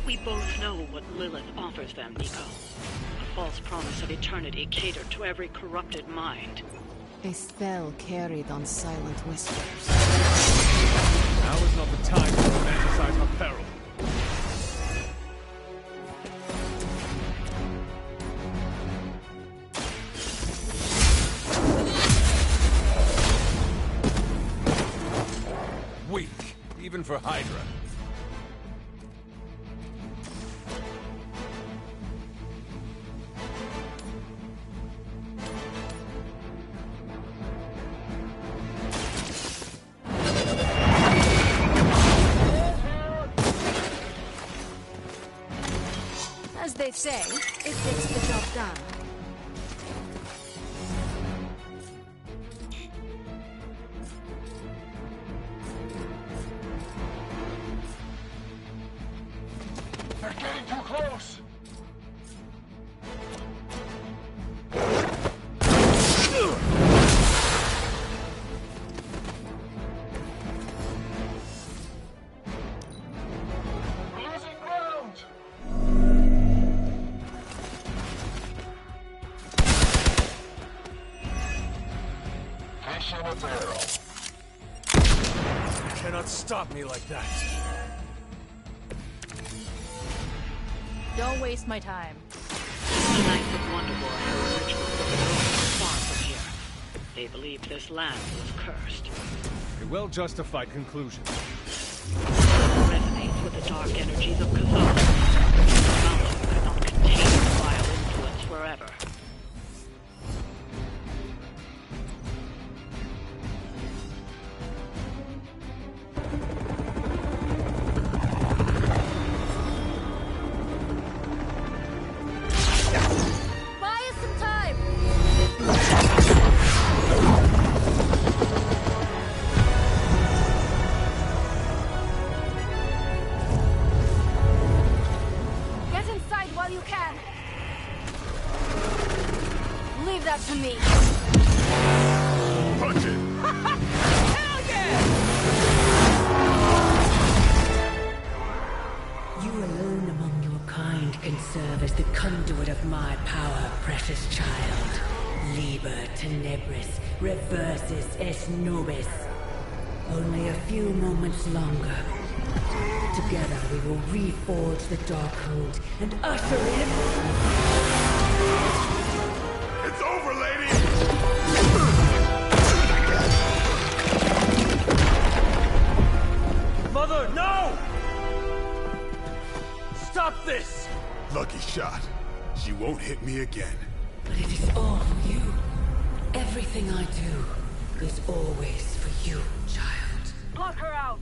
We both know what Lilith offers them, Nico. A false promise of eternity catered to every corrupted mind. A spell carried on silent whispers. Now is not the time to romanticize her peril. Weak, even for Hydra. As they say, it gets the job done. They're getting too close! We're losing ground! Fish in a barrel. You cannot stop me like that. Don't waste my time. The Knights of Wonderwar had a ritual that was not far from here. They believed this land was cursed. A well-justified conclusion. It resonates with the dark energies of Chthon. The mountain could not contain the vile influence forever. Buy us some time! Get inside while you can! Leave that to me! Punch it! Hell yeah! You alone among your kind can serve as the conduit of my power, precious child. Liber tenebris, reversus est nobis. Only a few moments longer. Together we will reforge the Darkhold and usher in... It's over, lady! Mother, no! Stop this! Lucky shot. She won't hit me again. But it is all for you. Everything I do is always for you, child. Block her out!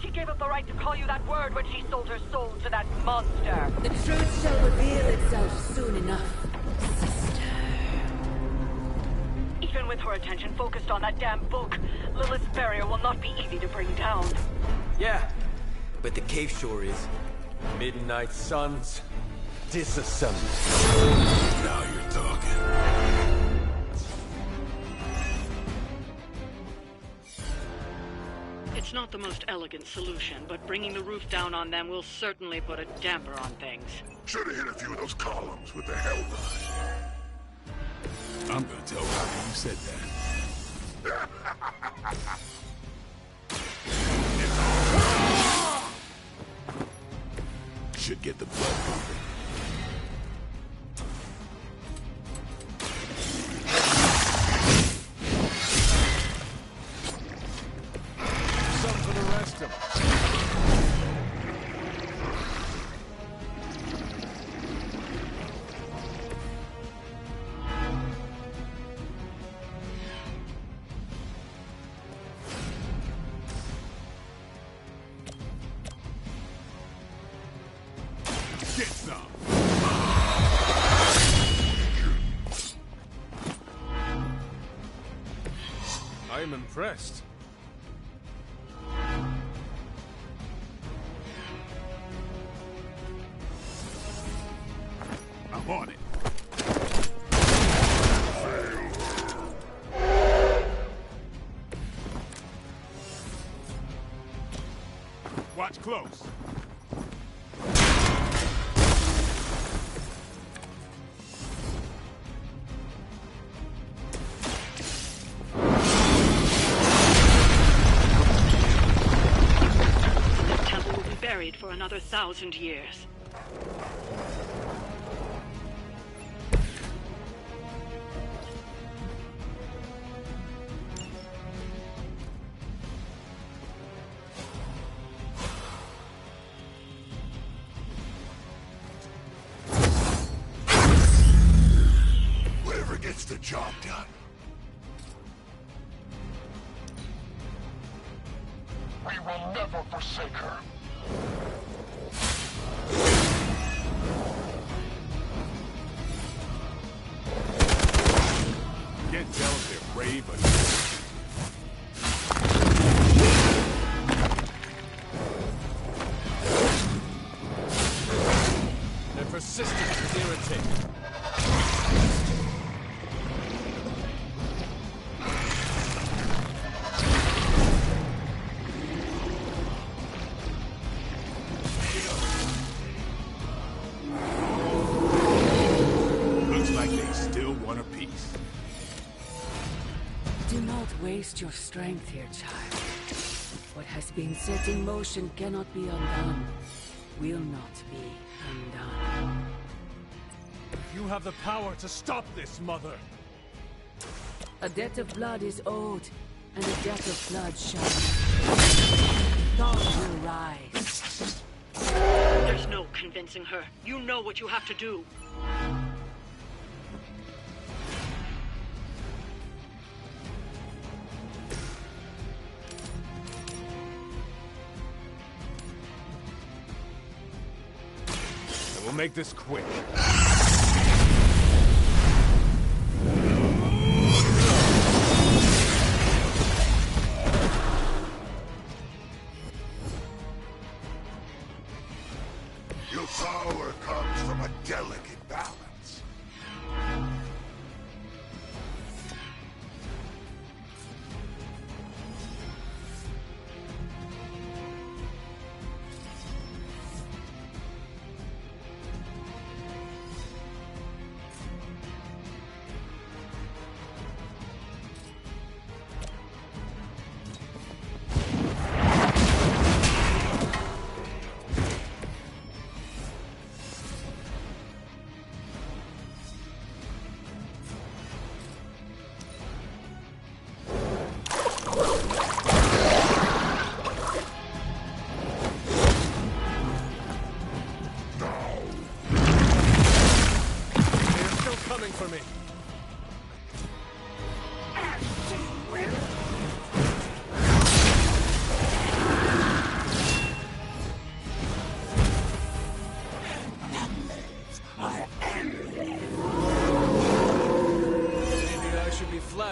She gave up the right to call you that word when she sold her soul to that monster. The truth shall reveal itself soon enough. Even with her attention focused on that damn book, Lilith's barrier will not be easy to bring down. Yeah, but the cave sure is. Midnight suns, disassemble. Now you're talking. It's not the most elegant solution, but bringing the roof down on them will certainly put a damper on things. Should have hit a few of those columns with the hell rod. I'm gonna tell Robbie you said that. Should get the blood pumping. Something to arrest him. Get some. I am impressed. I'm on it. Watch close. The temple will be buried for another 1,000 years. Whatever gets the job done. We will never forsake her. Can't tell if they're brave or Their persistence is irritating. looks like they still want a piece. Do not waste your strength here, child. What has been set in motion cannot be undone. Will not be undone. You have the power to stop this, Mother. A debt of blood is owed, and a debt of blood shall be. Dawn will rise. There's no convincing her. You know what you have to do. I will make this quick. Your power comes from a delicate balance.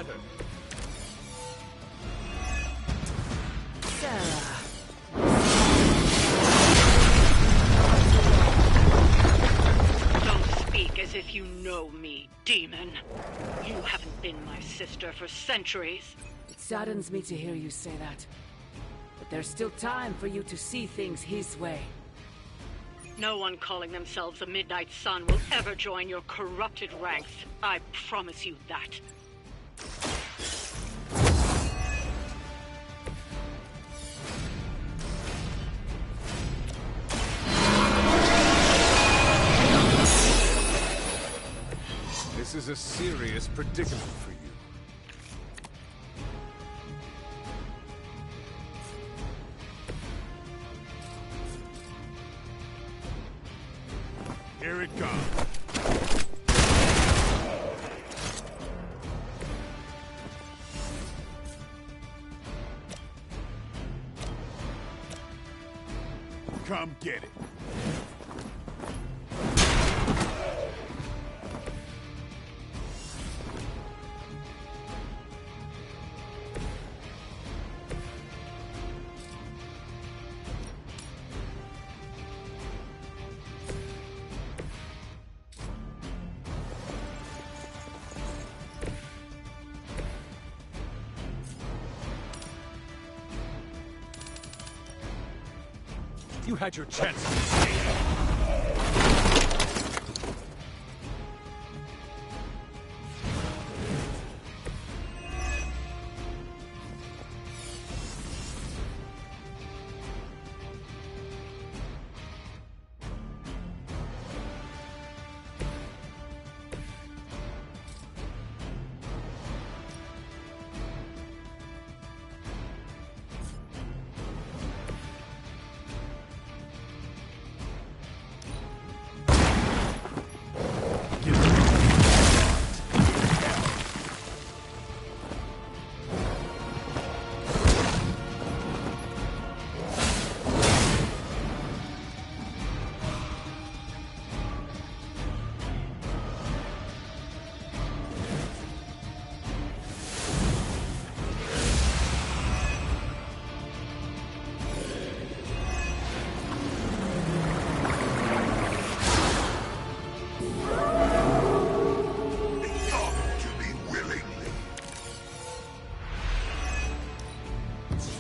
matter? Sarah. Don't speak as if you know me, demon. You haven't been my sister for centuries. It saddens me to hear you say that. But there's still time for you to see things his way. No one calling themselves a Midnight Sun will ever join your corrupted ranks. I promise you that. This is a serious predicament for you. Here it comes. Come get it. You had your chance.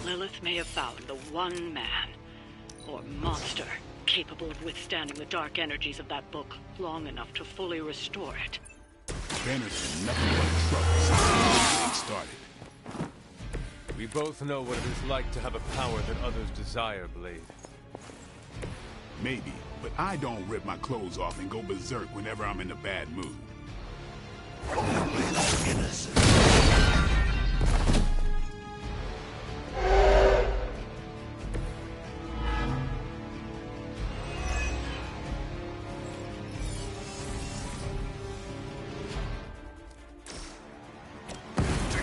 Lilith may have found the one man, or monster, capable of withstanding the dark energies of that book long enough to fully restore it. Banner's been nothing but trouble since he started. We both know what it is like to have a power that others desire, Blade. Maybe, but I don't rip my clothes off and go berserk whenever I'm in a bad mood. Only the innocent.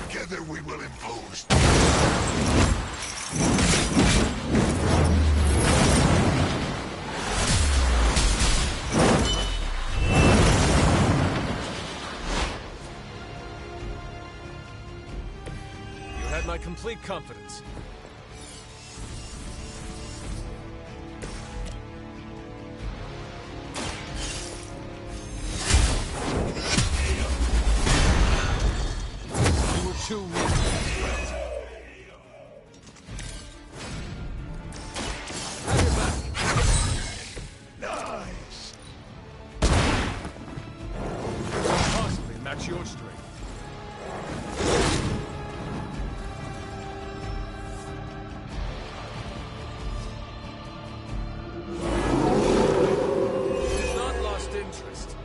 Together we will impose. You had my complete confidence. You were too weak. Nice. Possibly match your strength. Not lost interest.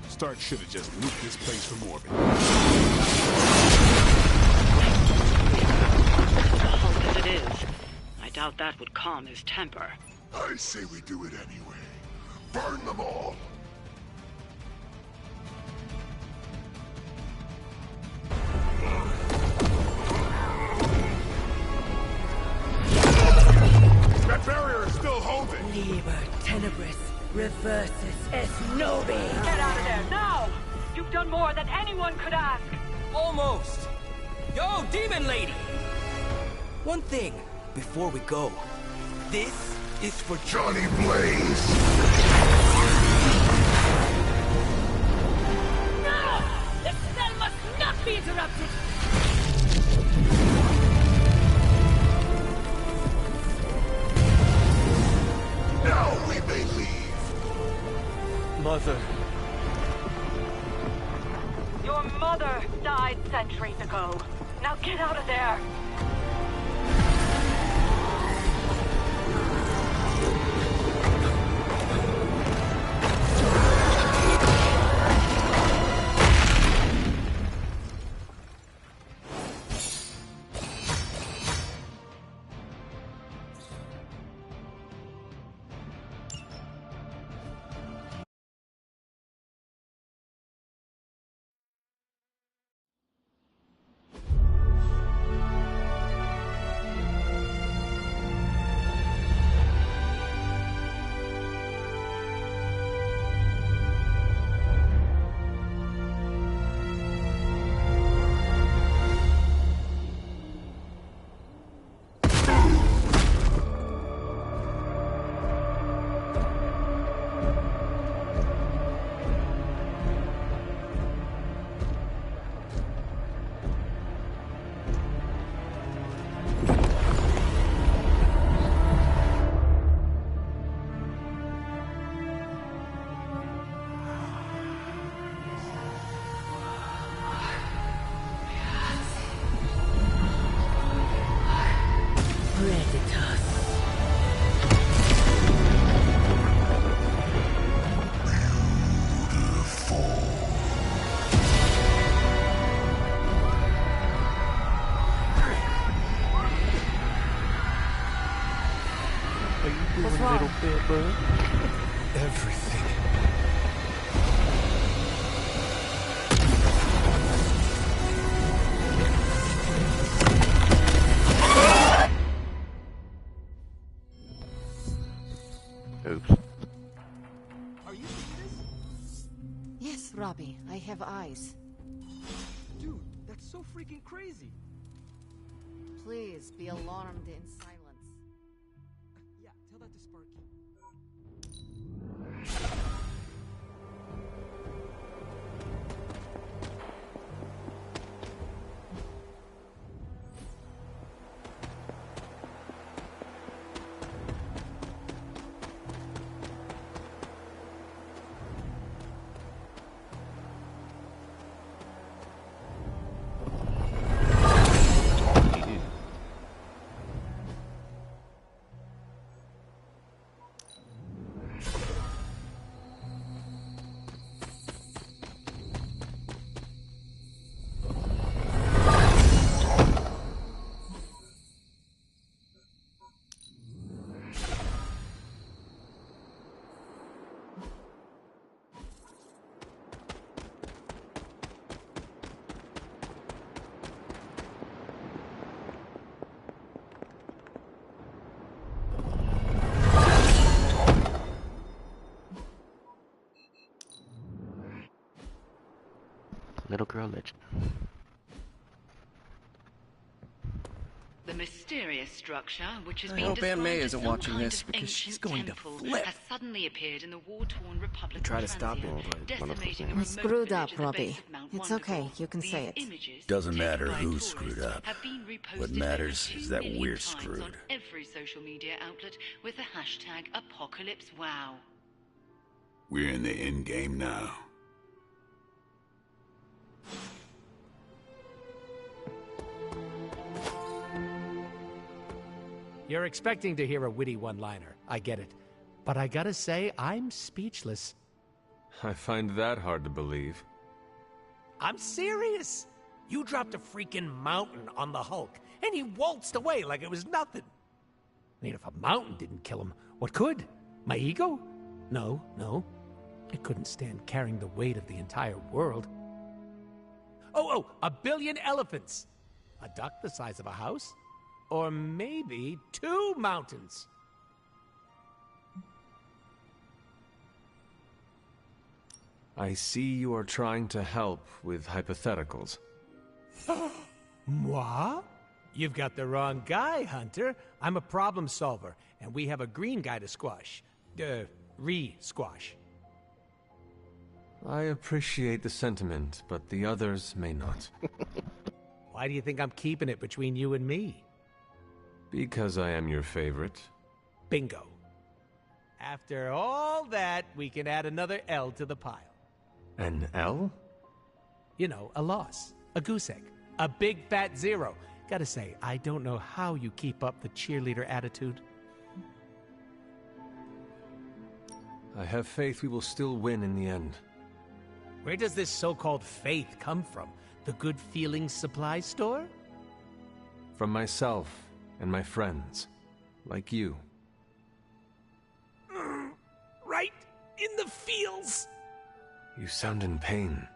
Stark should have just nuked this place from orbit. Hulk as it is, I doubt that would calm his temper. I say we do it anyway. Burn them all. That barrier is still holding. Liber tenebris, reversus es nobis. Get out of there, now! You've done more than anyone could ask! Almost! Yo, Demon Lady! One thing, before we go. This is for Johnny Blaze! No! The spell must not be interrupted! Now we may leave. Mother. Your mother died centuries ago. Now get out of there! What's wrong? Little bit, bud. Everything. Oops. Are you seeing this? Yes, Robbie, I have eyes. Dude, that's so freaking crazy. Please be alarmed in silence. Yeah, tell that to Sparky. Little girl legend. The mysterious structure, which has I been hope Aunt May described as isn't some watching kind this, of because she's ancient going to temple, flip. has suddenly appeared in the war-torn Republic Try of to stop Transia, it, but decimating a You remote screwed up, village at the Robbie. base of Mount It's Wonderful. okay, you can These say it. images, Doesn't taken matter by who tourists, screwed up. have been reposted What over matters 2 is that million we're times screwed. on every social media outlet with the hashtag #ApocalypseWow. We're in the end game now. You're expecting to hear a witty one-liner. I get it. But I gotta say, I'm speechless. I find that hard to believe. I'm serious. You dropped a freaking mountain on the Hulk, and he waltzed away like it was nothing. I mean, if a mountain didn't kill him, what could? My ego? No, no. It couldn't stand carrying the weight of the entire world. Oh, 1 billion elephants. A duck the size of a house? Or maybe 2 mountains. I see you are trying to help with hypotheticals. Moi? You've got the wrong guy, Hunter. I'm a problem solver, and we have a green guy to squash. Re-squash. I appreciate the sentiment, but the others may not. Why do you think I'm keeping it between you and me? Because I am your favorite. Bingo. After all that, we can add another L to the pile. An L? You know, a loss. A goose egg. A big fat zero. Gotta say, I don't know how you keep up the cheerleader attitude. I have faith we will still win in the end. Where does this so-called faith come from? The Good Feelings supply store? From myself and my friends, like you. Right in the feels. You sound in pain.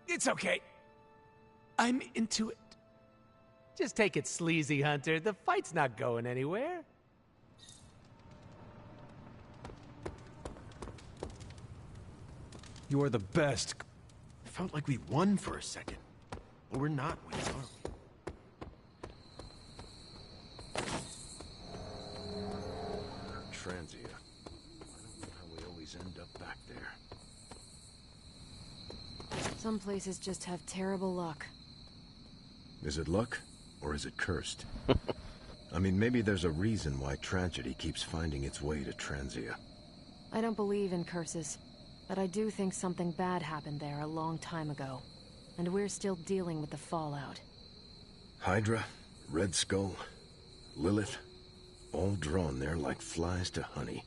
It's okay. I'm into it. Just take it sleazy, Hunter. The fight's not going anywhere. You are the best. It felt like we won for a second. But we're not winning, are we? Transia. I don't know how we always end up back there. Some places just have terrible luck. Is it luck? Or is it cursed? I mean, maybe there's a reason why tragedy keeps finding its way to Transia. I don't believe in curses, but I do think something bad happened there a long time ago. And we're still dealing with the fallout. Hydra, Red Skull, Lilith, all drawn there like flies to honey.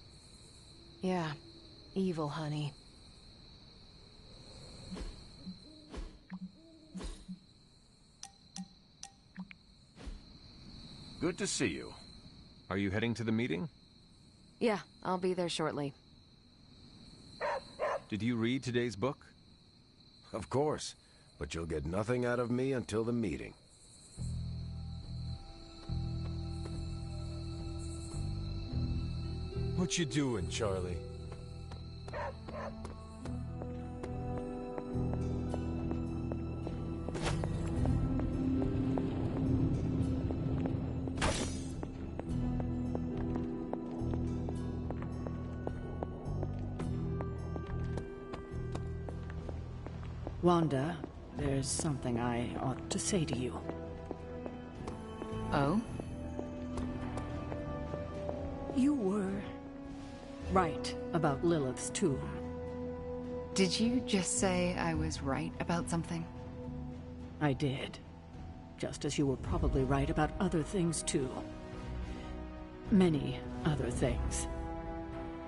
Yeah, evil honey. Good to see you. Are you heading to the meeting? Yeah, I'll be there shortly. Did you read today's book? Of course, but you'll get nothing out of me until the meeting. What you doing, Charlie? Wanda, there's something I ought to say to you. Oh? You were right about Lilith's tomb. Did you just say I was right about something? I did. Just as you were probably right about other things, too. Many other things.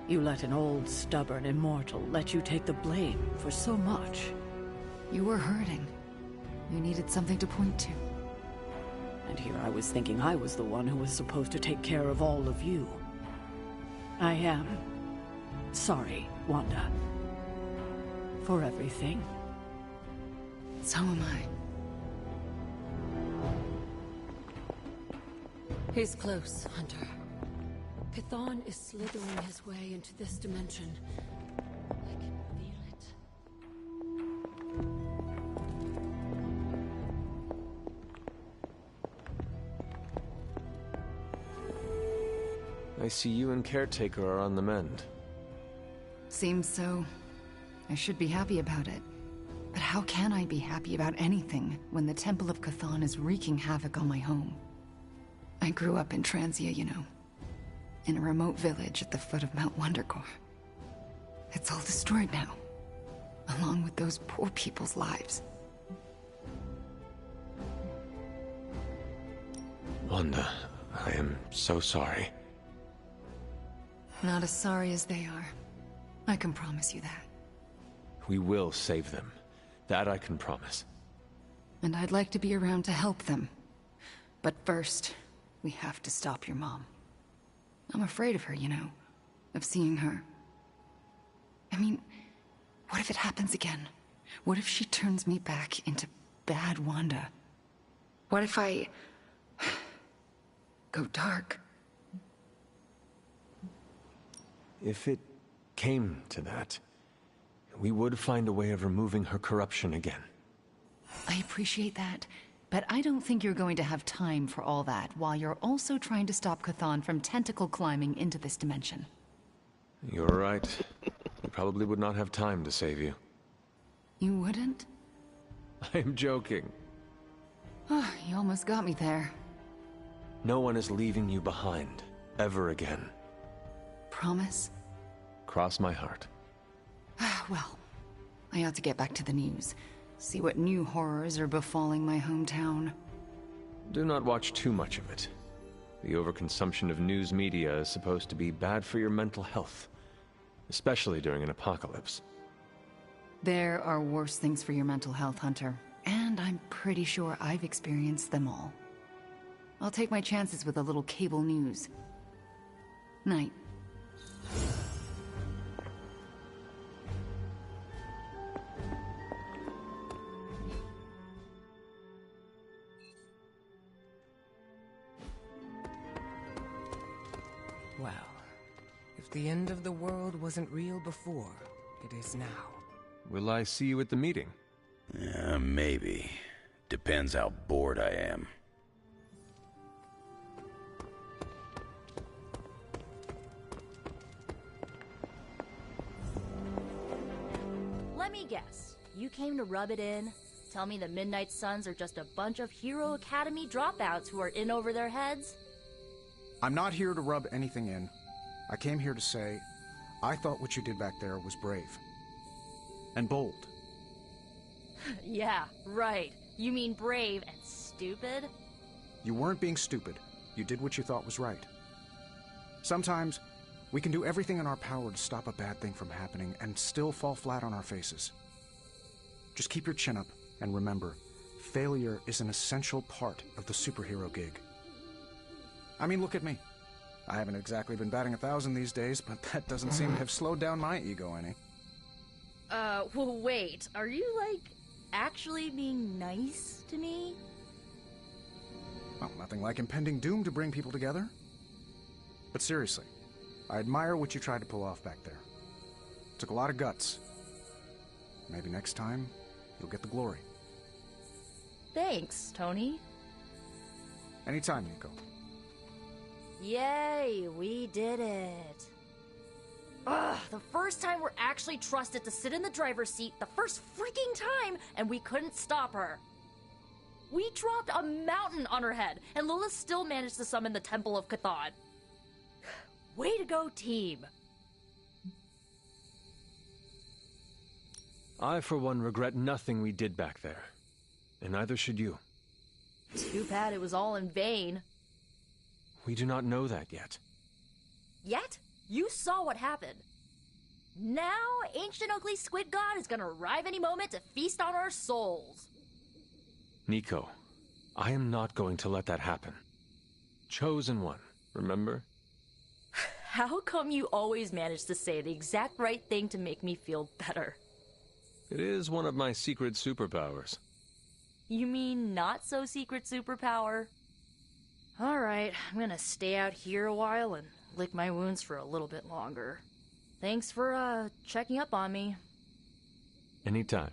You let an old, stubborn immortal let you take the blame for so much. You were hurting. You needed something to point to. And here I was thinking I was the one who was supposed to take care of all of you. I am sorry, Wanda. For everything. So am I. He's close, Hunter. Chthon is slithering his way into this dimension. I can feel it. I see you and Caretaker are on the mend. Seems so. I should be happy about it. But how can I be happy about anything when the Temple of Chthon is wreaking havoc on my home? I grew up in Transia, you know. In a remote village at the foot of Mount Wondergore. It's all destroyed now. Along with those poor people's lives. Wanda, I am so sorry. Not as sorry as they are. I can promise you that. We will save them. That I can promise. And I'd like to be around to help them. But first, we have to stop your mom. I'm afraid of her, you know. Of seeing her. I mean, what if it happens again? What if she turns me back into bad Wanda? What if I go dark? If it came to that, we would find a way of removing her corruption again. I appreciate that, but I don't think you're going to have time for all that while you're also trying to stop Chthon from tentacle climbing into this dimension. You're right. We probably would not have time to save you. You wouldn't? I'm joking. You almost got me there. No one is leaving you behind, ever again. Promise? Cross my heart. Well, I ought to get back to the news. See what new horrors are befalling my hometown. Do not watch too much of it. The overconsumption of news media is supposed to be bad for your mental health, especially during an apocalypse. There are worse things for your mental health, Hunter, and I'm pretty sure I've experienced them all. I'll take my chances with a little cable news. Night. Well, if the end of the world wasn't real before, it is now. Will I see you at the meeting? Maybe. Depends how bored I am. Let me guess. You came to rub it in? Tell me the Midnight Suns are just a bunch of Hero Academy dropouts who are in over their heads? I'm not here to rub anything in. I came here to say, I thought what you did back there was brave. And bold. Yeah, right. You mean brave and stupid? You weren't being stupid. You did what you thought was right. Sometimes, we can do everything in our power to stop a bad thing from happening and still fall flat on our faces. Just keep your chin up and remember, failure is an essential part of the superhero gig. I mean, look at me. I haven't exactly been batting 1,000 these days, but that doesn't seem to have slowed down my ego any. Well, wait. Are you, like, actually being nice to me? Well, nothing like impending doom to bring people together. But seriously, I admire what you tried to pull off back there. It took a lot of guts. Maybe next time, you'll get the glory. Thanks, Tony. Anytime, Nico. Yay, we did it. Ugh, the first time we're actually trusted to sit in the driver's seat, the first freaking time, and we couldn't stop her. We dropped a mountain on her head, and Lilith still managed to summon the Temple of Chthon. Way to go, team. I, for one, regret nothing we did back there. And neither should you. Too bad it was all in vain. We do not know that yet. Yet? You saw what happened. Now, ancient ugly squid god is gonna arrive any moment to feast on our souls. Nico, I am not going to let that happen. Chosen one, remember? How come you always manage to say the exact right thing to make me feel better? It is one of my secret superpowers. You mean not so secret superpower? Alright, I'm gonna stay out here a while and lick my wounds for a little bit longer. Thanks for, checking up on me. Anytime.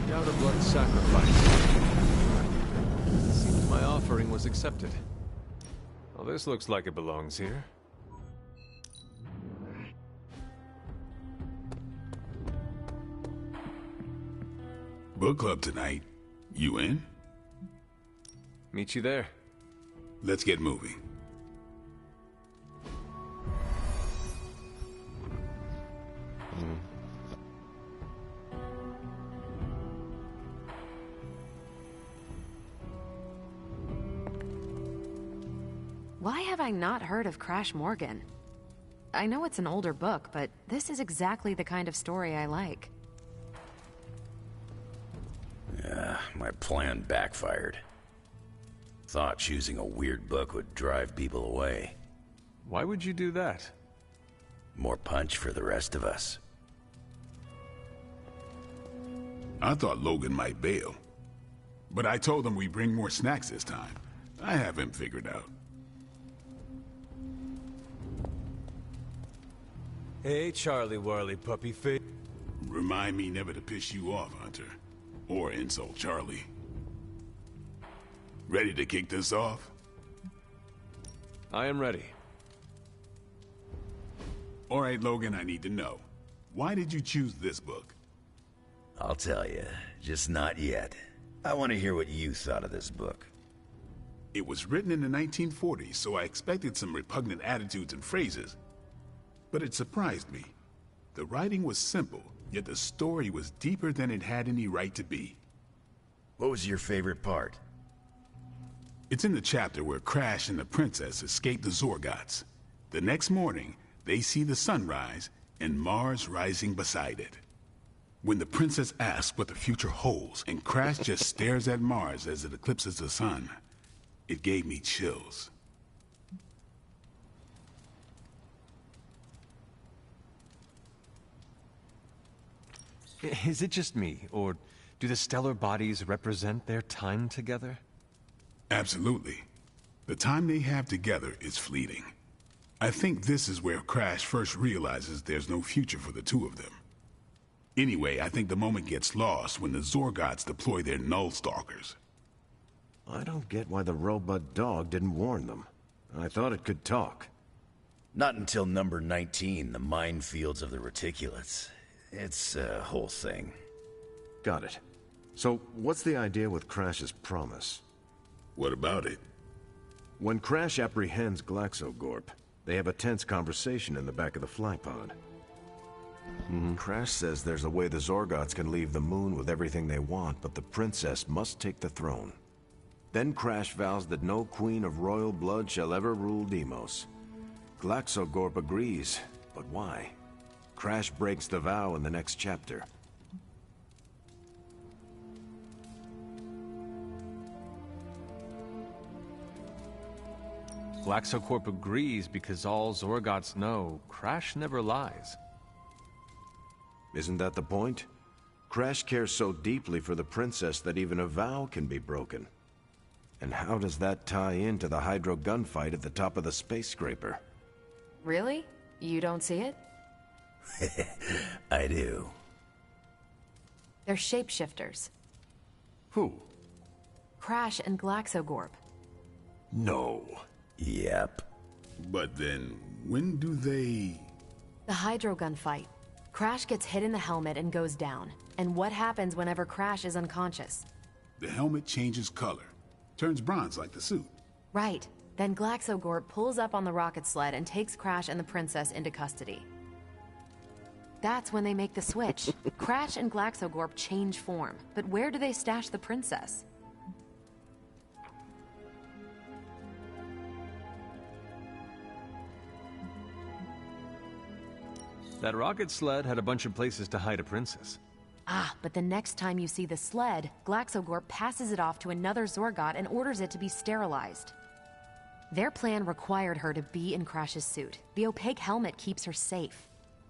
Without a blood sacrifice. It seems my offering was accepted. Well, this looks like it belongs here. Book club tonight. You in? Meet you there. Let's get moving. Why have I not heard of Crash Morgan? I know it's an older book, but this is exactly the kind of story I like. My plan backfired. Thought choosing a weird book would drive people away. Why would you do that? More punch for the rest of us. I thought Logan might bail. But I told him we bring more snacks this time. I have him figured out. Hey, Charlie Warley puppy face. Remind me never to piss you off, Hunter. Or insult Charlie. Ready to kick this off? I am ready. All right, Logan, I need to know. Why did you choose this book? I'll tell you, just not yet. I want to hear what you thought of this book. It was written in the 1940s, so I expected some repugnant attitudes and phrases. But it surprised me. The writing was simple, yet the story was deeper than it had any right to be. What was your favorite part? It's in the chapter where Crash and the princess escape the Zorgots. The next morning, they see the sun rise and Mars rising beside it. When the princess asks what the future holds and Crash just stares at Mars as it eclipses the sun, it gave me chills. Is it just me, or do the stellar bodies represent their time together? Absolutely. The time they have together is fleeting. I think this is where Crash first realizes there's no future for the two of them. Anyway, I think the moment gets lost when the Zorgots deploy their Null Stalkers. I don't get why the robot dog didn't warn them. I thought it could talk. Not until number 19, the minefields of the reticulates. It's a whole thing. Got it. So, what's the idea with Crash's promise? What about it? When Crash apprehends Glaxogorp, they have a tense conversation in the back of the flypod. Crash says there's a way the Zorgots can leave the moon with everything they want, but the princess must take the throne. Then Crash vows that no queen of royal blood shall ever rule Deimos. Glaxogorp agrees, but why? Crash breaks the vow in the next chapter. Glaxocorp agrees because all Zorgots know Crash never lies. Isn't that the point? Crash cares so deeply for the princess that even a vow can be broken. And how does that tie into the Hydro gunfight at the top of the space scraper? Really? You don't see it? I do. They're shapeshifters. Who? Crash and Glaxogorp. No. Yep. But then, when do they... The Hydro gunfight. Crash gets hit in the helmet and goes down. And what happens whenever Crash is unconscious? The helmet changes color. Turns bronze like the suit. Right. Then Glaxogorp pulls up on the rocket sled and takes Crash and the princess into custody. That's when they make the switch. Crash and Glaxogorp change form. But where do they stash the princess? That rocket sled had a bunch of places to hide a princess. Ah, but the next time you see the sled, Glaxogorp passes it off to another Zorgot and orders it to be sterilized. Their plan required her to be in Crash's suit. The opaque helmet keeps her safe.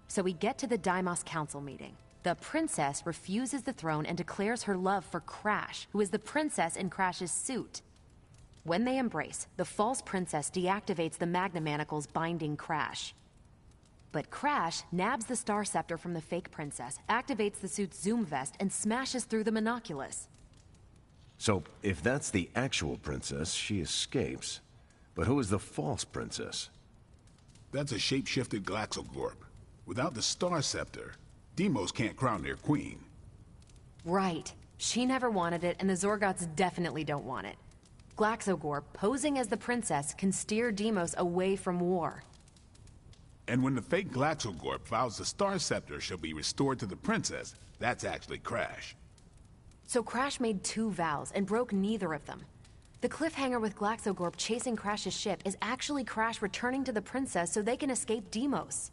So we get to the Deimos Council meeting. The princess refuses the throne and declares her love for Crash, who is the princess in Crash's suit. When they embrace, the false princess deactivates the Magna Manacles binding Crash. But Crash nabs the Star Scepter from the fake princess, activates the suit's zoom vest, and smashes through the monoculus. So, if that's the actual princess, she escapes. But who is the false princess? That's a shape-shifted Glaxogorp. Without the Star Scepter, Deimos can't crown their queen. Right. She never wanted it, and the Zorgots definitely don't want it. Glaxogorp, posing as the princess, can steer Deimos away from war. And when the fake Glaxogorp vows the Star Scepter shall be restored to the princess, that's actually Crash. So Crash made two vows and broke neither of them. The cliffhanger with Glaxogorp chasing Crash's ship is actually Crash returning to the princess so they can escape Deimos.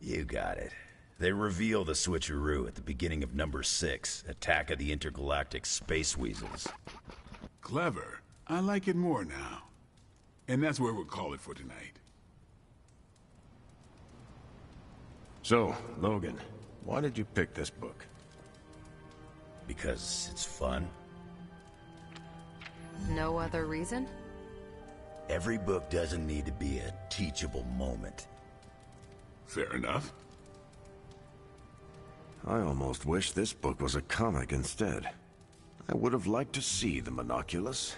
You got it. They reveal the switcheroo at the beginning of number 6, Attack of the Intergalactic Space Weasels. Clever. I like it more now. And that's where we'll call it for tonight. So, Logan, why did you pick this book? Because it's fun. No other reason? Every book doesn't need to be a teachable moment. Fair enough. I almost wish this book was a comic instead. I would have liked to see the Monoculus.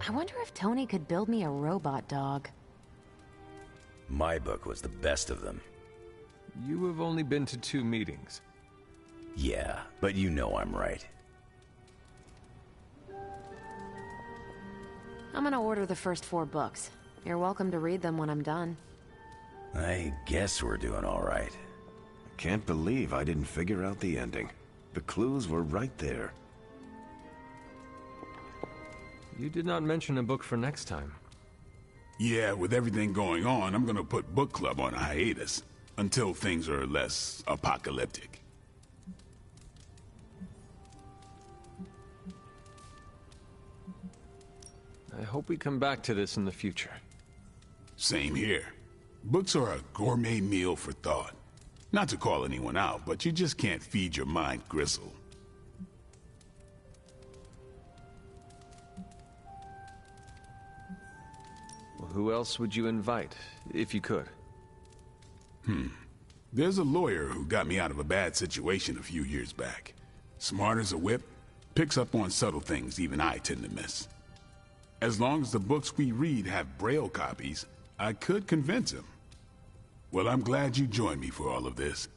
I wonder if Tony could build me a robot dog. My book was the best of them. You have only been to 2 meetings. Yeah, but you know I'm right. I'm gonna order the first 4 books. You're welcome to read them when I'm done. I guess we're doing all right. I can't believe I didn't figure out the ending. The clues were right there. You did not mention a book for next time. Yeah, with everything going on, I'm gonna put book club on a hiatus until things are less apocalyptic. I hope we come back to this in the future. Same here. Books are a gourmet meal for thought. Not to call anyone out, but you just can't feed your mind gristle. Well, who else would you invite, if you could? There's a lawyer who got me out of a bad situation a few years back. Smart as a whip, picks up on subtle things even I tend to miss. As long as the books we read have Braille copies, I could convince him. Well, I'm glad you joined me for all of this.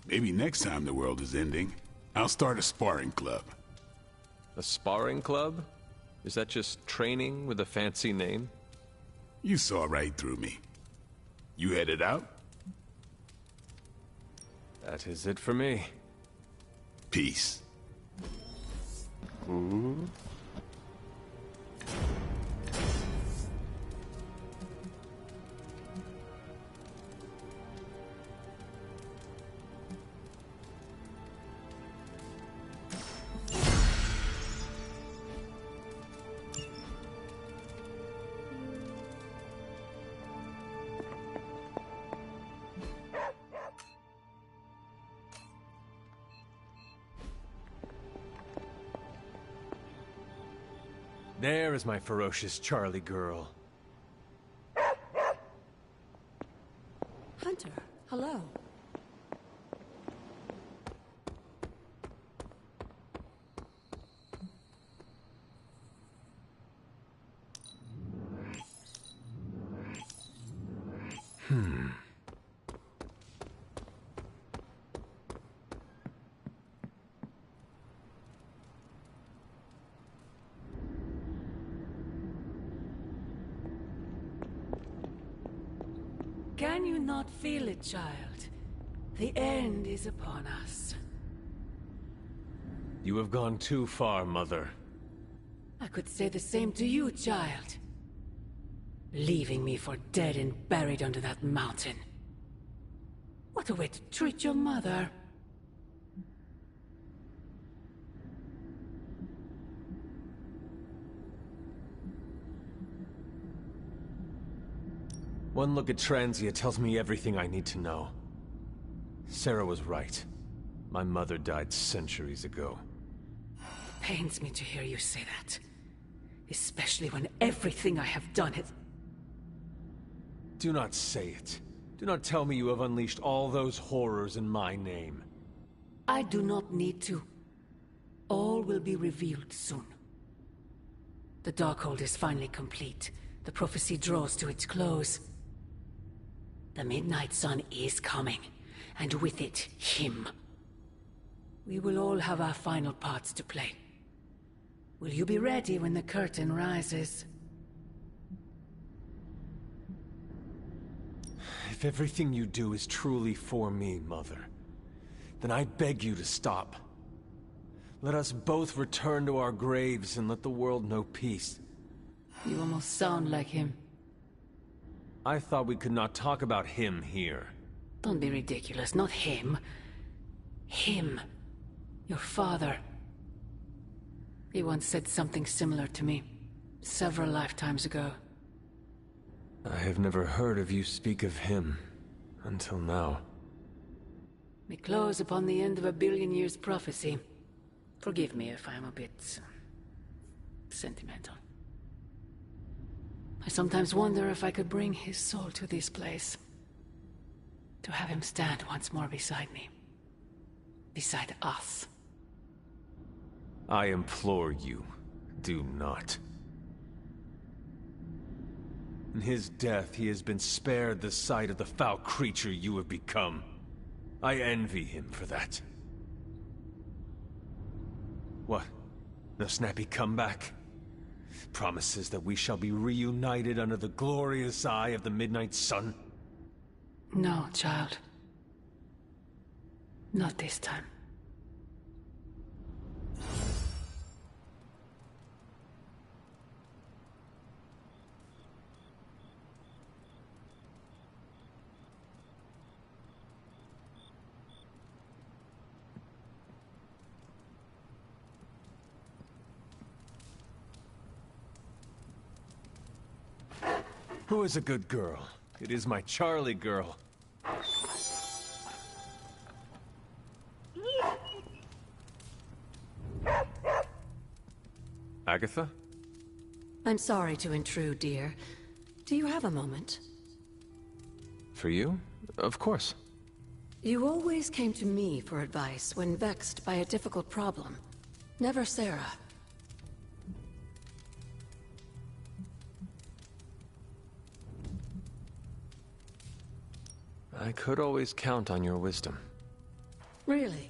Maybe next time the world is ending, I'll start a sparring club. A sparring club? Is that just training with a fancy name? You saw right through me. You headed out? That is it for me. Peace. There is my ferocious Charlie girl. Hunter, hello. Can you not feel it, child? The end is upon us. You have gone too far, Mother. I could say the same to you, child. Leaving me for dead and buried under that mountain. What a way to treat your mother. One look at Transia tells me everything I need to know. Sarah was right. My mother died centuries ago. It pains me to hear you say that. Especially when everything I have done has... Do not say it. Do not tell me you have unleashed all those horrors in my name. I do not need to. All will be revealed soon. The Darkhold is finally complete. The prophecy draws to its close. The Midnight Sun is coming, and with it, him. We will all have our final parts to play. Will you be ready when the curtain rises? If everything you do is truly for me, Mother, then I beg you to stop. Let us both return to our graves and let the world know peace. You almost sound like him. I thought we could not talk about him here. Don't be ridiculous. Not him. Him. Your father. He once said something similar to me. Several lifetimes ago. I have never heard of you speak of him until now. We close upon the end of a billion years prophecy. Forgive me if I'm a bit sentimental. I sometimes wonder if I could bring his soul to this place. To have him stand once more beside me. Beside us. I implore you, do not. In his death, he has been spared the sight of the foul creature you have become. I envy him for that. What? No snappy comeback? Promises that we shall be reunited under the glorious eye of the midnight sun? No, child. Not this time. Who is a good girl? It is my Charlie girl. Agatha? I'm sorry to intrude, dear. Do you have a moment? For you? Of course. You always came to me for advice when vexed by a difficult problem. Never Sarah. I could always count on your wisdom. Really?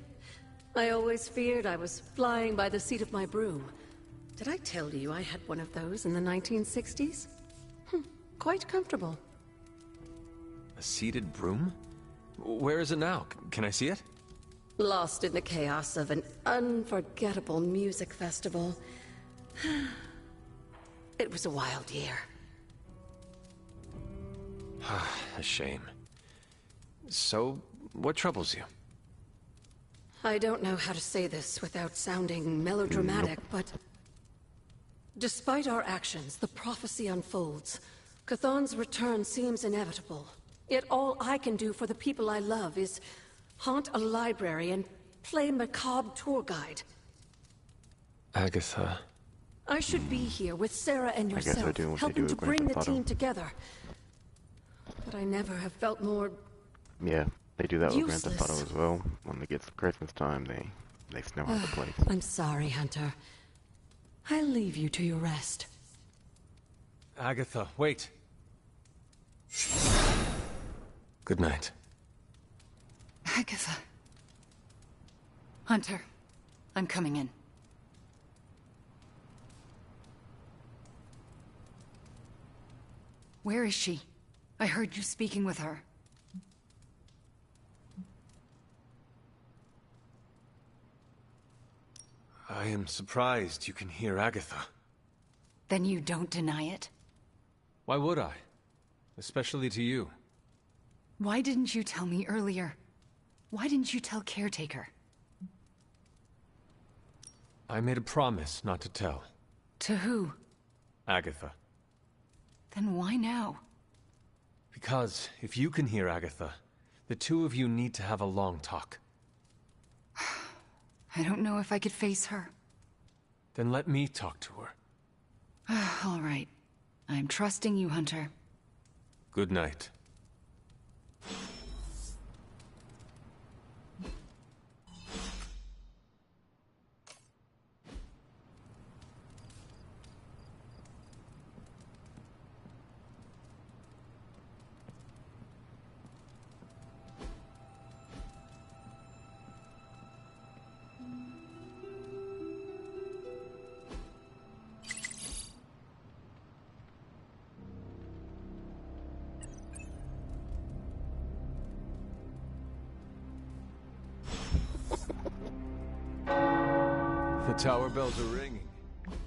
I always feared I was flying by the seat of my broom. Did I tell you I had one of those in the 1960s? Quite comfortable. A seated broom? Where is it now? Can I see it? Lost in the chaos of an unforgettable music festival. It was a wild year. A shame. So, what troubles you? I don't know how to say this without sounding melodramatic, but... Despite our actions, the prophecy unfolds. Chthon's return seems inevitable. Yet all I can do for the people I love is haunt a library and play macabre tour guide. Agatha. I should be here with Sarah and yourself, helping to bring the team together. But I never have felt more... Yeah, they do that with Grand useless. Theft Auto as well. When it gets Christmas time, they snow out the place. I'm sorry, Hunter. I'll leave you to your rest. Agatha, wait. Good night. Agatha. Hunter, I'm coming in. Where is she? I heard you speaking with her. I am surprised you can hear Agatha. Then you don't deny it? Why would I? Especially to you. Why didn't you tell me earlier? Why didn't you tell Caretaker? I made a promise not to tell. To who? Agatha. Then why now? Because if you can hear Agatha, the two of you need to have a long talk. I don't know if I could face her. Then let me talk to her. All right. I'm trusting you, Hunter. Good night. The tower bells are ringing.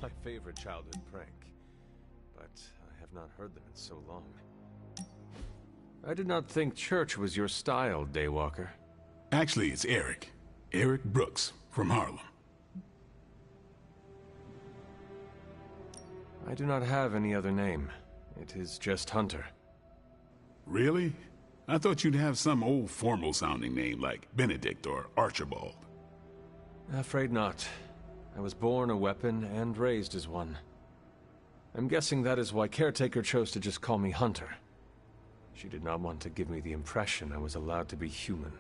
My favorite childhood prank. But I have not heard them in so long. I did not think church was your style, Daywalker. Actually, it's Eric. Eric Brooks, from Harlem. I do not have any other name. It is just Hunter. Really? I thought you'd have some old formal-sounding name like Benedict or Archibald. Afraid not. I was born a weapon and raised as one. I'm guessing that is why Caretaker chose to just call me Hunter. She did not want to give me the impression I was allowed to be human.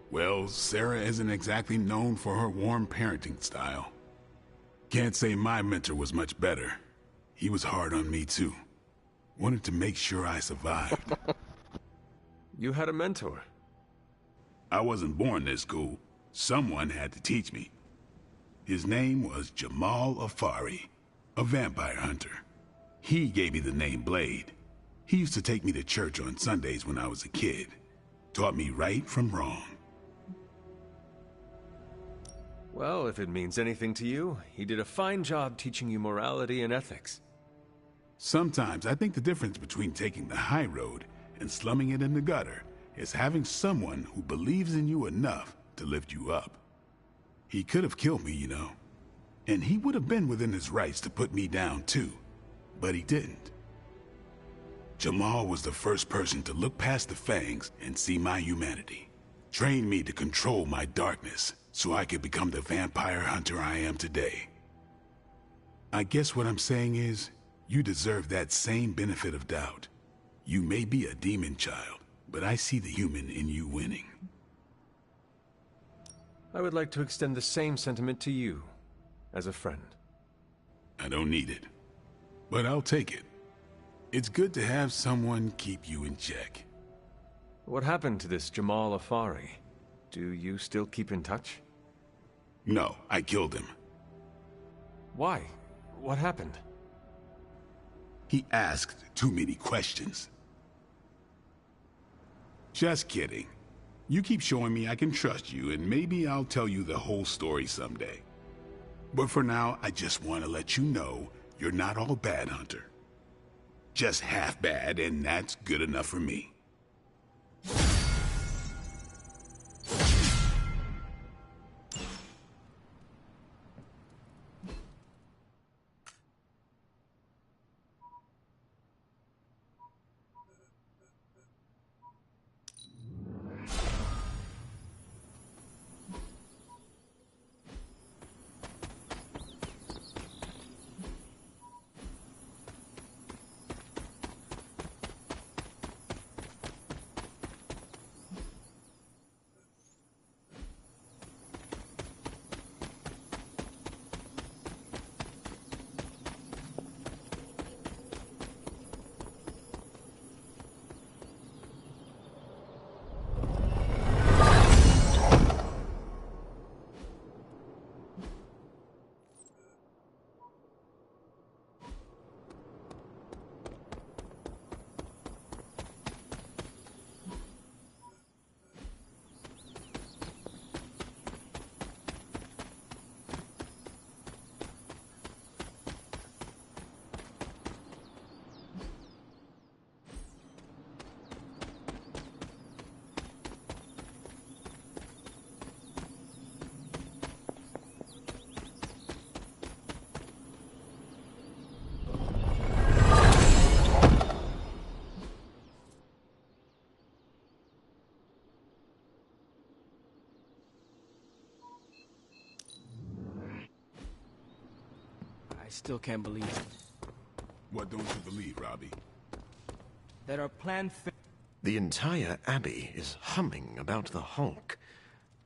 Well, Sarah isn't exactly known for her warm parenting style. Can't say my mentor was much better. He was hard on me too. Wanted to make sure I survived. You had a mentor? I wasn't born this cool. Someone had to teach me. His name was Jamal Afari, a vampire hunter. He gave me the name Blade. He used to take me to church on Sundays when I was a kid. Taught me right from wrong. Well, if it means anything to you, he did a fine job teaching you morality and ethics. Sometimes I think the difference between taking the high road and slumming it in the gutter is having someone who believes in you enough to lift you up. He could have killed me, you know. And he would have been within his rights to put me down too, but he didn't. Jamal was the first person to look past the fangs and see my humanity. Trained me to control my darkness so I could become the vampire hunter I am today. I guess what I'm saying is, you deserve that same benefit of doubt. You may be a demon child, but I see the human in you winning. I would like to extend the same sentiment to you, as a friend. I don't need it, but I'll take it. It's good to have someone keep you in check. What happened to this Jamal Afari? Do you still keep in touch? No, I killed him. Why? What happened? He asked too many questions. Just kidding. You keep showing me I can trust you, and maybe I'll tell you the whole story someday. But for now, I just want to let you know you're not all bad, Hunter. Just half bad, and that's good enough for me. I still can't believe it. What don't you believe, Robbie? That our plan The entire Abbey is humming about the Hulk.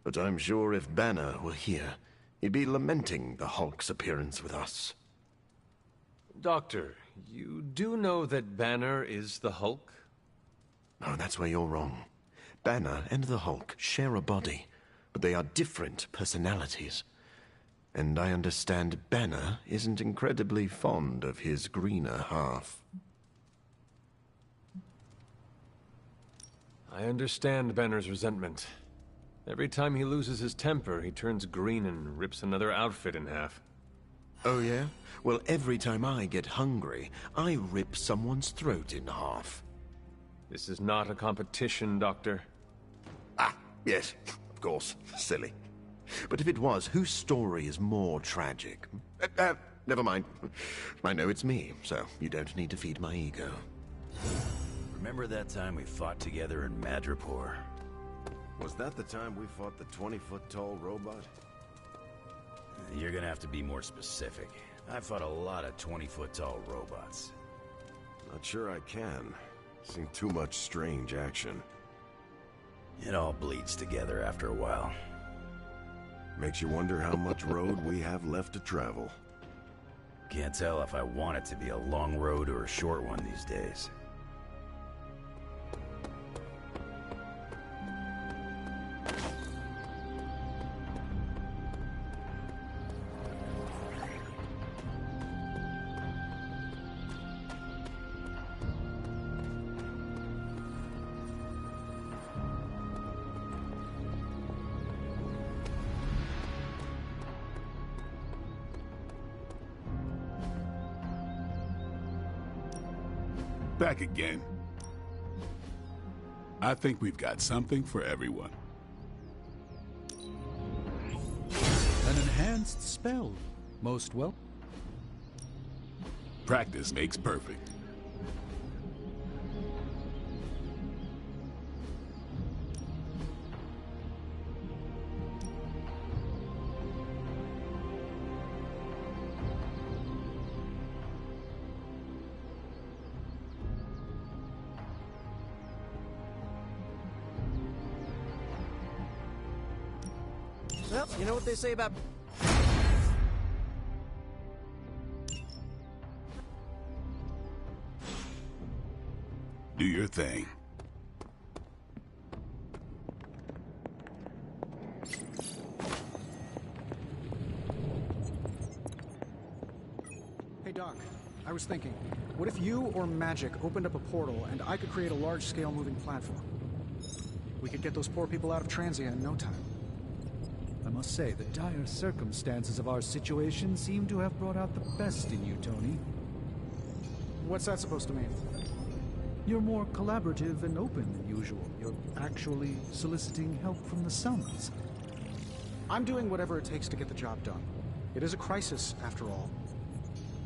But I'm sure if Banner were here, he'd be lamenting the Hulk's appearance with us. Doctor, you do know that Banner is the Hulk? No, that's where you're wrong. Banner and the Hulk share a body, but they are different personalities. And I understand Banner isn't incredibly fond of his greener half. I understand Banner's resentment. Every time he loses his temper, he turns green and rips another outfit in half. Oh yeah? Well, every time I get hungry, I rip someone's throat in half. This is not a competition, Doctor. Ah, yes, of course. Silly. But if it was, whose story is more tragic? Never mind. I know it's me, so you don't need to feed my ego. Remember that time we fought together in Madripoor? Was that the time we fought the 20-foot-tall robot? You're gonna have to be more specific. I fought a lot of 20-foot-tall robots. Not sure I can. Seen too much strange action. It all bleeds together after a while. Makes you wonder how much road we have left to travel. Can't tell if I want it to be a long road or a short one these days. Back again. I think we've got something for everyone. An enhanced spell. Most well. Practice makes perfect. Well, you know what they say about... Do your thing. Hey Doc, I was thinking, what if you or magic opened up a portal and I could create a large-scale moving platform? We could get those poor people out of Transia in no time. I must say, the dire circumstances of our situation seem to have brought out the best in you, Tony. What's that supposed to mean? You're more collaborative and open than usual. You're actually soliciting help from the Suns. I'm doing whatever it takes to get the job done. It is a crisis, after all.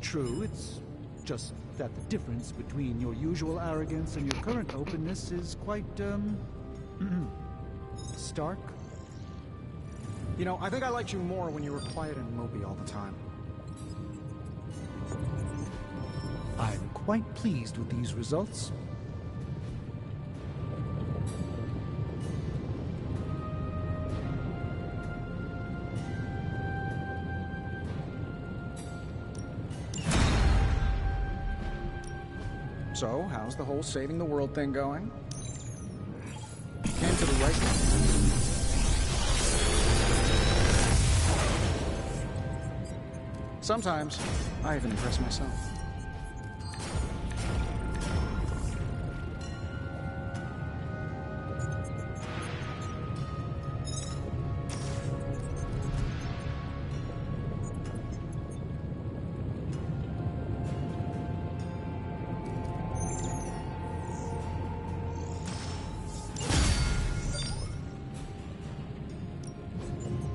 True, it's just that the difference between your usual arrogance and your current openness is quite, stark. You know, I think I liked you more when you were quiet and mopey all the time. I'm quite pleased with these results. So, how's the whole saving the world thing going? Came to the right one. Sometimes, I even impress myself.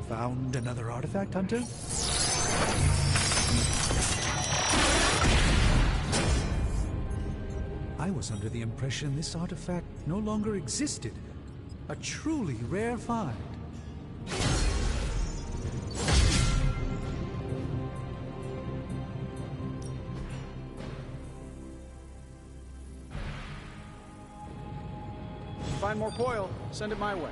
Found another artifact, Hunter? I was under the impression this artifact no longer existed. A truly rare find. Find more coil, send it my way.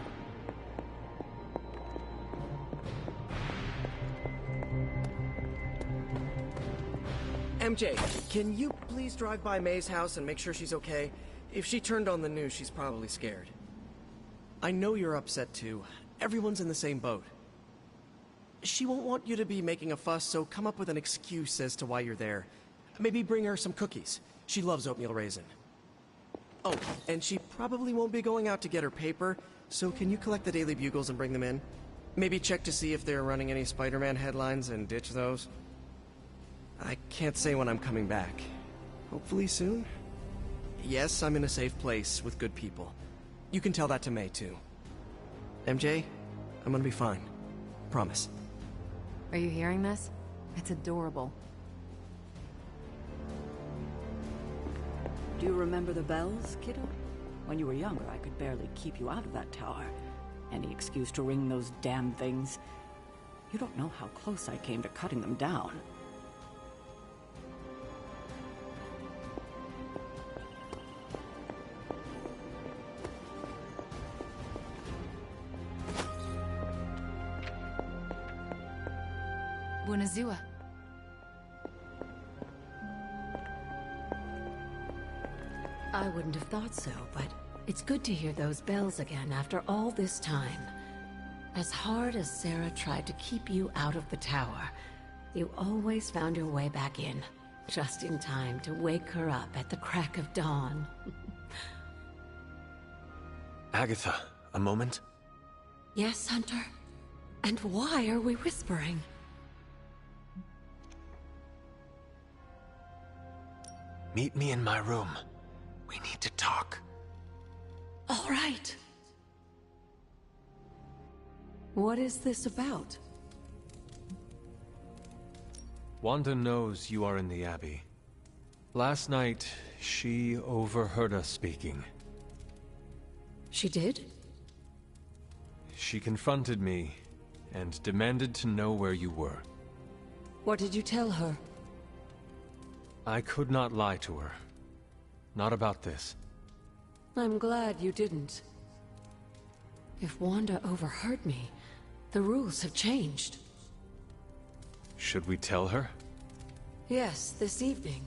MJ, can you please drive by May's house and make sure she's okay? If she turned on the news, she's probably scared. I know you're upset too. Everyone's in the same boat. She won't want you to be making a fuss, so come up with an excuse as to why you're there. Maybe bring her some cookies. She loves oatmeal raisin. Oh, and she probably won't be going out to get her paper, so can you collect the Daily Bugles and bring them in? Maybe check to see if they're running any Spider-Man headlines and ditch those. I can't say when I'm coming back. Hopefully soon? yes, I'm in a safe place with good people. You can tell that to May, too. MJ, I'm gonna be fine. Promise. Are you hearing this? It's adorable. Do you remember the bells, kiddo? When you were younger, I could barely keep you out of that tower. Any excuse to ring those damn things. You don't know how close I came to cutting them down. Bunazua. I wouldn't have thought so, but it's good to hear those bells again after all this time. As hard as Sarah tried to keep you out of the tower, you always found your way back in, just in time to wake her up at the crack of dawn. Agatha, a moment? Yes, Hunter? And why are we whispering? Meet me in my room. We need to talk. All right. What is this about? Wanda knows you are in the Abbey. Last night, she overheard us speaking. She did? She confronted me and demanded to know where you were. What did you tell her? I could not lie to her. Not about this. I'm glad you didn't. If Wanda overheard me, the rules have changed. Should we tell her? Yes, this evening.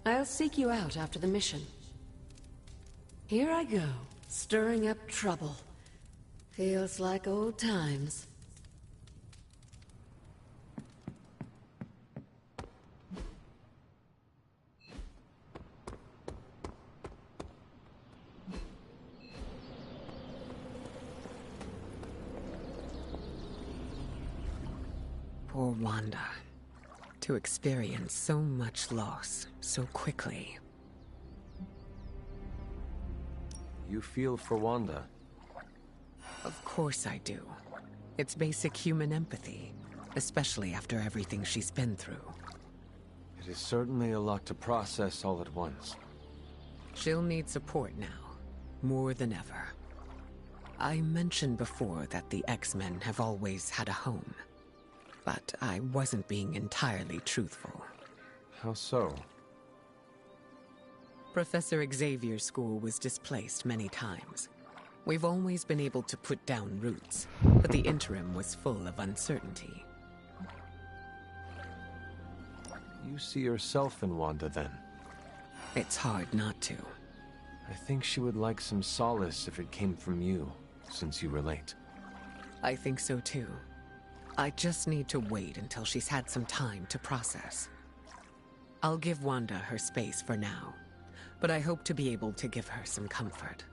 I'll seek you out after the mission. Here I go, stirring up trouble. Feels like old times. Poor Wanda. To experience so much loss so quickly. You feel for Wanda? Of course I do. It's basic human empathy, especially after everything she's been through. It is certainly a lot to process all at once. She'll need support now, more than ever. I mentioned before that the X-Men have always had a home. But I wasn't being entirely truthful. How so? Professor Xavier's school was displaced many times. We've always been able to put down roots, but the interim was full of uncertainty. You see yourself in Wanda, then? It's hard not to. I think she would like some solace if it came from you, since you relate. I think so too. I just need to wait until she's had some time to process. I'll give Wanda her space for now, but I hope to be able to give her some comfort.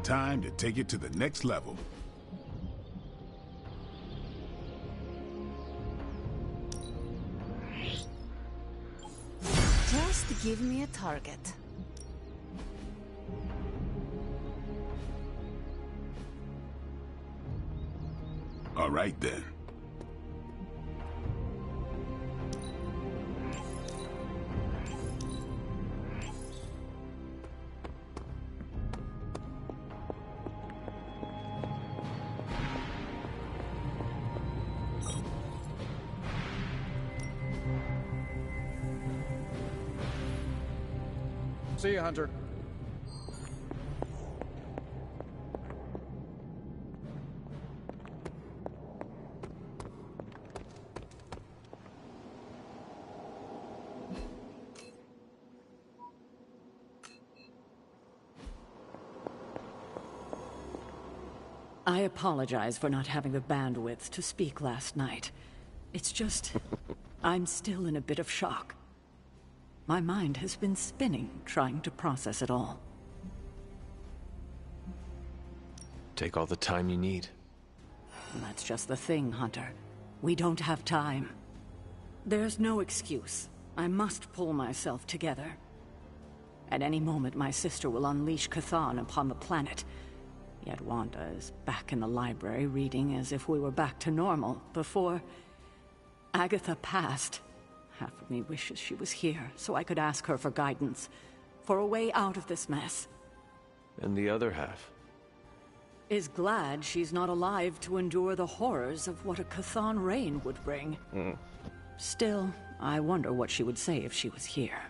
Time to take it to the next level. Just give me a target. All right then. See you, Hunter. I apologize for not having the bandwidth to speak last night. It's just, I'm still in a bit of shock. My mind has been spinning, trying to process it all. take all the time you need. That's just the thing, Hunter. We don't have time. There's no excuse. I must pull myself together. At any moment, my sister will unleash Cthulhu upon the planet. Yet Wanda is back in the library reading as if we were back to normal before Agatha passed. Half of me wishes she was here so I could ask her for guidance, for a way out of this mess. And the other half? Is glad she's not alive to endure the horrors of what a Cthulhu reign would bring. Still, I wonder what she would say if she was here.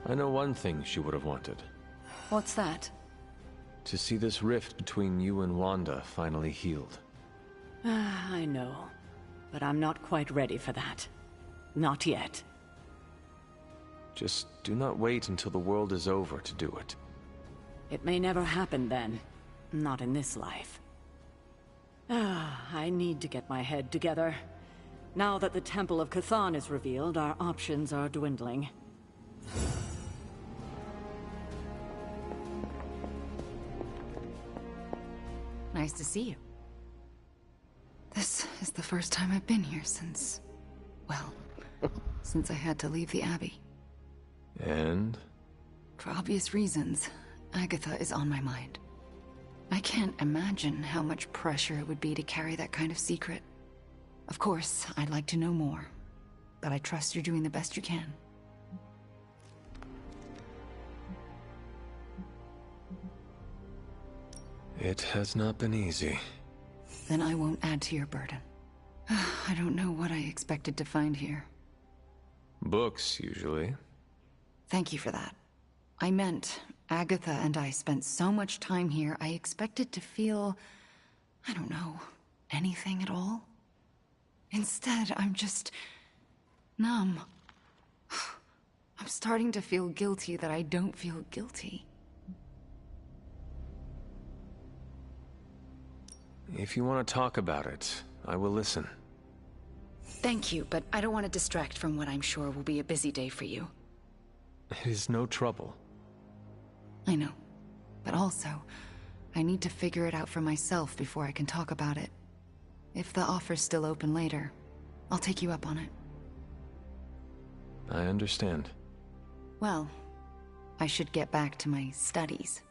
I know one thing she would have wanted. What's that? To see this rift between you and Wanda finally healed. I know, but I'm not quite ready for that. Not yet. Just do not wait until the world is over to do it. It may never happen then. Not in this life. I need to get my head together. Now that the Temple of Cthulhu is revealed, our options are dwindling. Nice to see you. This is the first time I've been here since... well, since I had to leave the Abbey. And? For obvious reasons, Agatha is on my mind. I can't imagine how much pressure it would be to carry that kind of secret. Of course, I'd like to know more, but I trust you're doing the best you can. It has not been easy. Then I won't add to your burden. I don't know what I expected to find here. Books, usually. Thank you for that. I meant, Agatha and I spent so much time here, I expected to feel... I don't know, anything at all. Instead, I'm just... numb. I'm starting to feel guilty that I don't feel guilty. If you want to talk about it, I will listen. Thank you, but I don't want to distract from what I'm sure will be a busy day for you. It is no trouble. I know. But also, I need to figure it out for myself before I can talk about it. If the offer's still open later, I'll take you up on it. I understand. Well, I should get back to my studies.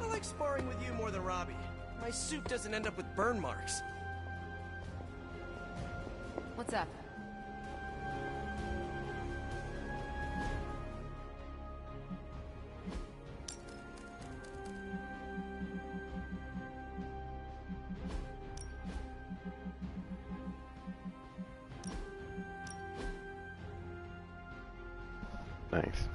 I like sparring with you more than Robbie. My suit doesn't end up with burn marks. What's up? Nice.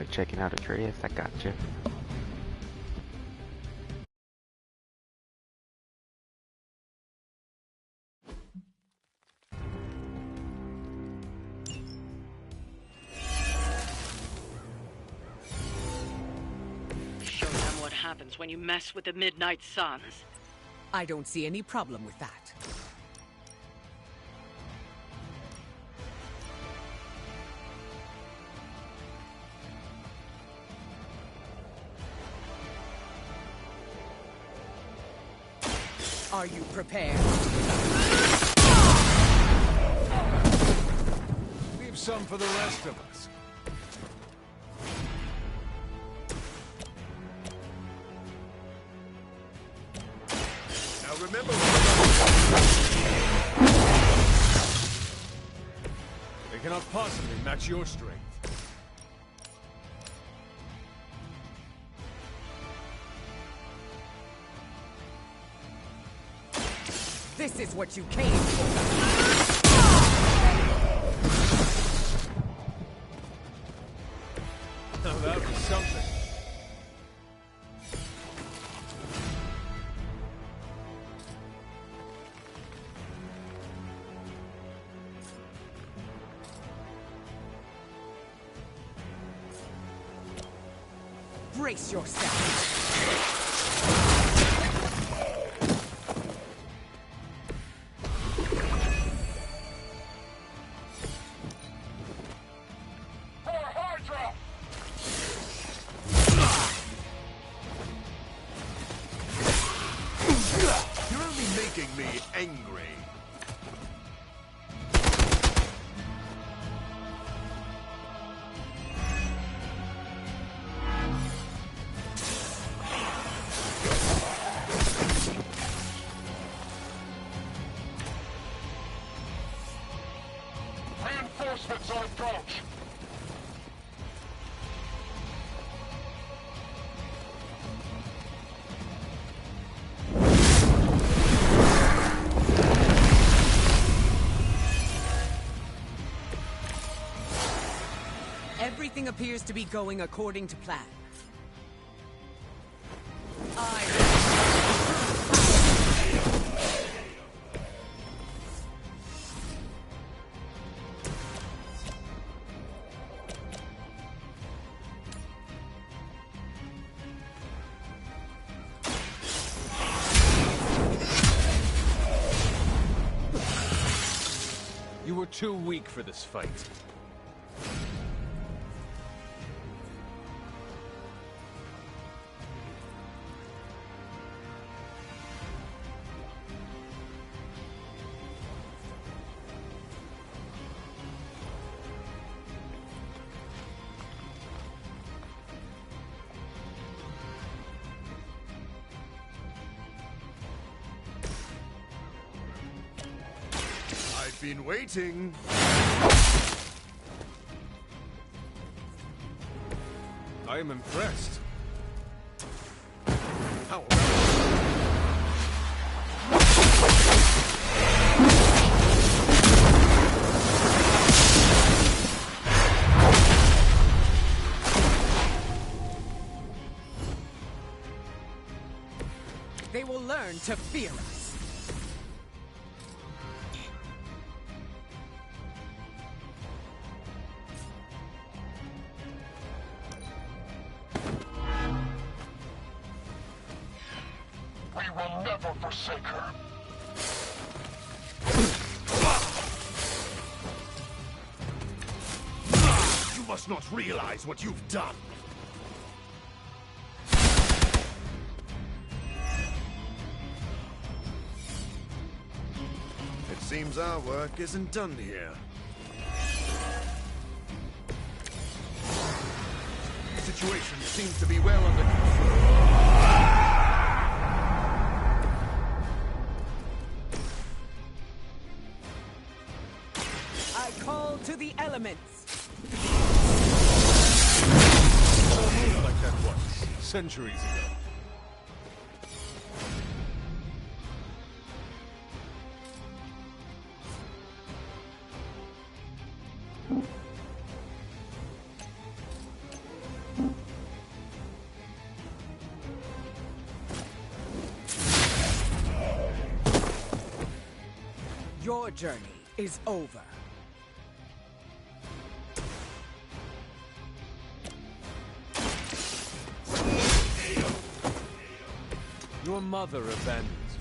like checking out Atreus, I gotcha. Show them what happens when you mess with the Midnight Suns. I don't see any problem with that. Are you prepared? Leave some for the rest of us. Now remember, They cannot possibly match your strength. This is what you came for. Now that was something. Brace yourself. you're only making me angry. Reinforcements on approach. Everything appears to be going according to plan. You were too weak for this fight. I've been waiting. I am impressed. How? They will learn to fear us. We will never forsake her. You must not realize what you've done. It seems our work isn't done here. The situation seems to be well under control. I call to the elements. Saw a move like that once, centuries ago. Your journey is over. Your mother abandons you.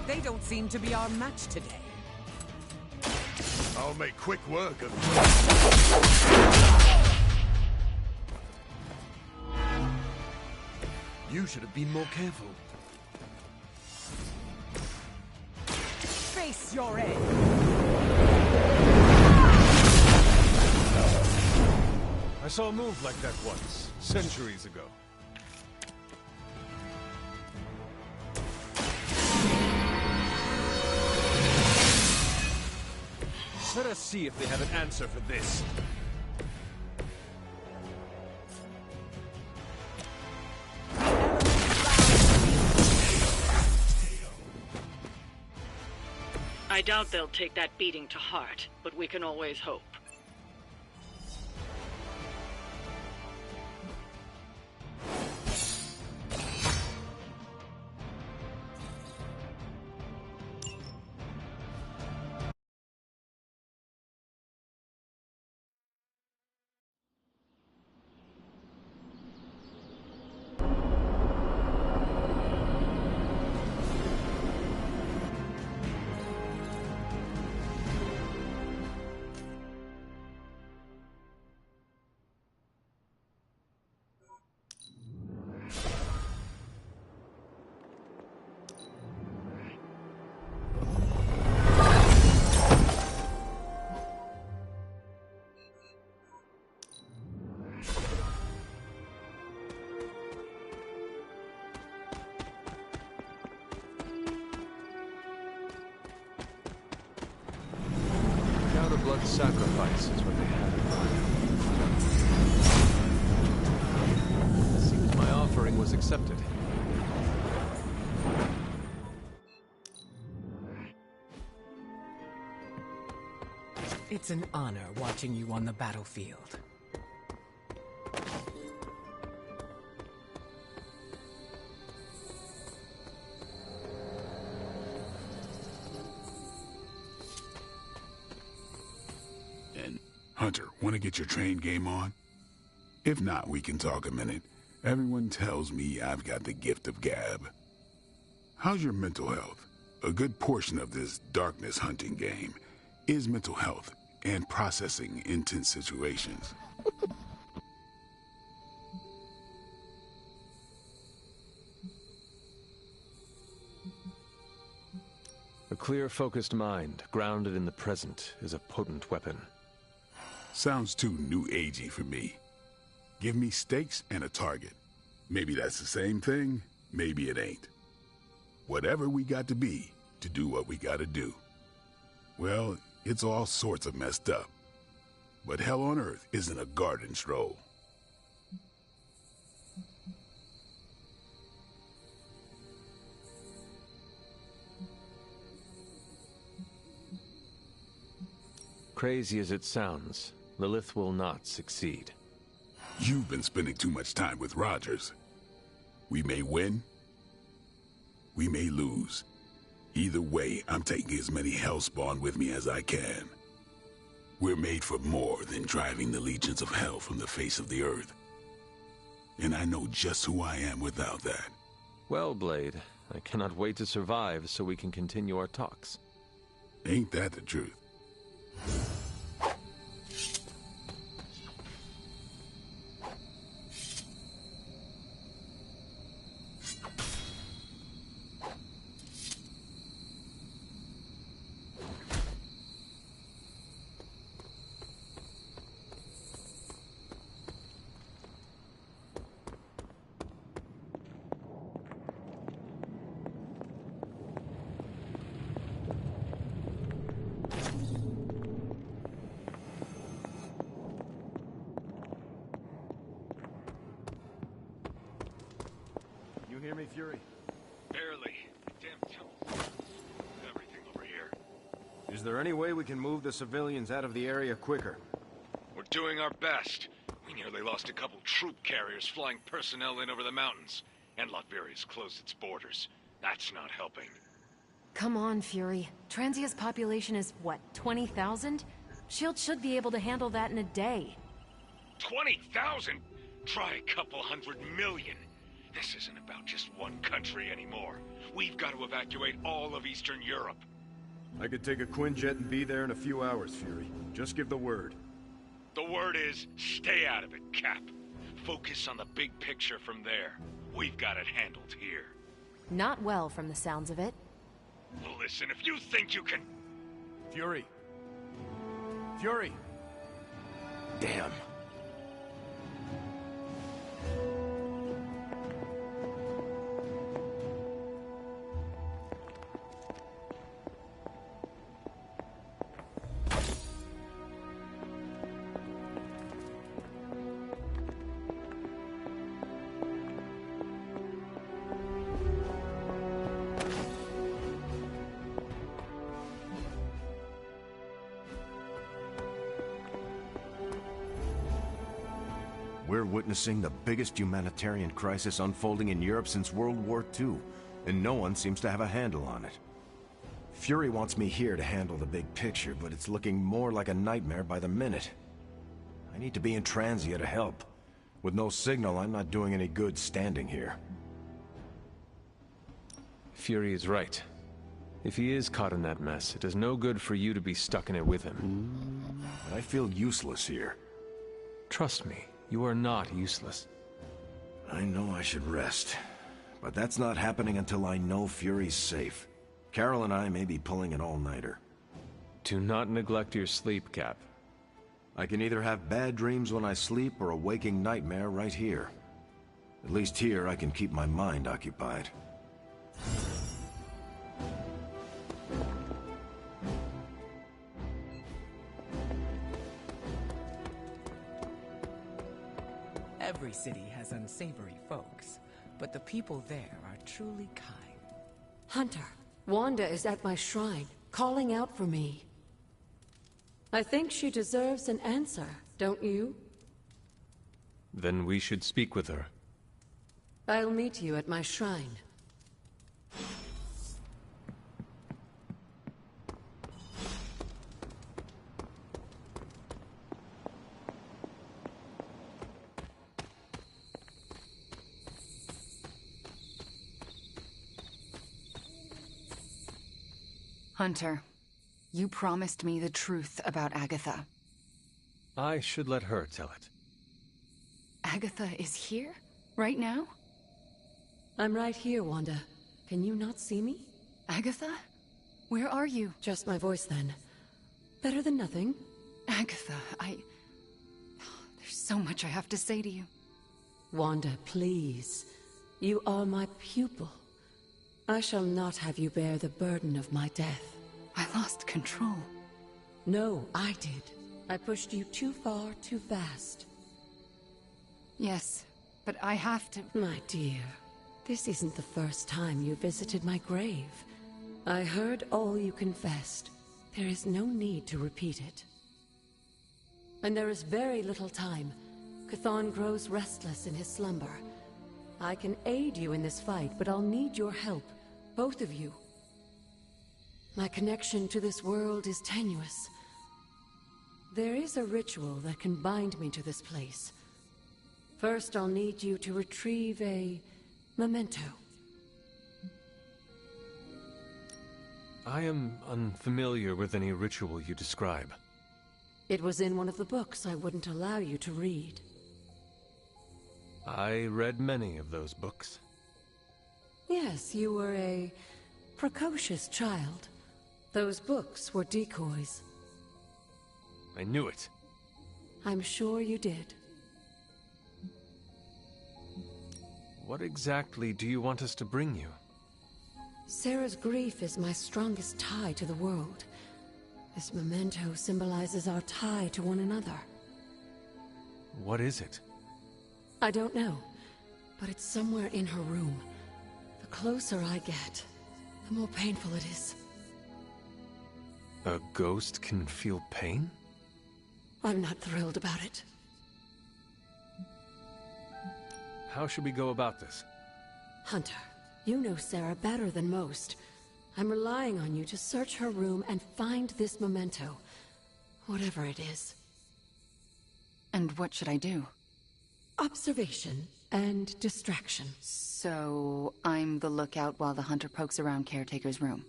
They don't seem to be our match today. I'll make quick work of you. You should have been more careful. Face your end. I saw a move like that once, centuries ago. Let us see if they have an answer for this. I doubt they'll take that beating to heart, but we can always hope. Blood sacrifice is what they had in mind. Seems my offering was accepted. It's an honor watching you on the battlefield. Hunter, want to get your train game on? If not, we can talk a minute. Everyone tells me I've got the gift of gab. How's your mental health? A good portion of this darkness hunting game is mental health and processing intense situations. A clear, focused mind, grounded in the present, is a potent weapon. Sounds too new agey for me. Give me stakes and a target. Maybe that's the same thing, maybe it ain't. Whatever we got to be to do what we gotta do. Well, it's all sorts of messed up. But hell on earth isn't a garden stroll. Crazy as it sounds, Lilith will not succeed. You've been spending too much time with Rogers. We may win, we may lose. Either way, I'm taking as many Hellspawn with me as I can. We're made for more than driving the legions of hell from the face of the earth. And I know just who I am without that. Well, Blade, I cannot wait to survive so we can continue our talks. Ain't that the truth? Hear me, Fury? Barely. Damn tunnels. Everything over here. Is there any way we can move the civilians out of the area quicker? We're doing our best. We nearly lost a couple troop carriers flying personnel in over the mountains. And Latveria's closed its borders. That's not helping. Come on, Fury. Transia's population is, what, 20,000? SHIELD should be able to handle that in a day. 20,000? Try a couple 100 million. This isn't about just one country anymore. We've got to evacuate all of Eastern Europe. I could take a Quinjet and be there in a few hours, Fury. Just give the word. The word is, stay out of it, Cap. Focus on the big picture from there. We've got it handled here. Not well, from the sounds of it. Listen, if you think you can... Fury! Fury! Damn. We're witnessing the biggest humanitarian crisis unfolding in Europe since World War II, and no one seems to have a handle on it. Fury wants me here to handle the big picture, but it's looking more like a nightmare by the minute. I need to be in Transia to help. With no signal, I'm not doing any good standing here. Fury is right. If he is caught in that mess, it is no good for you to be stuck in it with him. But I feel useless here. Trust me, you are not useless. I know I should rest, but that's not happening until I know Fury's safe. Carol and I may be pulling an all-nighter. Do not neglect your sleep, Cap. I can either have bad dreams when I sleep or a waking nightmare right here. At least here I can keep my mind occupied. Every city has unsavory folks, but the people there are truly kind. Hunter, Wanda is at my shrine, calling out for me. I think she deserves an answer, don't you? Then we should speak with her. I'll meet you at my shrine. Hunter, you promised me the truth about Agatha. I should let her tell it. Agatha is here? Right now? I'm right here, Wanda. Can you not see me? Agatha? Where are you? Just my voice, then. Better than nothing. Agatha, there's so much I have to say to you. Wanda, please. You are my pupil. I shall not have you bear the burden of my death. I lost control. No, I did. I pushed you too far, too fast. Yes, but I have to... My dear, this isn't the first time you visited my grave. I heard all you confessed. There is no need to repeat it. And there is very little time. Chthon grows restless in his slumber. I can aid you in this fight, but I'll need your help. Both of you. My connection to this world is tenuous. There is a ritual that can bind me to this place. First, I'll need you to retrieve a memento. I am unfamiliar with any ritual you describe. It was in one of the books I wouldn't allow you to read. I read many of those books. Yes, you were a precocious child. Those books were decoys. I knew it. I'm sure you did. What exactly do you want us to bring you? Sarah's grief is my strongest tie to the world. This memento symbolizes our tie to one another. What is it? I don't know, but it's somewhere in her room. The closer I get, the more painful it is. A ghost can feel pain? I'm not thrilled about it. How should we go about this? Hunter, you know Sarah better than most. I'm relying on you to search her room and find this memento. Whatever it is. And what should I do? Observation and distraction. So, I'm the lookout while the hunter pokes around Caretaker's room.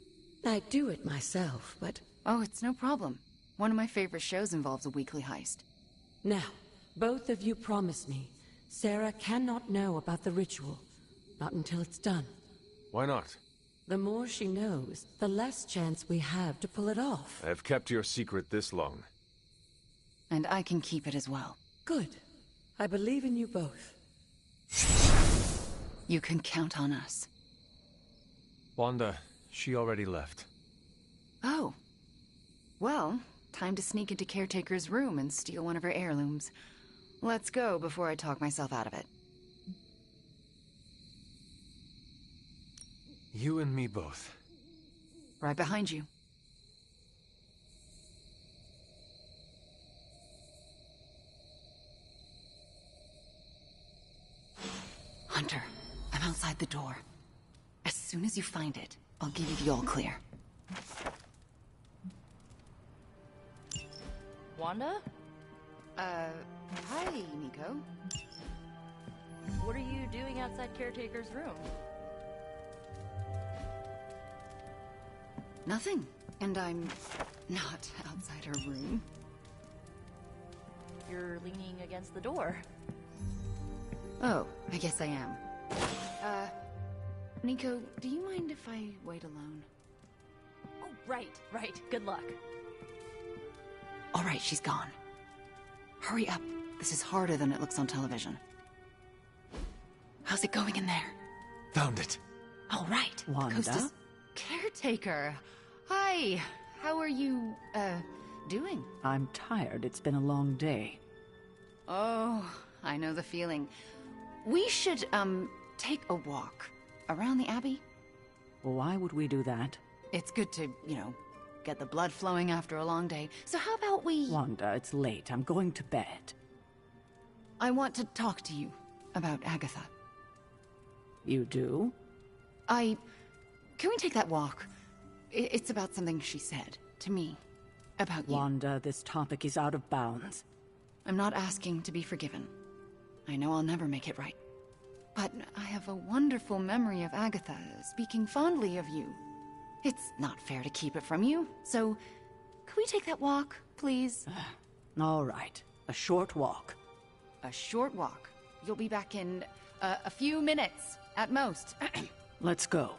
I do it myself, but... Oh, it's no problem. One of my favorite shows involves a weekly heist. Now, both of you promise me, Sarah cannot know about the ritual. Not until it's done. Why not? The more she knows, the less chance we have to pull it off. I have kept your secret this long. And I can keep it as well. Good. I believe in you both. You can count on us. Wanda, she already left. Oh. Well, time to sneak into Caretaker's room and steal one of her heirlooms. Let's go before I talk myself out of it. You and me both. Right behind you. Hunter, I'm outside the door. As soon as you find it, I'll give you the all clear. Wanda? Hi, Nico. What are you doing outside Caretaker's room? Nothing. And I'm not outside her room. You're leaning against the door. Oh, I guess I am. Nico, do you mind if I wait alone? Oh, right. Good luck. All right, she's gone. Hurry up. This is harder than it looks on television. How's it going in there? Found it. All right. Wanda? The coast is... Caretaker. Hi. How are you, doing? I'm tired. It's been a long day. Oh, I know the feeling. We should, take a walk around the Abbey. Why would we do that? It's good to, get the blood flowing after a long day. So how about we... Wanda, it's late. I'm going to bed. I want to talk to you about Agatha. You do? Can we take that walk? It's about something she said to me. About you. Wanda, this topic is out of bounds. I'm not asking to be forgiven. I know I'll never make it right. But I have a wonderful memory of Agatha speaking fondly of you. It's not fair to keep it from you, so could we take that walk, please? All right. A short walk. A short walk. You'll be back in a few minutes, at most. Let's go.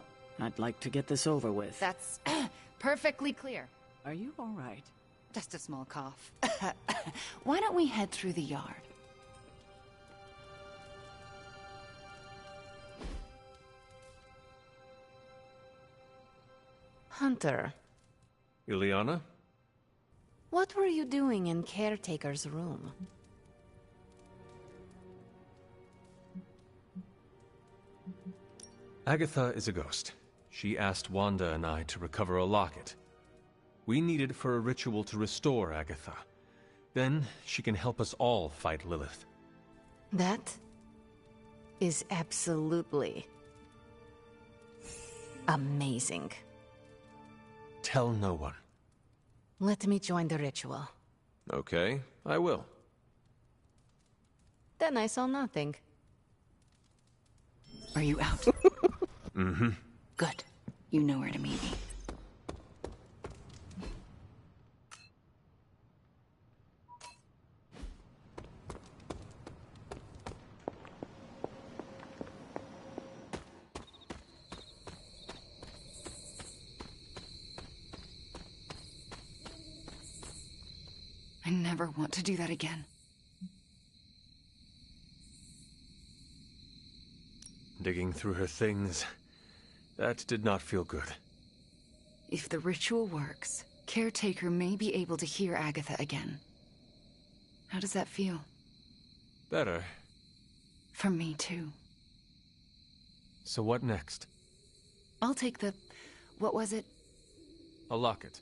I'd like to get this over with. That's perfectly clear. Are you all right? Just a small cough. Why don't we head through the yard? Hunter, Ileana? what were you doing in Caretaker's room? Agatha is a ghost. She asked Wanda and I to recover a locket. We need it for a ritual to restore Agatha. Then she can help us all fight Lilith. That is absolutely amazing. Tell no one. Let me join the ritual. Okay, I will. Then I saw nothing. Are you out? Mm-hmm. Good. You know where to meet me. I never want to do that again. Digging through her things. That did not feel good. If the ritual works, Caretaker may be able to hear Agatha again. How does that feel? Better. For me, too. So what next? I'll take the... what was it? A locket.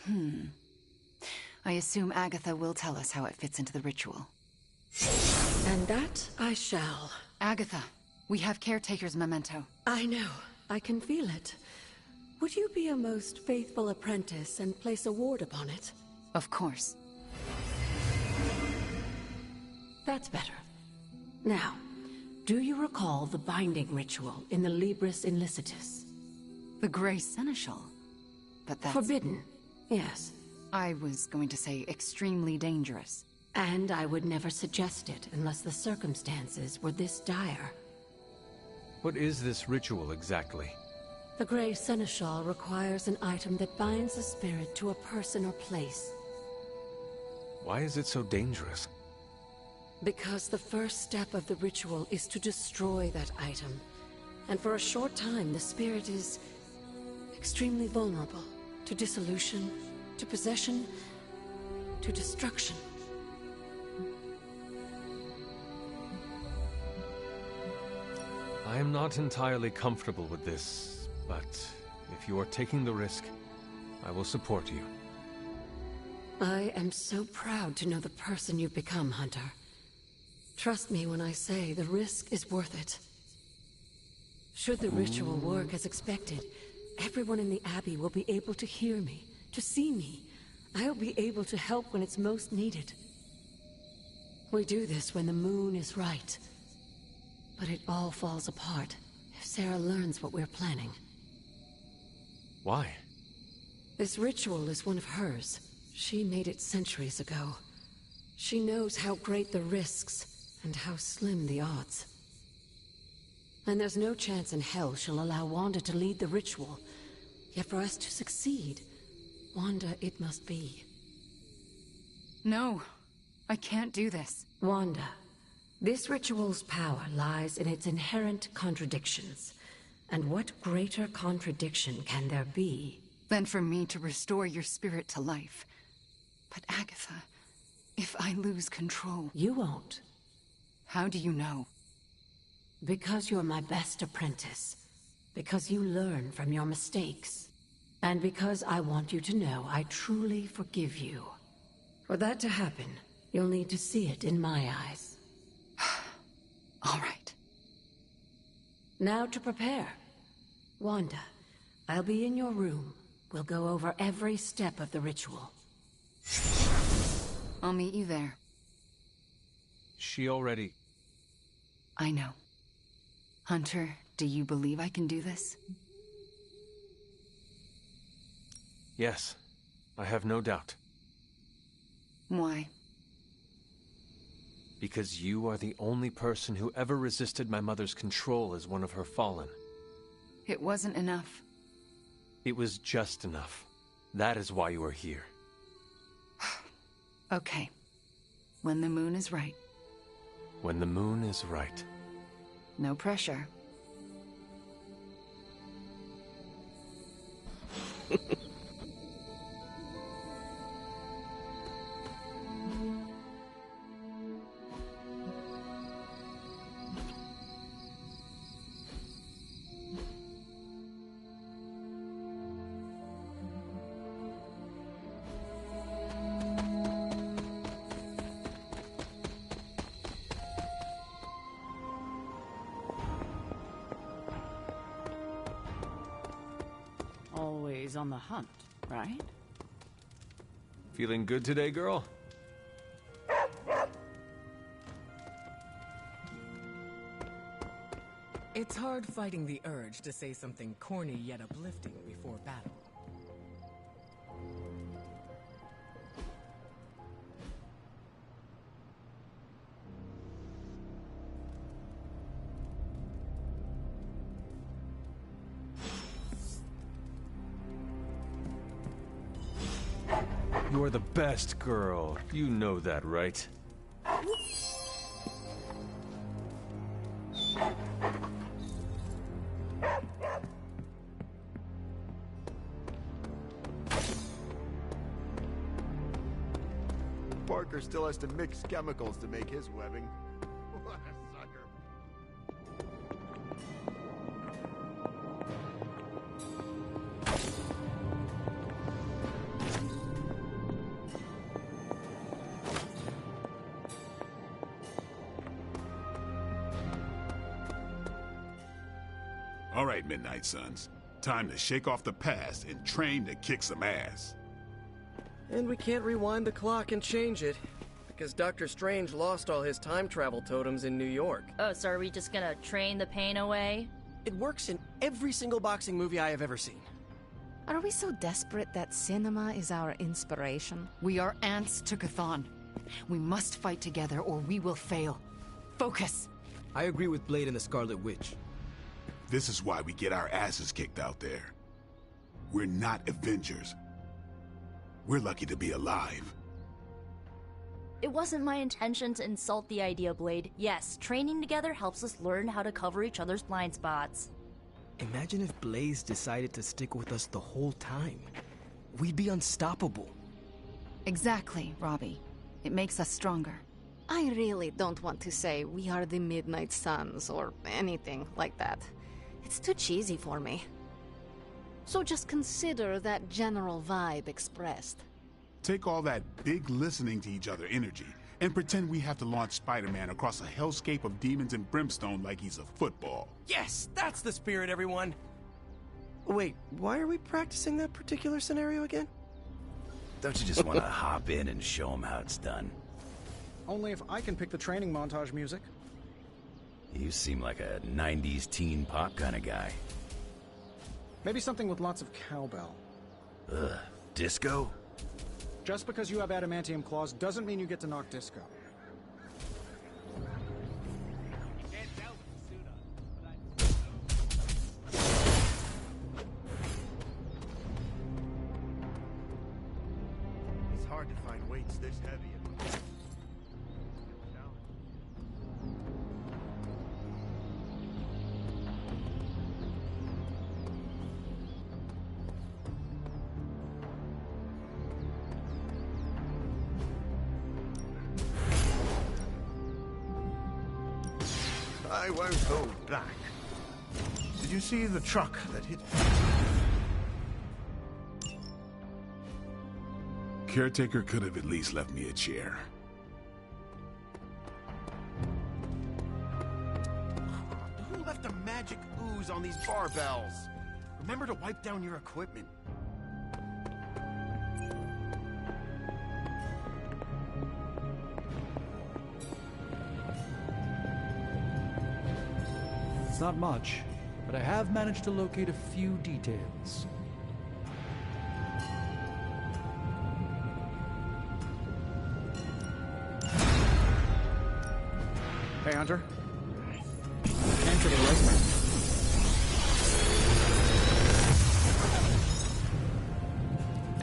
I assume Agatha will tell us how it fits into the ritual. And that I shall. Agatha, we have Caretaker's memento. I know. I can feel it. Would you be a most faithful apprentice and place a ward upon it? Of course. That's better. Now, do you recall the binding ritual in the Libris Inlicitus? The Grey Seneschal? But that's... Forbidden, yes. I was going to say extremely dangerous. And I would never suggest it unless the circumstances were this dire. What is this ritual exactly? The Grey Seneschal requires an item that binds a spirit to a person or place. Why is it so dangerous? Because the first step of the ritual is to destroy that item. And for a short time, the spirit is extremely vulnerable to dissolution, to possession, to destruction. I am not entirely comfortable with this, but if you are taking the risk, I will support you. I am so proud to know the person you've become, Hunter. Trust me when I say the risk is worth it. Should the ritual work as expected, everyone in the Abbey will be able to hear me, to see me. I'll be able to help when it's most needed. We do this when the moon is right. But it all falls apart if Sarah learns what we're planning. Why? This ritual is one of hers. She made it centuries ago. She knows how great the risks and how slim the odds. And there's no chance in hell she'll allow Wanda to lead the ritual. Yet for us to succeed, Wanda it must be. No, I can't do this. Wanda, this ritual's power lies in its inherent contradictions. And what greater contradiction can there be than for me to restore your spirit to life? But Agatha, if I lose control... You won't. How do you know? Because you're my best apprentice. Because you learn from your mistakes. And because I want you to know I truly forgive you. For that to happen, you'll need to see it in my eyes. All right. Now to prepare. Wanda, I'll be in your room. We'll go over every step of the ritual. I'll meet you there. She already... I know. Hunter, do you believe I can do this? Yes, I have no doubt. Why? Because you are the only person who ever resisted my mother's control as one of her fallen. It wasn't enough. It was just enough. That is why you are here. Okay. When the moon is right. When the moon is right. No pressure. Always on the hunt, right? Feeling good today, girl? It's hard fighting the urge to say something corny yet uplifting before battle. You're the best girl. You know that, right? Parker still has to mix chemicals to make his webbing. What a sucker. All right, Midnight Suns. Time to shake off the past and train to kick some ass. And we can't rewind the clock and change it, because Dr. Strange lost all his time travel totems in New York. Oh, so are we just gonna train the pain away? It works in every single boxing movie I have ever seen. Are we so desperate that cinema is our inspiration? We are ants to Chthon. We must fight together or we will fail. Focus! I agree with Blade and the Scarlet Witch. This is why we get our asses kicked out there. We're not Avengers. We're lucky to be alive. It wasn't my intention to insult the idea, Blade. Yes, training together helps us learn how to cover each other's blind spots. Imagine if Blaze decided to stick with us the whole time. We'd be unstoppable. Exactly, Robbie. It makes us stronger. I really don't want to say we are the Midnight Suns or anything like that. It's too cheesy for me. So just consider that general vibe expressed. Take all that big listening to each other energy and pretend we have to launch Spider-Man across a hellscape of demons and brimstone like he's a football. Yes, that's the spirit, everyone! Wait, why are we practicing that particular scenario again? Don't you just want to hop in and show them how it's done? Only if I can pick the training montage music. You seem like a 90s teen pop kind of guy. Maybe something with lots of cowbell. Ugh, disco? Just because you have adamantium claws doesn't mean you get to knock disco. It's hard to find weights this heavy. I won't go back. Did you see the truck that hit? Caretaker could have at least left me a chair. Who left a magic ooze on these barbells? Remember to wipe down your equipment. It's not much, but I have managed to locate a few details. Hey, Hunter. Answer the resume.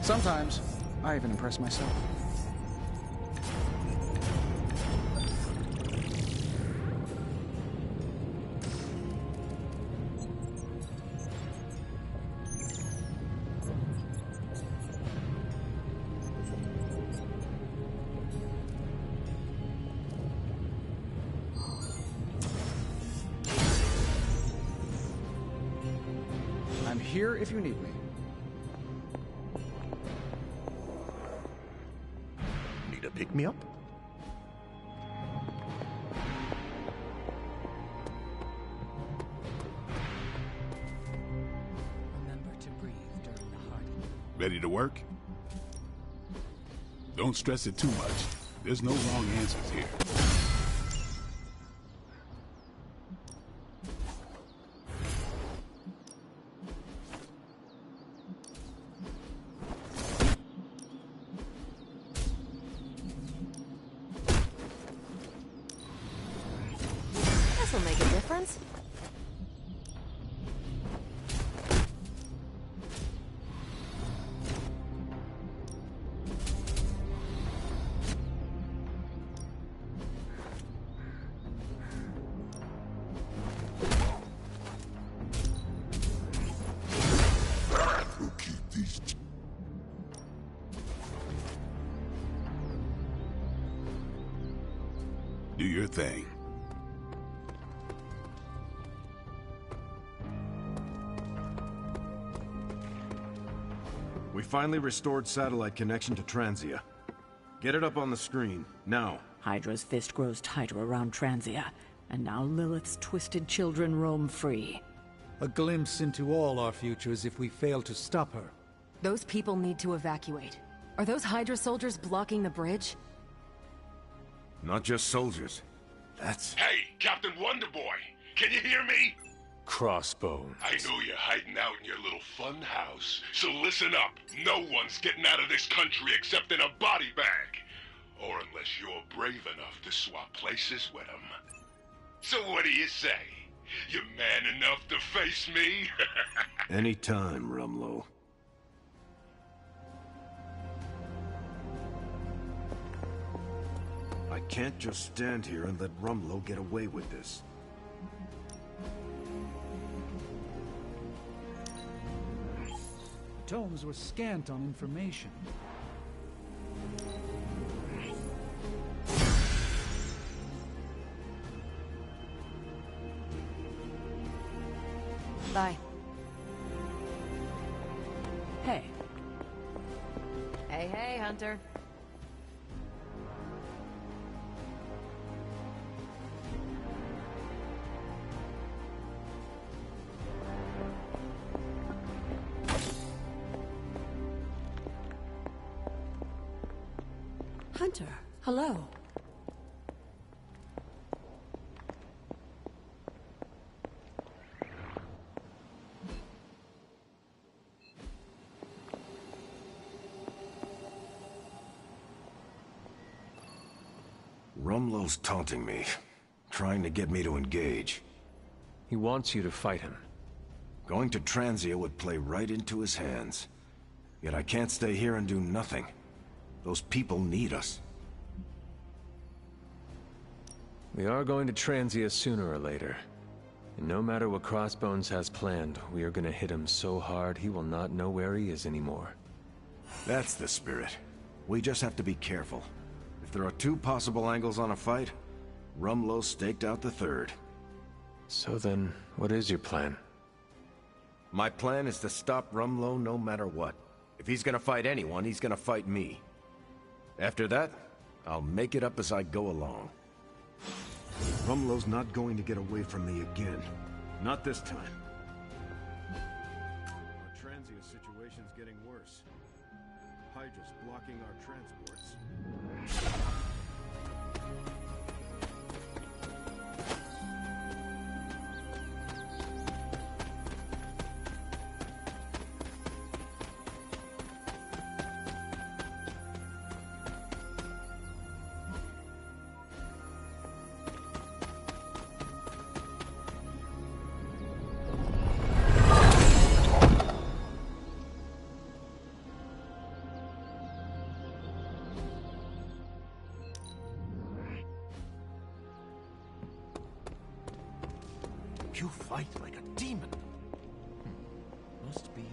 Sometimes, I even impress myself. I'm here if you need me. Need a pick-me-up? Remember to breathe during the heart. Ready to work? Don't stress it too much. There's no wrong answers here. This'll make a difference. Do your thing. We finally restored satellite connection to Transia. Get it up on the screen, now. Hydra's fist grows tighter around Transia, and now Lilith's twisted children roam free. A glimpse into all our futures if we fail to stop her. Those people need to evacuate. Are those Hydra soldiers blocking the bridge? Not just soldiers. That's... Hey, Captain Wonderboy! Can you hear me? Crossbones. I know you're hiding out in your little fun house, so listen up. No one's getting out of this country except in a body bag. Or unless you're brave enough to swap places with them. So what do you say? You man enough to face me? Anytime, Rumlow. I can't just stand here and let Rumlow get away with this. The tomes were scant on information. Bye. Hey. Hey, hey, Hunter. Hunter, hello. Rumlow's taunting me, trying to get me to engage. He wants you to fight him. Going to Transia would play right into his hands. Yet I can't stay here and do nothing. Those people need us. We are going to Transia sooner or later. And no matter what Crossbones has planned, we are gonna hit him so hard he will not know where he is anymore. That's the spirit. We just have to be careful. If there are two possible angles on a fight, Rumlow staked out the third. So then, what is your plan? My plan is to stop Rumlow no matter what. If he's gonna fight anyone, he's gonna fight me. After that, I'll make it up as I go along. Rumlow's not going to get away from me again. Not this time. Our Transia situation's getting worse. Hydra's blocking our transports. You fight like a demon. Must be in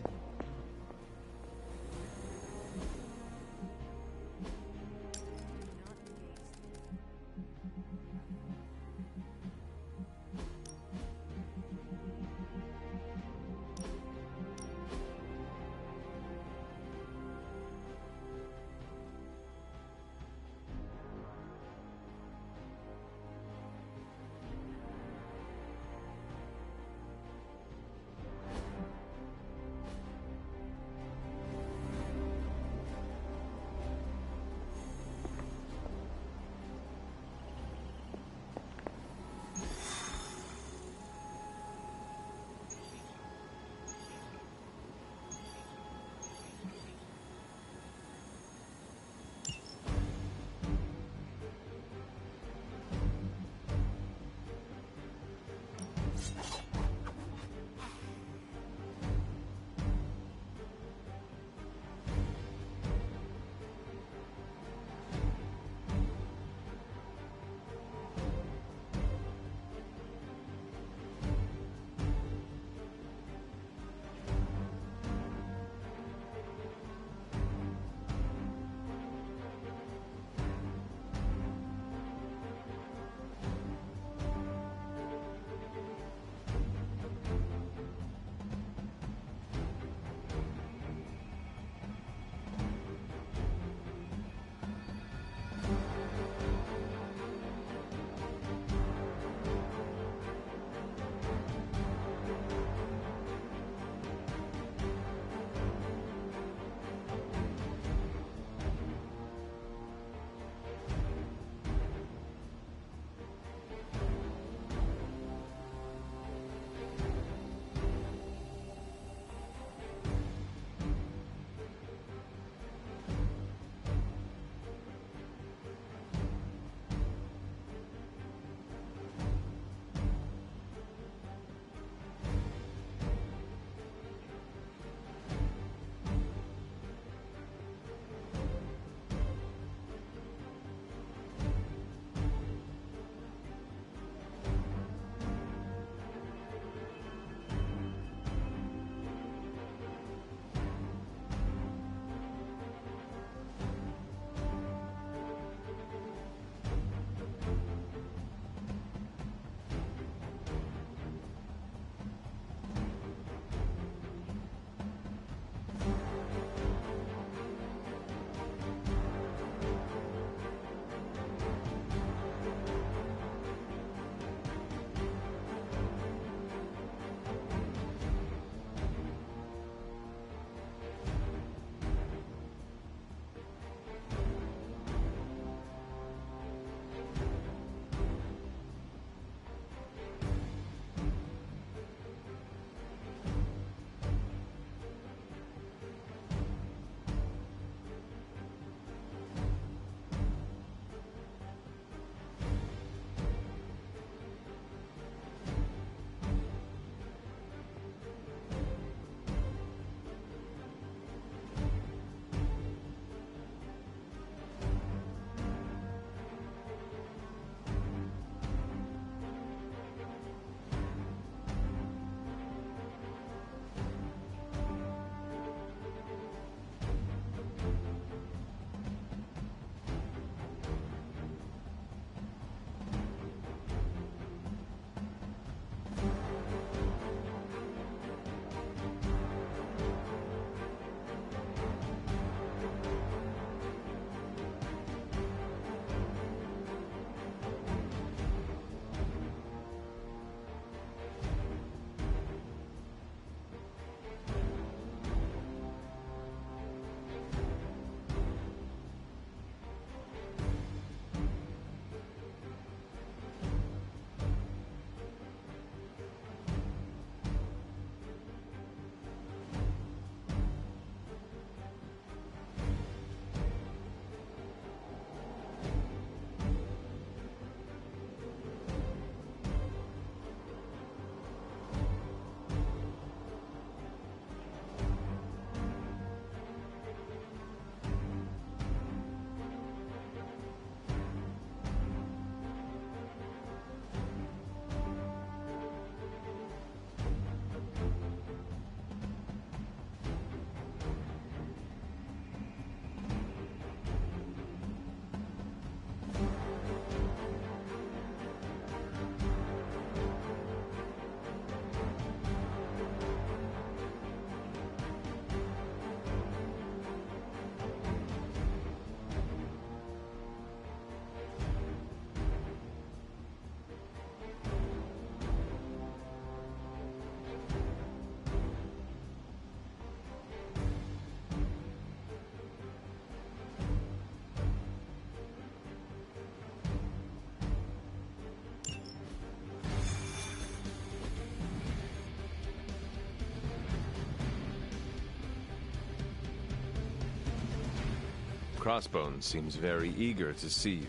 Crossbones seems very eager to see you.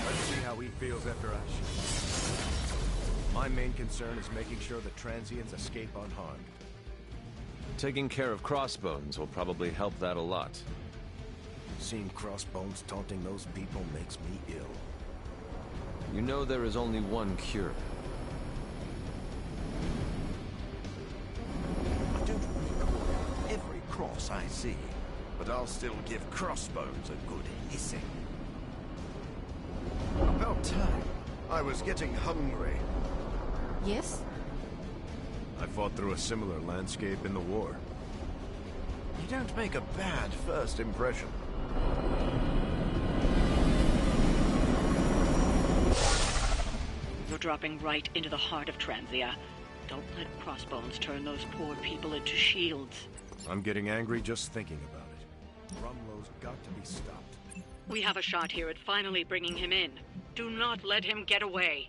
Let's see how he feels after I shoot. My main concern is making sure the transients escape unharmed. Taking care of Crossbones will probably help that a lot. Seeing Crossbones taunting those people makes me ill. You know there is only one cure. I don't recall every cross I see, but I'll still give Crossbones a good hissing. About time. I was getting hungry. Yes? I fought through a similar landscape in the war. You don't make a bad first impression. You're dropping right into the heart of Transia. Don't let Crossbones turn those poor people into shields. I'm getting angry just thinking about it. Rumlow's got to be stopped. We have a shot here at finally bringing him in. Do not let him get away.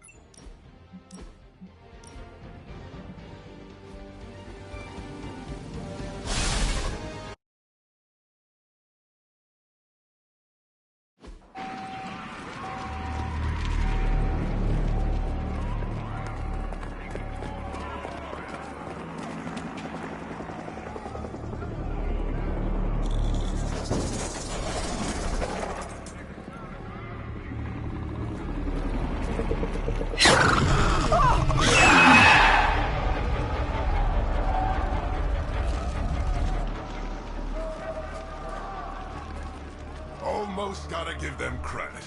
Almost gotta give them credit.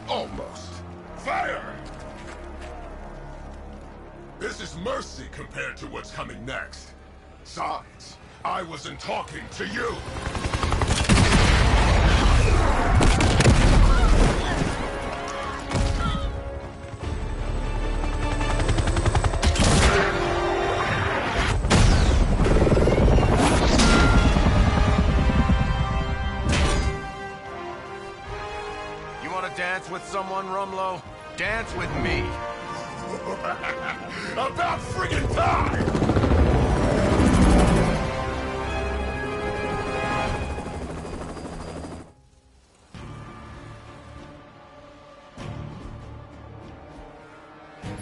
Almost. Fire! This is mercy compared to what's coming next. Besides, I wasn't talking to you! Dance with someone, Rumlow? Dance with me. About friggin' time!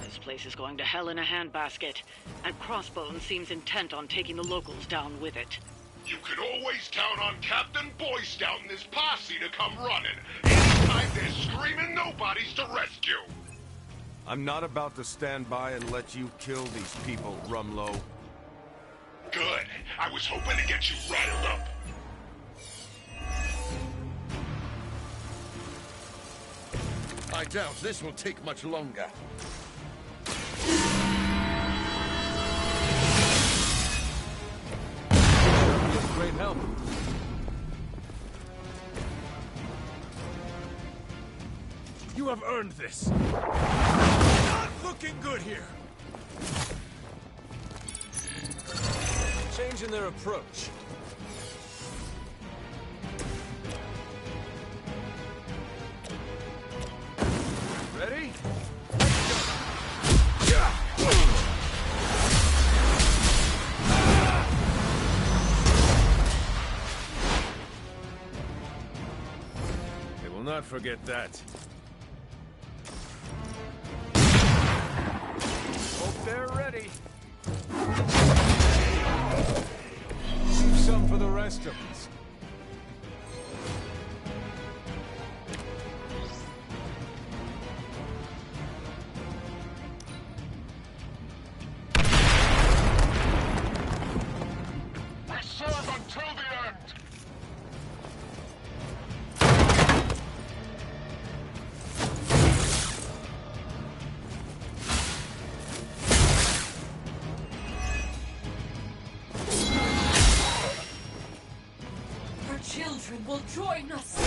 This place is going to hell in a handbasket, and Crossbones seems intent on taking the locals down with it. You can always count on Captain Boy Scout and his posse to come running. Anytime they're screaming nobody's to rescue. I'm not about to stand by and let you kill these people, Rumlow. Good. I was hoping to get you riled up. I doubt this will take much longer. Great help. You have earned this. Not looking good here. Change in their approach. Ready? They will not forget that. Hope they're ready. Leave some for the rest of us. We serve until the end! Her children will join us.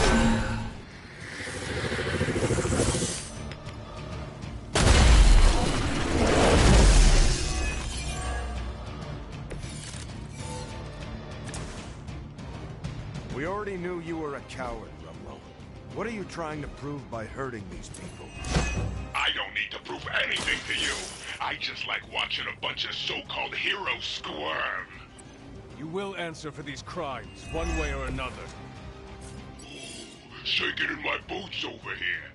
We already knew you were a coward, Rumlow. What are you trying to prove by hurting these people? I don't need to prove anything to you. I just like watching a bunch of so-called heroes squirm. You will answer for these crimes, one way or another. shaking in my boots over here.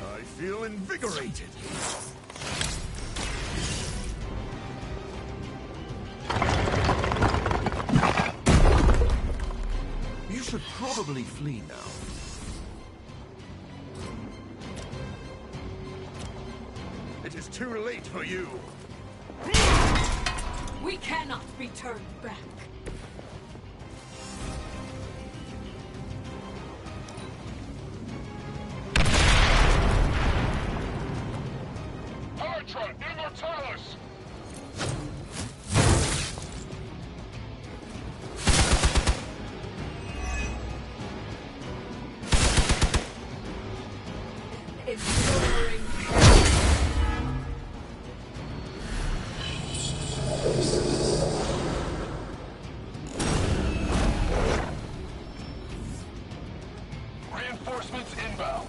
I feel invigorated. You should probably flee now. It is too late for you. We cannot be turned back. Ultra Immortalis! Enduring Reinforcements inbound.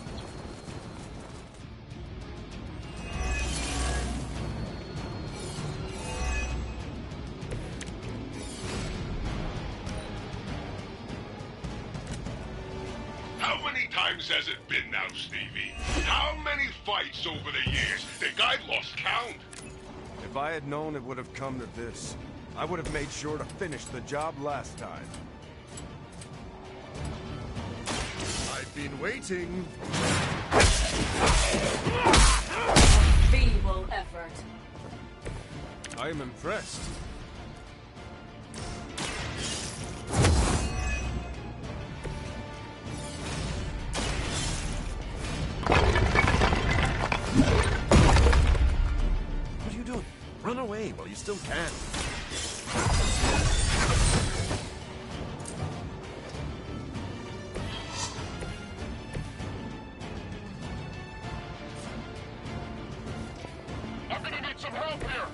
How many times has it been now, Stevie? How many fights over the years? Think I've lost count? If I had known it would have come to this, I would have made sure to finish the job last time. I've been waiting. feeble effort. I am impressed. What are you doing? Run away while you still can. I'm gonna need some help here.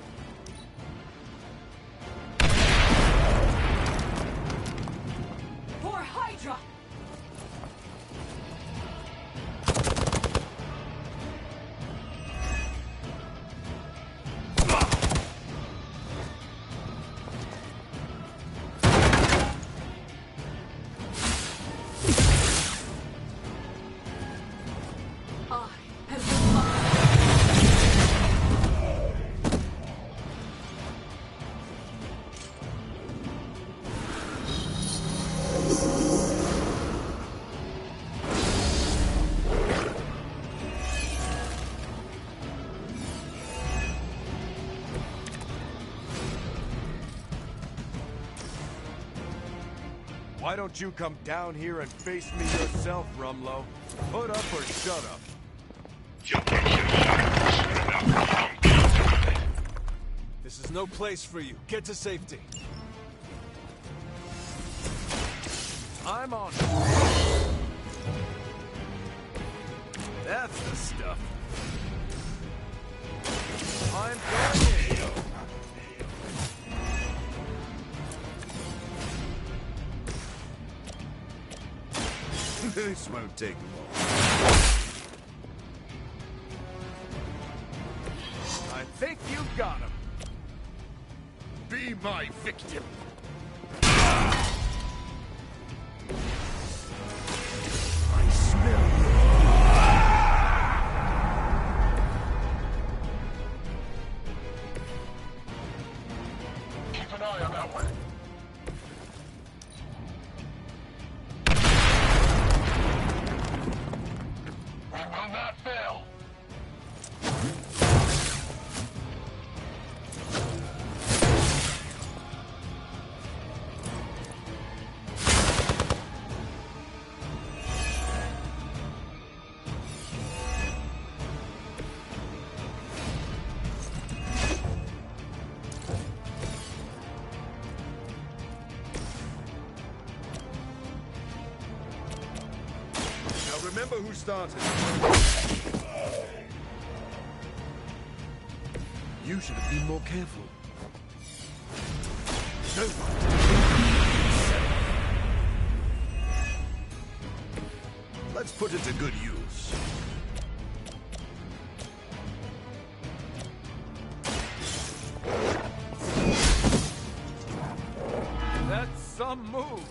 For Hydra! I am the Why don't you come down here and face me yourself, Rumlow? Put up or shut up. This is no place for you. Get to safety. I'm on. That's the stuff. I'm going in. This won't take long. I think you got him. Be my victim. I smell you. Keep an eye on that one. We will not fail. Now remember who started. You should have been more careful. Let's put it to good use. That's some move.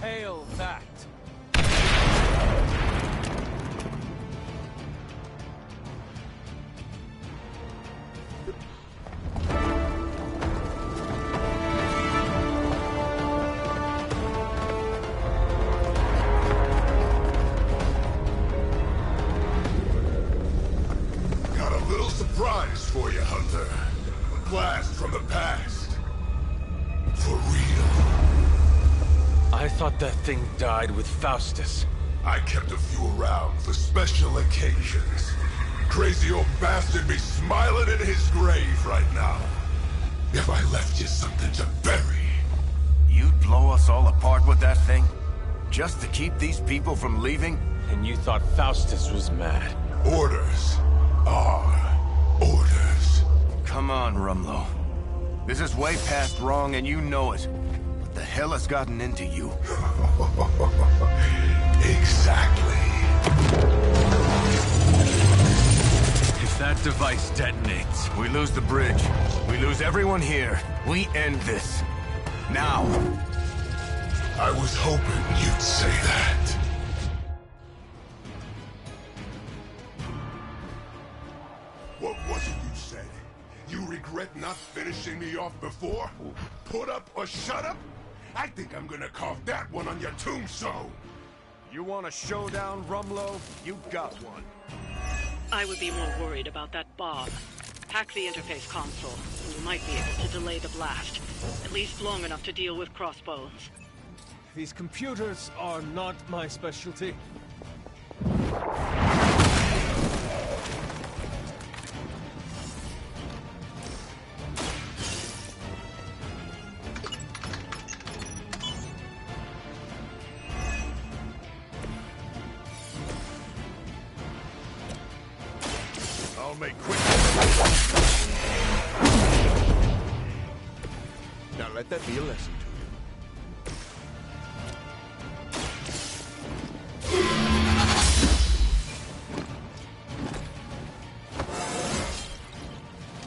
Hail that. Got a little surprise for you, Hunter. A blast from the past. For real. I thought that thing died with Faustus. I kept a few around for special occasions. Crazy old bastard be smiling in his grave right now. If I left you something to bury. You'd blow us all apart with that thing? Just to keep these people from leaving? And you thought Faustus was mad. Orders are orders. Come on, Rumlow. This is way past wrong and you know it. What the hell has gotten into you? Exactly. If that device detonates, we lose the bridge. We lose everyone here. We end this. Now. I was hoping you'd say that. What was it you said? You regret not finishing me off before? Put up or shut up? I think I'm gonna carve that one on your tombstone. You want a showdown, Rumlow? You got one. I would be more worried about that bomb. Hack the interface console, and you might be able to delay the blast. At least long enough to deal with Crossbones. These computers are not my specialty. I'll make quick. Now let that be a lesson to you.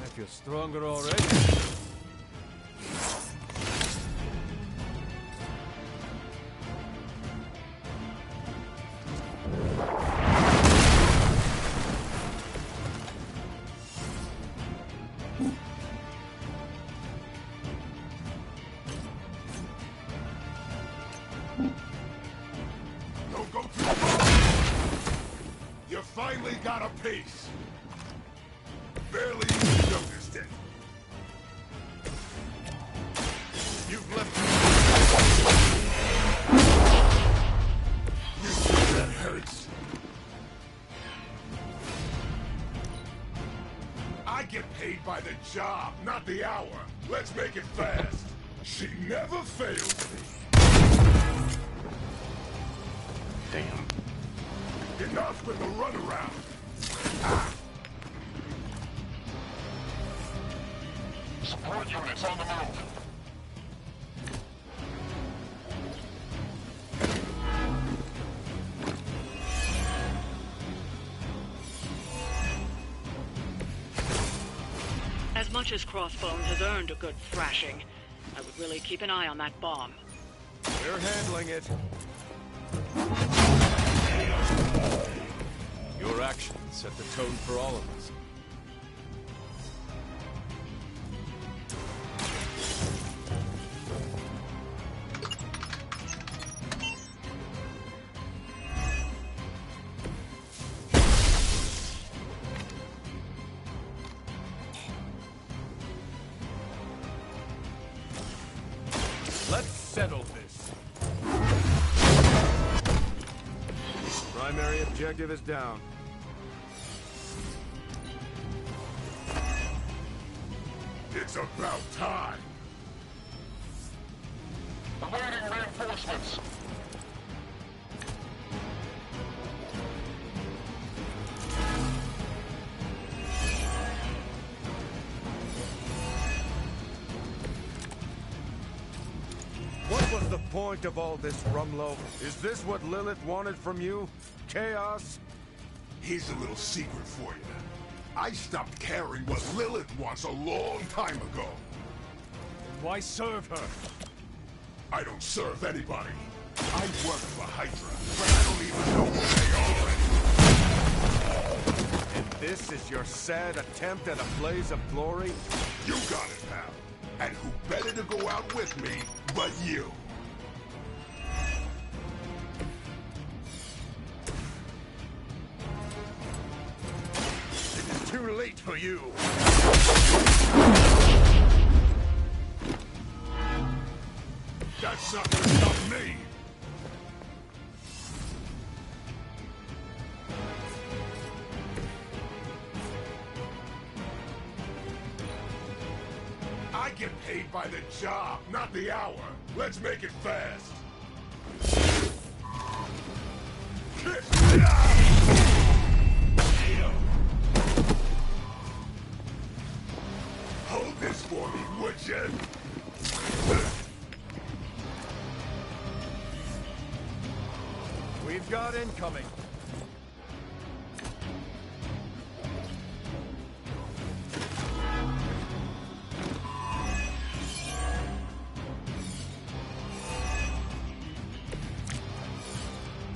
I feel stronger already. Don't go too far. You finally got a piece. Barely even noticed it. You've left me. That hurts. I get paid by the job, not the hour. Let's make it fast. She never fails me. Damn. Enough with the runaround. Support units on the move. As much as Crossbones has earned a good thrashing, I would really keep an eye on that bomb. We're handling it. Your actions set the tone for all of us. Let's settle this. Primary objective is down. It's about time. Awaiting reinforcements. What was the point of all this, Rumlow? Is this what Lilith wanted from you? Chaos? Here's a little secret for you. I stopped caring what Lilith wants a long time ago. Why serve her? I don't serve anybody. I work for Hydra, but I don't even know who they are. And this is your sad attempt at a blaze of glory? You got it, pal. And who better to go out with me but you? It is too late for you. That's not gonna stop me. I get paid by the job, not the hour. Let's make it fast. Hold this for me, would you? We've got incoming.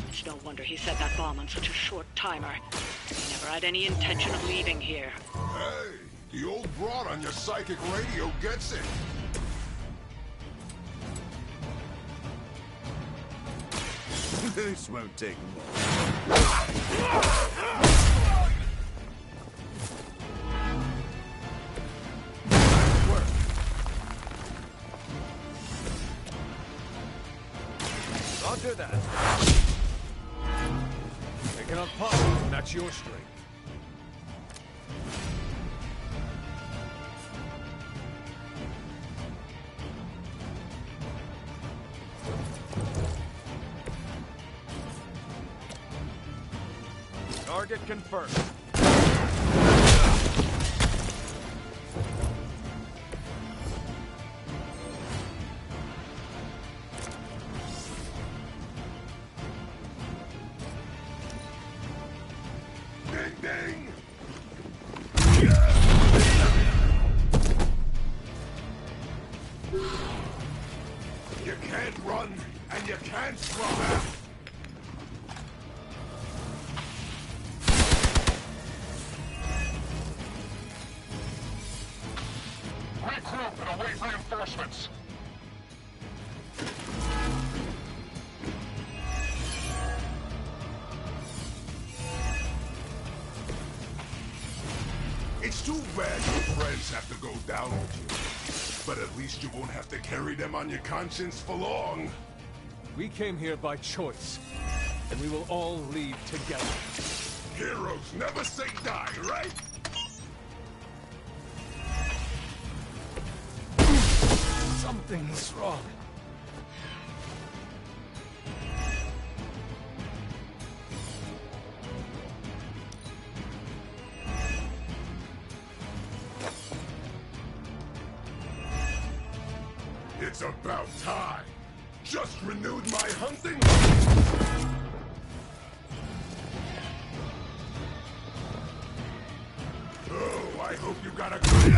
It's no wonder he set that bomb on such a short timer. He never had any intention of leaving here. Hey, the old broad on your psychic radio gets it. This won't take long. Roger that. They cannot possibly match your strength. Target confirmed. Ding ding! You can't run, and you can't scrub out. Regroup and await reinforcements. It's too bad your friends have to go down with you. But at least you won't have to carry them on your conscience for long. We came here by choice, and we will all leave together. Heroes never say die, right? Something's wrong. It's about time. Just renewed my hunting. Oh, I hope you got a good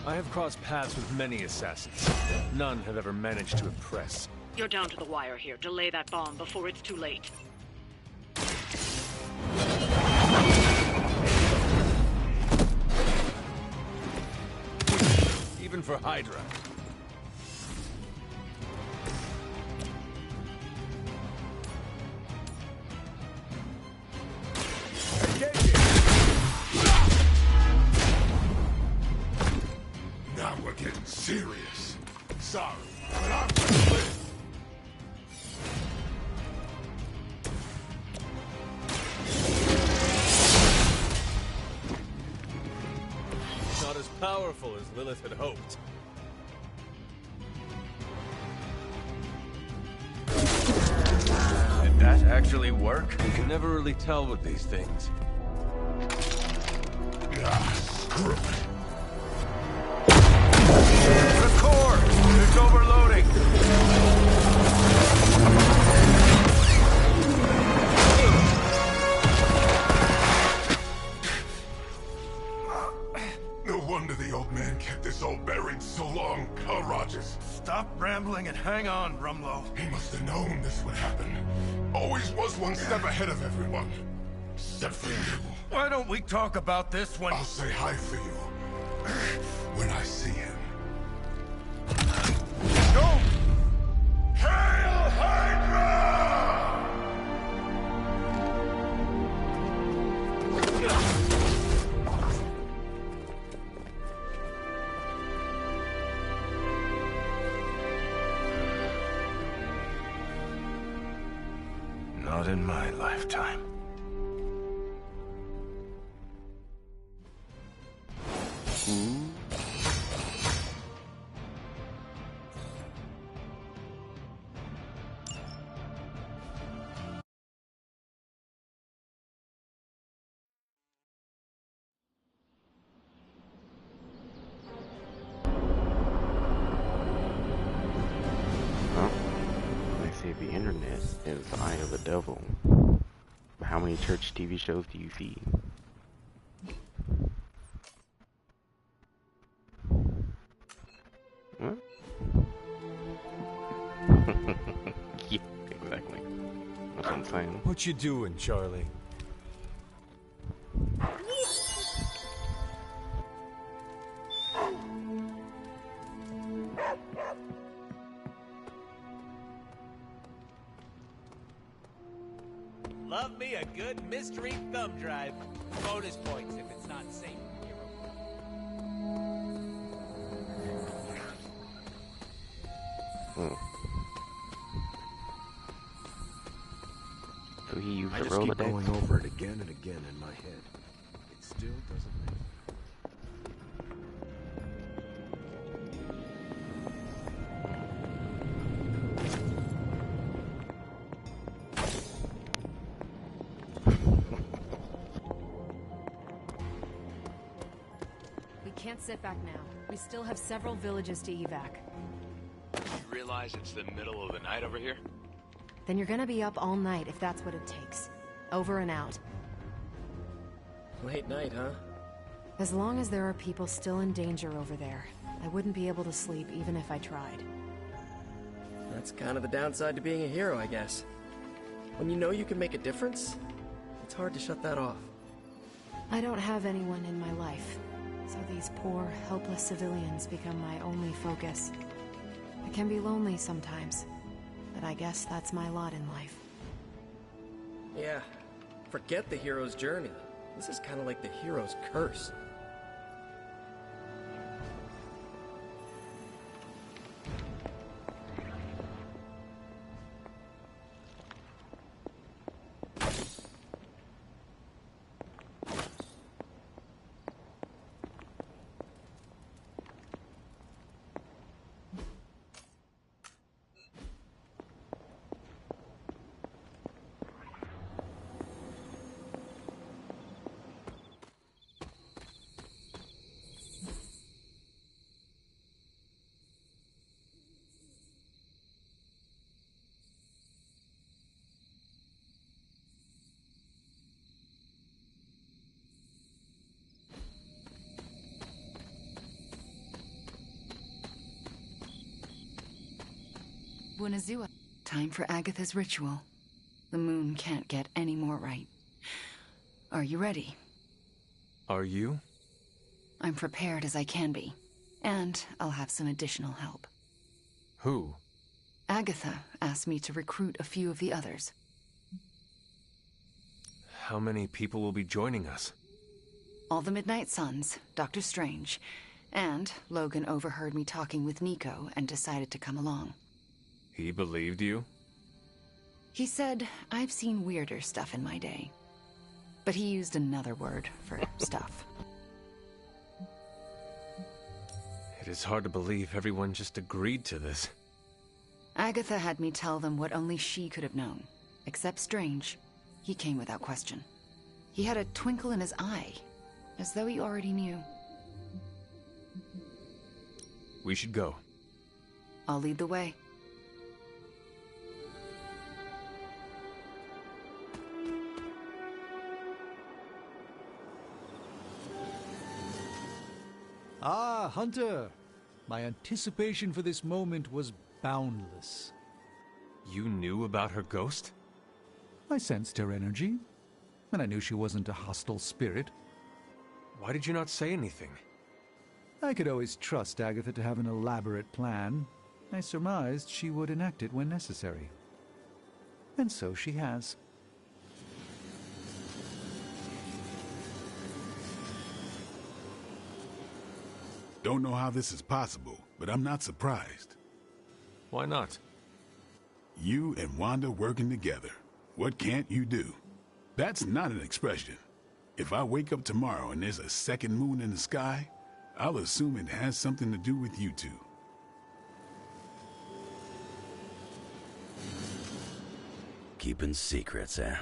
I have crossed paths with many assassins. None have ever managed to impress. You're down to the wire here. Delay that bomb before it's too late. even for Hydra. Now we're getting serious. Sorry, but I'm gonna live. Not as powerful as Lilith had hoped. Did that actually work? You can never really tell with these things. Ah, screw it. The core! It's overloading! No wonder the old man kept this all buried so long, huh, Rogers? Stop rambling and hang on, Rumlow. He must have known this would happen. Always was one step ahead of everyone. Except for you. Why don't we talk about this when... I'll say hi for you. When I see him. Don't! Hail Hydra! Not in my lifetime. They say the internet is the eye of the devil. How many church TV shows do you see? Huh? Yeah, exactly. That's what I'm saying. What you doing, Charlie? Love me a good mystery thumb drive. Bonus points if it's not safe. So he used I the just keep Rolodex? going over it again and again in my head. It still doesn't make We can't sit back now. We still have several villages to evac. You realize it's the middle of the night over here? Then you're gonna be up all night if that's what it takes. Over and out. Late night, huh? As long as there are people still in danger over there, I wouldn't be able to sleep even if I tried. That's kind of the downside to being a hero, I guess. When you know you can make a difference, it's hard to shut that off. I don't have anyone in my life, so these poor, helpless civilians become my only focus. It can be lonely sometimes, but I guess that's my lot in life. Yeah, forget the hero's journey. This is kind of like the hero's curse. Buenazua. Time for Agatha's ritual. The moon can't get any more right. Are you ready? Are you? I'm prepared as I can be. And I'll have some additional help. Who? Agatha asked me to recruit a few of the others. How many people will be joining us? All the Midnight Suns, Dr. Strange, and Logan overheard me talking with Nico and decided to come along. He believed you? He said, I've seen weirder stuff in my day. But he used another word for stuff. It is hard to believe everyone just agreed to this. Agatha had me tell them what only she could have known. Except Strange. He came without question. He had a twinkle in his eye, as though he already knew. We should go. I'll lead the way. Ah, Hunter! My anticipation for this moment was boundless. You knew about her ghost? I sensed her energy, and I knew she wasn't a hostile spirit. Why did you not say anything? I could always trust Agatha to have an elaborate plan. I surmised she would enact it when necessary. And so she has. Don't know how this is possible, but I'm not surprised. Why not? You and Wanda working together. What can't you do? That's not an expression. If I wake up tomorrow and there's a second moon in the sky, I'll assume it has something to do with you two. Keeping secrets, eh?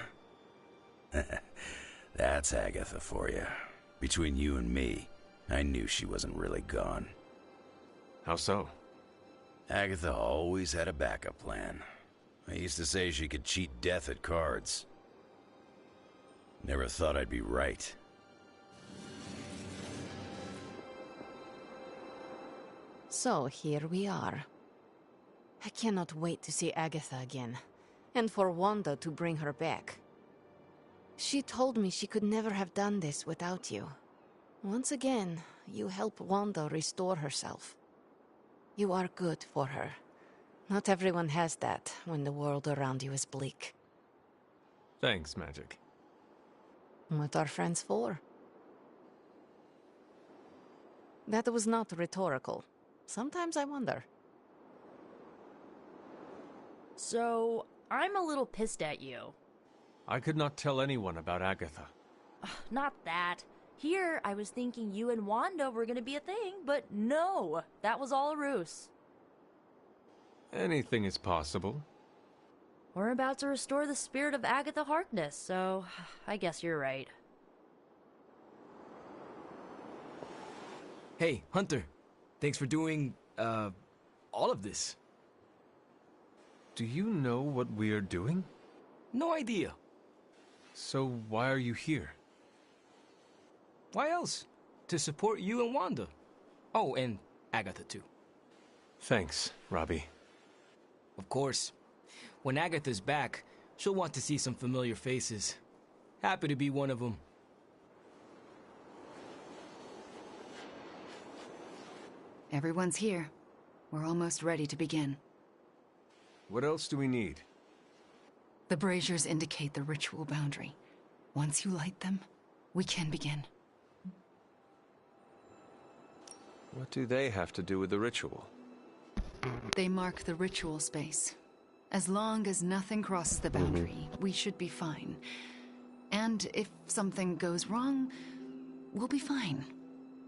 That's Agatha for you. Between you and me, I knew she wasn't really gone. How so? Agatha always had a backup plan. I used to say she could cheat death at cards. Never thought I'd be right. So here we are. I cannot wait to see Agatha again, and for Wanda to bring her back. She told me she could never have done this without you. Once again, you help Wanda restore herself. You are good for her. Not everyone has that when the world around you is bleak. Thanks, Magic. What are friends for? That was not rhetorical. Sometimes I wonder. So, I'm a little pissed at you. I could not tell anyone about Agatha. Not that. Here, I was thinking you and Wanda were gonna be a thing, but no, that was all a ruse. Anything is possible. We're about to restore the spirit of Agatha Harkness, so I guess you're right. Hey, Hunter. Thanks for doing, all of this. Do you know what we are doing? No idea. So why are you here? Why else? To support you and Wanda. Oh, and Agatha too. Thanks, Robbie. Of course. When Agatha's back, she'll want to see some familiar faces. Happy to be one of them. Everyone's here. We're almost ready to begin. What else do we need? The braziers indicate the ritual boundary. Once you light them, we can begin. What do they have to do with the ritual? They mark the ritual space. As long as nothing crosses the boundary, we should be fine. And if something goes wrong, we'll be fine.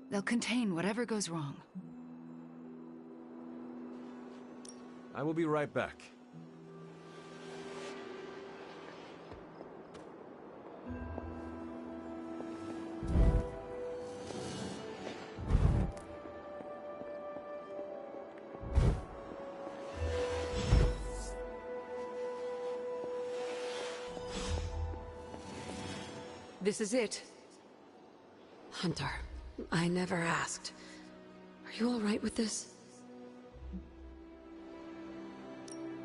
They'll contain whatever goes wrong. I will be right back. This is it. Hunter, I never asked. Are you all right with this?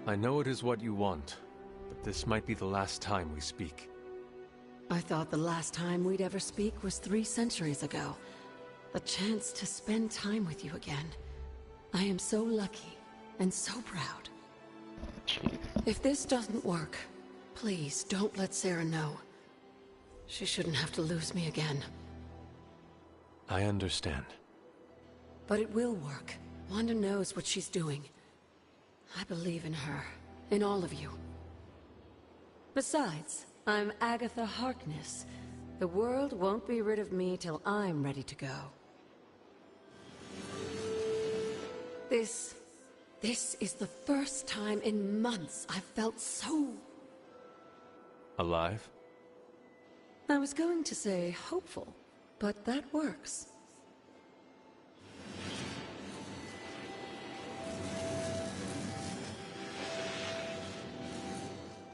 I know it is what you want, but this might be the last time we speak. I thought the last time we'd ever speak was 3 centuries ago. A chance to spend time with you again. I am so lucky and so proud. If this doesn't work, please don't let Sarah know. She shouldn't have to lose me again. I understand. But it will work. Wanda knows what she's doing. I believe in her, in all of you. Besides, I'm Agatha Harkness. The world won't be rid of me till I'm ready to go. This is the first time in months I've felt so... Alive? I was going to say hopeful, but that works.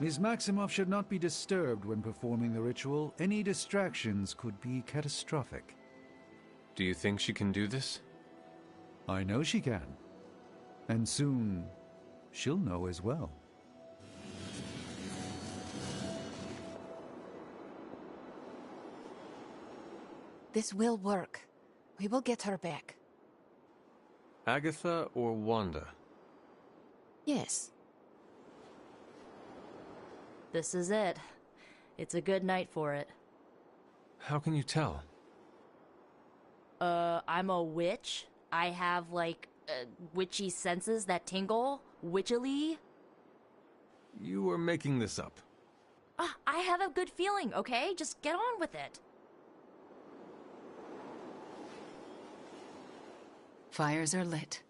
Ms. Maximoff should not be disturbed when performing the ritual. Any distractions could be catastrophic. Do you think she can do this? I know she can. And soon, she'll know as well. This will work. We will get her back. Agatha or Wanda? Yes. This is it. It's a good night for it. How can you tell? I'm a witch. I have, like, witchy senses that tingle. Witchily. You are making this up. I have a good feeling, okay? Just get on with it. Fires are lit.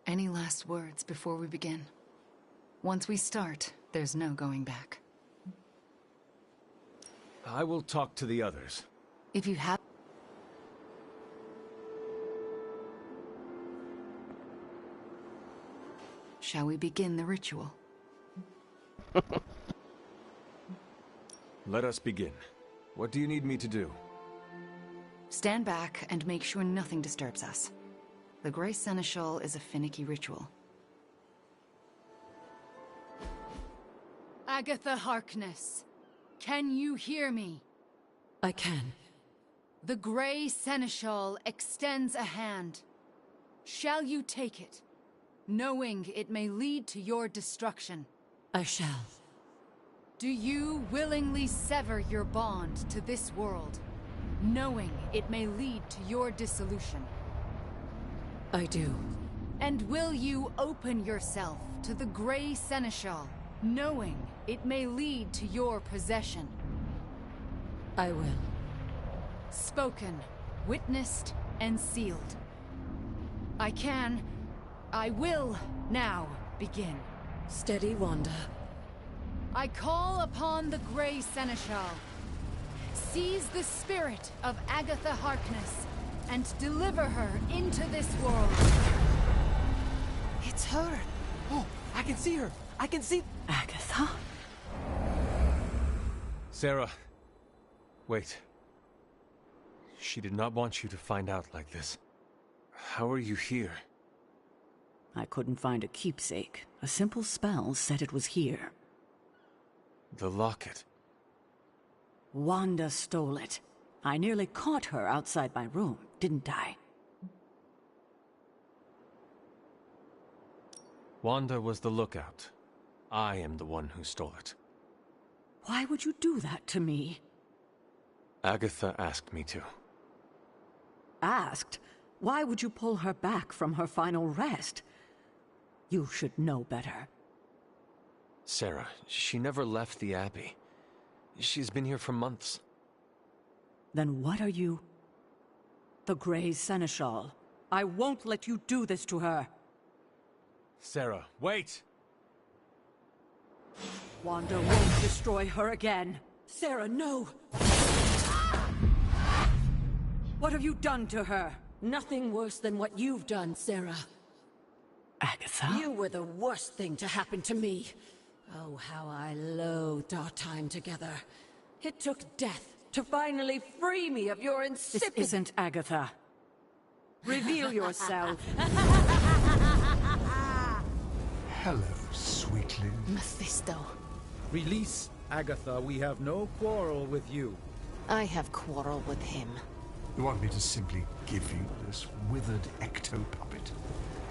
Any last words before we begin? Once we start, there's no going back. I will talk to the others. If you have... Shall we begin the ritual? Let us begin. What do you need me to do? Stand back and make sure nothing disturbs us. The Grey Seneschal is a finicky ritual. Agatha Harkness, can you hear me? I can. The Grey Seneschal extends a hand. Shall you take it, knowing it may lead to your destruction? I shall. Do you willingly sever your bond to this world, knowing it may lead to your dissolution? I do. And will you open yourself to the Grey Seneschal, knowing it may lead to your possession? I will. Spoken, witnessed, and sealed. I will now begin. Steady, Wanda. I call upon the Grey Seneschal. Seize the spirit of Agatha Harkness and deliver her into this world. It's her. Oh, I can see her. I can see... Agatha? Sarah. Wait. She did not want you to find out like this. How are you here? I couldn't find a keepsake. A simple spell said it was here. The locket. Wanda stole it. I nearly caught her outside my room, didn't I? Wanda was the lookout. I am the one who stole it. Why would you do that to me? Agatha asked me to. Asked? Why would you pull her back from her final rest? You should know better. Sarah, she never left the Abbey. She's been here for months. Then what are you? The Grey Seneschal. I won't let you do this to her. Sarah, wait! Wanda won't destroy her again. Sarah, no! What have you done to her? Nothing worse than what you've done, Sarah. Agatha? You were the worst thing to happen to me. Oh, how I loathed our time together. It took death to finally free me of your insipid... This isn't Agatha. Reveal yourself. Hello, sweetling. Mephisto. Release Agatha. We have no quarrel with you. I have quarrel with him. You want me to simply give you this withered ecto-puppet?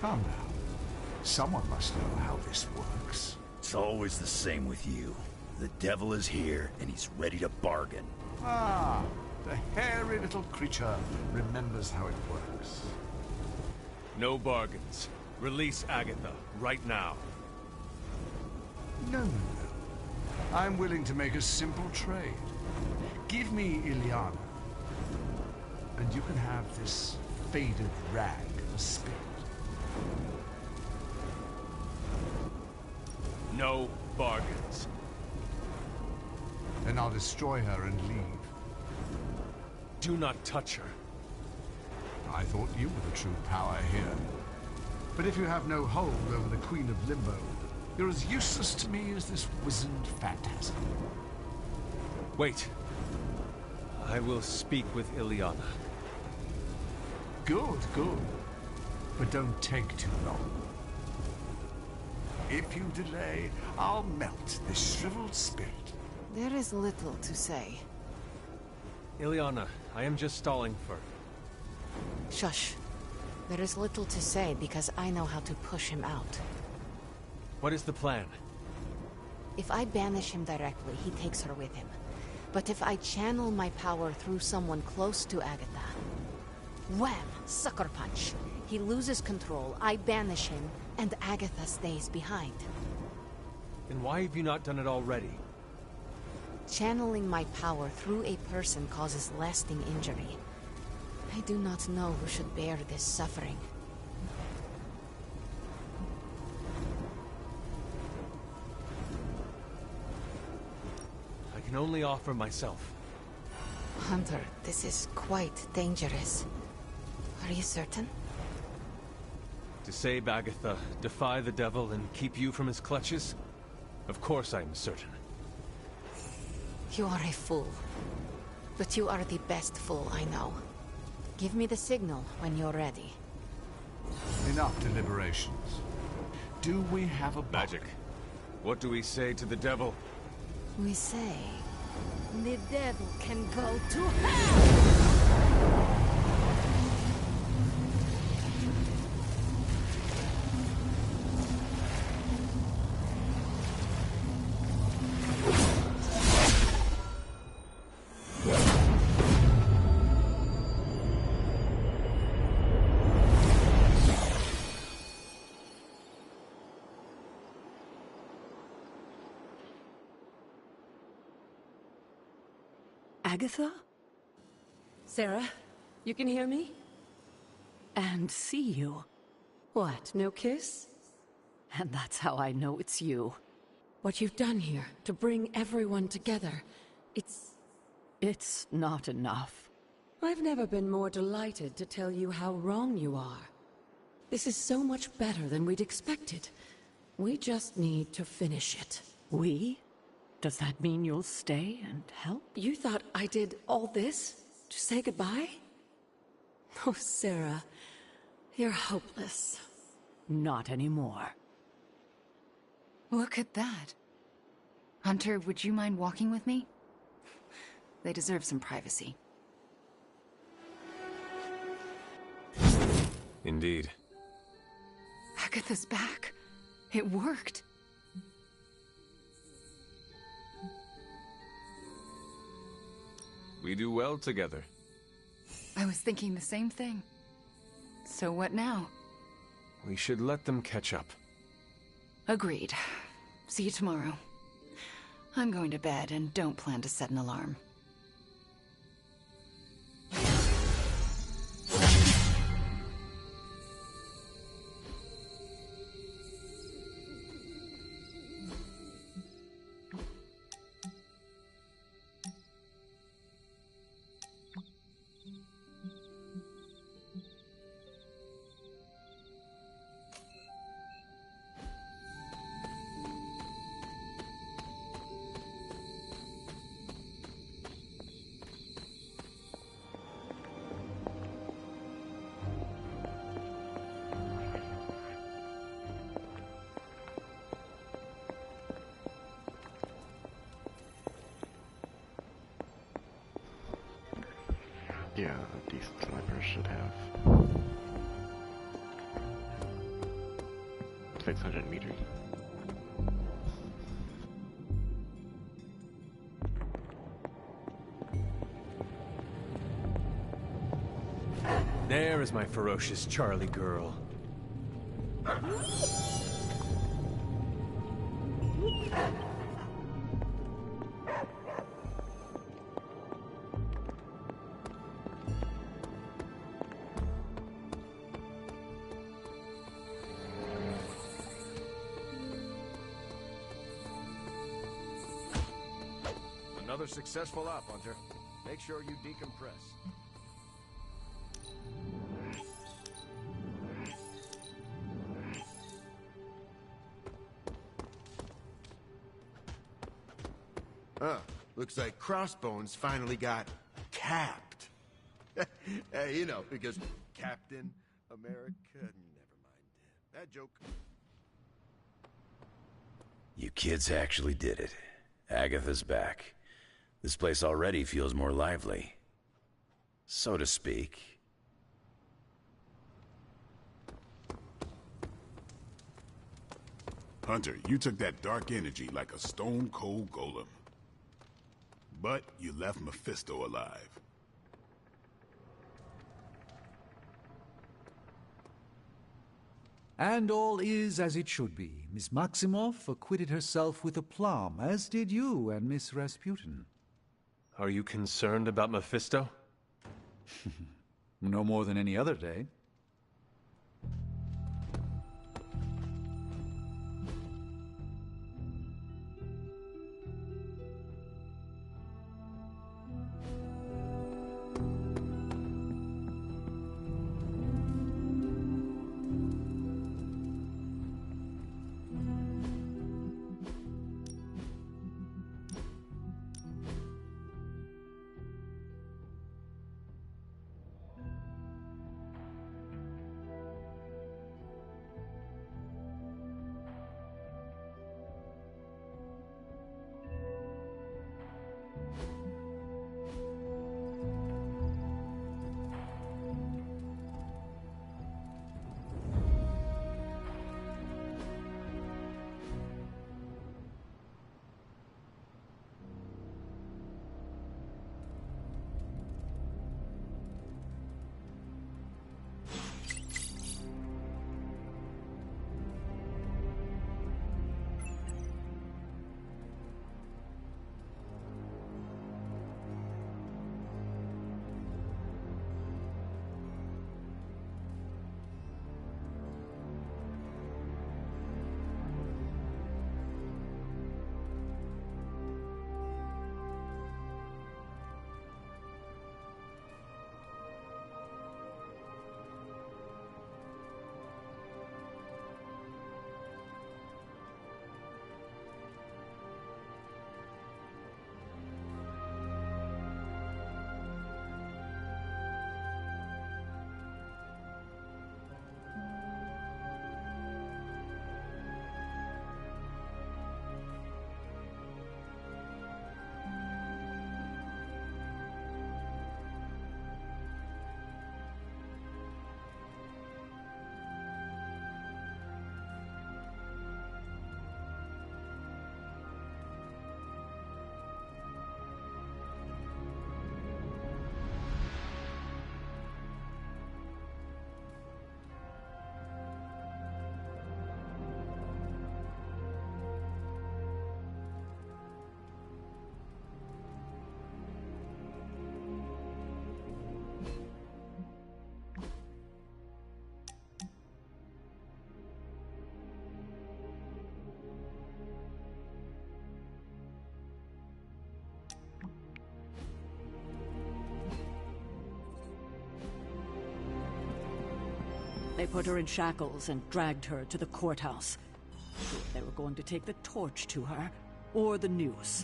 Calm down. Someone must know how this works. It's always the same with you. The devil is here, and he's ready to bargain. Ah, the hairy little creature remembers how it works. No bargains. Release Agatha, right now. No. I'm willing to make a simple trade. Give me Ileana, and you can have this faded rag of spirit. No bargains. Then I'll destroy her and leave. Do not touch her. I thought you were the true power here. But if you have no hold over the Queen of Limbo, you're as useless to me as this wizened phantasm. Wait. I will speak with Ileana. Good. But don't take too long. If you delay, I'll melt this shriveled spirit. There is little to say. Ileana, I am just stalling for... Shush. There is little to say because I know how to push him out. What is the plan? If I banish him directly, he takes her with him. But if I channel my power through someone close to Agatha... Wham! Sucker punch. He loses control, I banish him, and Agatha stays behind. Then why have you not done it already? Channeling my power through a person causes lasting injury. I do not know who should bear this suffering. I can only offer myself. Hunter, this is quite dangerous. Are you certain? To save Agatha, defy the devil, and keep you from his clutches? Of course I am certain. You are a fool. But you are the best fool I know. Give me the signal when you're ready. Enough deliberations. Do we have a magic? What do we say to the devil? We say... The devil can go to hell! Agatha? Sarah, you can hear me? And see you. What, no kiss? And that's how I know it's you. What you've done here, to bring everyone together, It's not enough. I've never been more delighted to tell you how wrong you are. This is so much better than we'd expected. We just need to finish it. We? Does that mean you'll stay and help? You thought I did all this to say goodbye? Oh, Sarah, you're hopeless. Not anymore. Look at that. Hunter, would you mind walking with me? They deserve some privacy. Indeed. Agatha's back. It worked. We do well together. I was thinking the same thing. So what now? We should let them catch up. Agreed. See you tomorrow. I'm going to bed and don't plan to set an alarm. Yeah, a decent sniper should have 600 meters. There is my ferocious Charlie girl. Another successful op, Hunter. Make sure you decompress. Looks like Crossbones finally got capped. You know, because Captain America... Never mind. Bad joke. You kids actually did it. Agatha's back. This place already feels more lively. So to speak. Hunter, you took that dark energy like a stone-cold golem. But you left Mephisto alive. And all is as it should be. Miss Maximoff acquitted herself with aplomb, as did you and Miss Rasputin. Are you concerned about Mephisto? No more than any other day. They put her in shackles and dragged her to the courthouse. They were going to take the torch to her, or the news.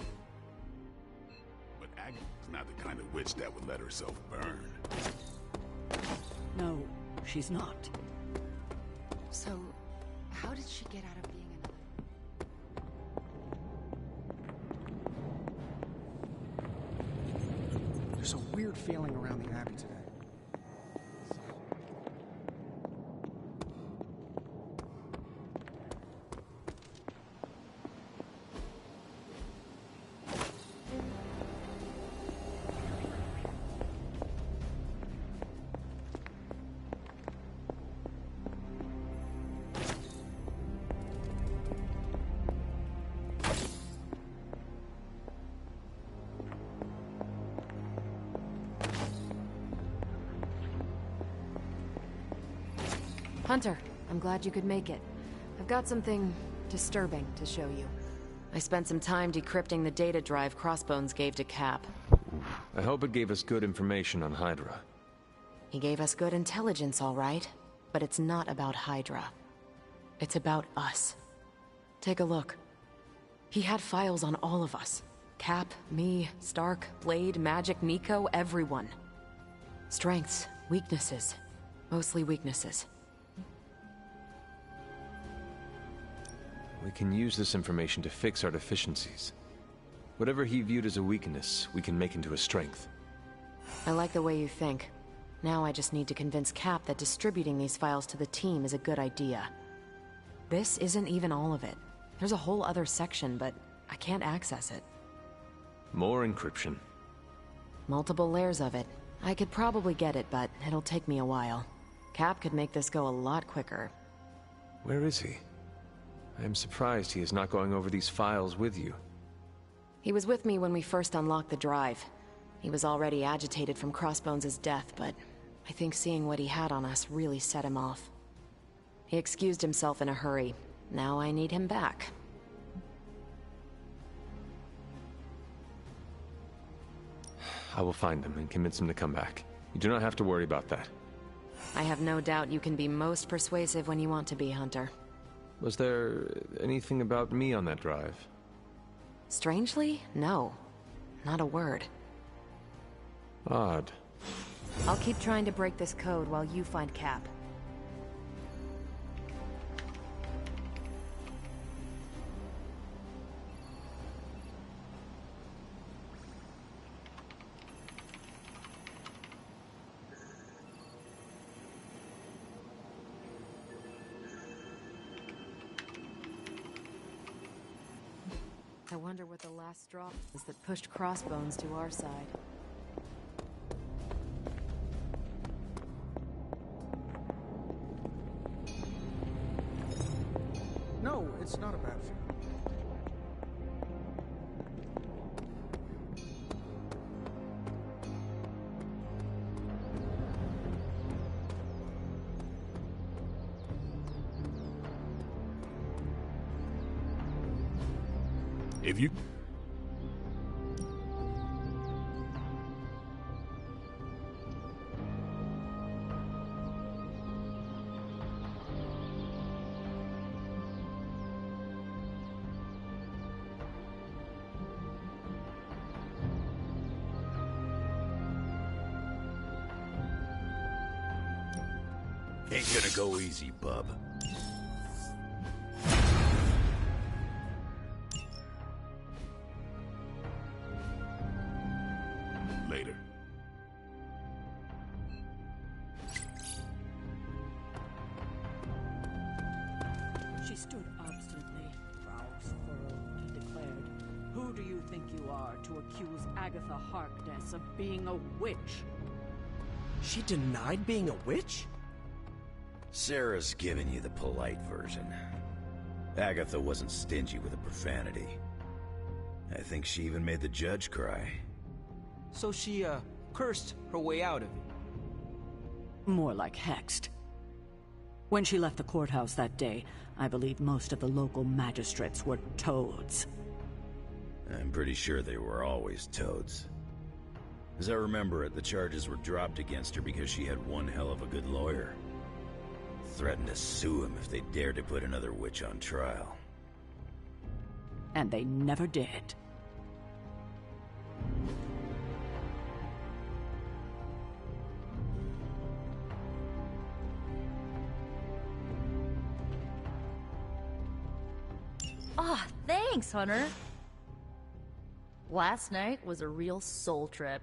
But Agatha's not the kind of witch that would let herself burn. No, she's not. So, how did she get out of being another? There's a weird feeling around the Abbey today. Hunter, I'm glad you could make it. I've got something disturbing to show you. I spent some time decrypting the data drive Crossbones gave to Cap. I hope it gave us good information on Hydra. He gave us good intelligence, all right. But it's not about Hydra. It's about us. Take a look. He had files on all of us. Cap, me, Stark, Blade, Magic, Nico, everyone. Strengths, weaknesses. Mostly weaknesses. We can use this information to fix our deficiencies. Whatever he viewed as a weakness, we can make into a strength. I like the way you think. Now I just need to convince Cap that distributing these files to the team is a good idea. This isn't even all of it. There's a whole other section, but I can't access it. More encryption. Multiple layers of it. I could probably get it, but it'll take me a while. Cap could make this go a lot quicker. Where is he? I am surprised he is not going over these files with you. He was with me when we first unlocked the drive. He was already agitated from Crossbones' death, but I think seeing what he had on us really set him off. He excused himself in a hurry. Now I need him back. I will find him and convince him to come back. You do not have to worry about that. I have no doubt you can be most persuasive when you want to be, Hunter. Was there anything about me on that drive? Strangely, no. Not a word. Odd. I'll keep trying to break this code while you find Cap. I wonder what the last straw is that pushed Crossbones to our side. No, it's not a bad feeling. If you... Ain't gonna go easy, bub. Later. She stood obstinately, brows furrowed, and declared, "Who do you think you are to accuse Agatha Harkness of being a witch?" She denied being a witch? Sarah's giving you the polite version. Agatha wasn't stingy with the profanity. I think she even made the judge cry. So she, cursed her way out of it. More like hexed. When she left the courthouse that day, I believe most of the local magistrates were toads. I'm pretty sure they were always toads. As I remember it, the charges were dropped against her because she had one hell of a good lawyer. Threatened to sue him if they dared to put another witch on trial. And they never did. Ah, thanks, Hunter. Last night was a real soul trip.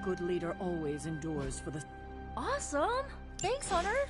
good leader always endures for the... Awesome! Thanks, Hunter!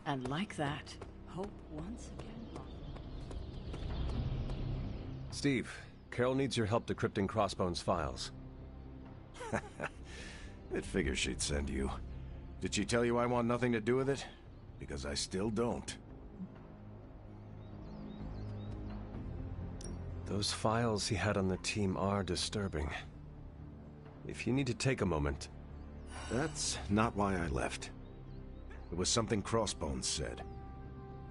And like that, hope once again... Steve, Carol needs your help decrypting Crossbone's files. It figures she'd send you. Did she tell you I want nothing to do with it? Because I still don't. Those files he had on the team are disturbing. If you need to take a moment... That's not why I left. It was something Crossbones said.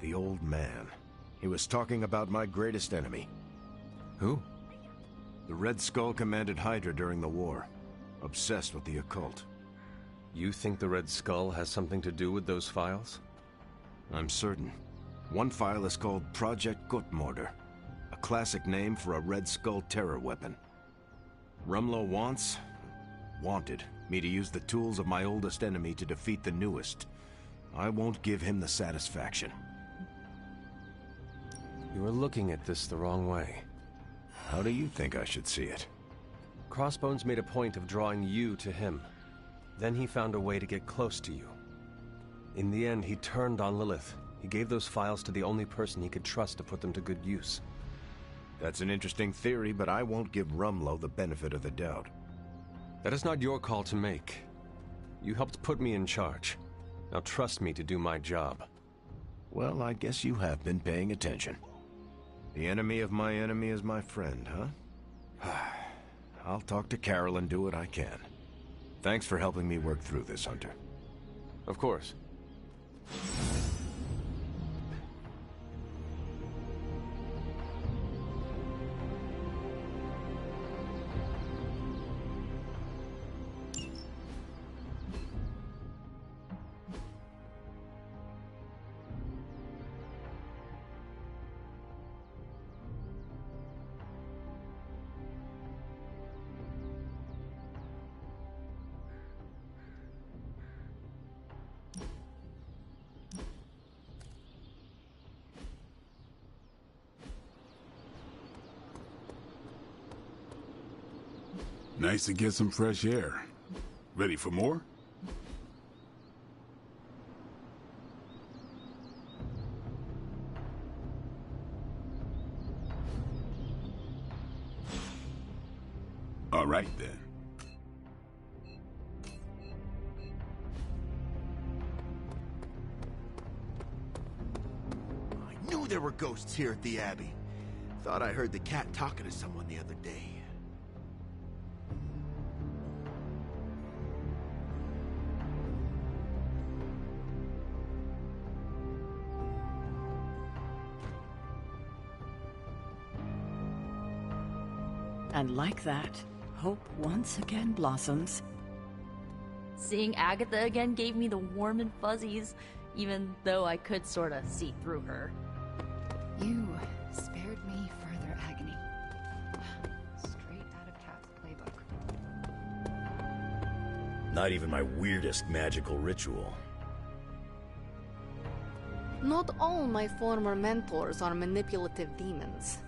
The old man. He was talking about my greatest enemy. Who? The Red Skull commanded Hydra during the war. Obsessed with the occult. You think the Red Skull has something to do with those files? I'm certain. One file is called Project Gutmorder, a classic name for a Red Skull terror weapon. Rumlow wanted me to use the tools of my oldest enemy to defeat the newest. I won't give him the satisfaction. You are looking at this the wrong way. How do you think I should see it? Crossbones made a point of drawing you to him. Then he found a way to get close to you. In the end, he turned on Lilith. He gave those files to the only person he could trust to put them to good use. That's an interesting theory, but I won't give Rumlow the benefit of the doubt. That is not your call to make. You helped put me in charge. Now trust me to do my job. Well, I guess you have been paying attention. The enemy of my enemy is my friend, huh? I'll talk to Carol and do what I can. Thanks for helping me work through this, Hunter. Of course. Nice to get some fresh air. Ready for more? All right, then. I knew there were ghosts here at the Abbey. Thought I heard the cat talking to someone the other day. And like that, hope once again blossoms. Seeing Agatha again gave me the warm and fuzzies, even though I could sorta see through her. You spared me further agony. Straight out of Cap's playbook. Not even my weirdest magical ritual. Not all my former mentors are manipulative demons.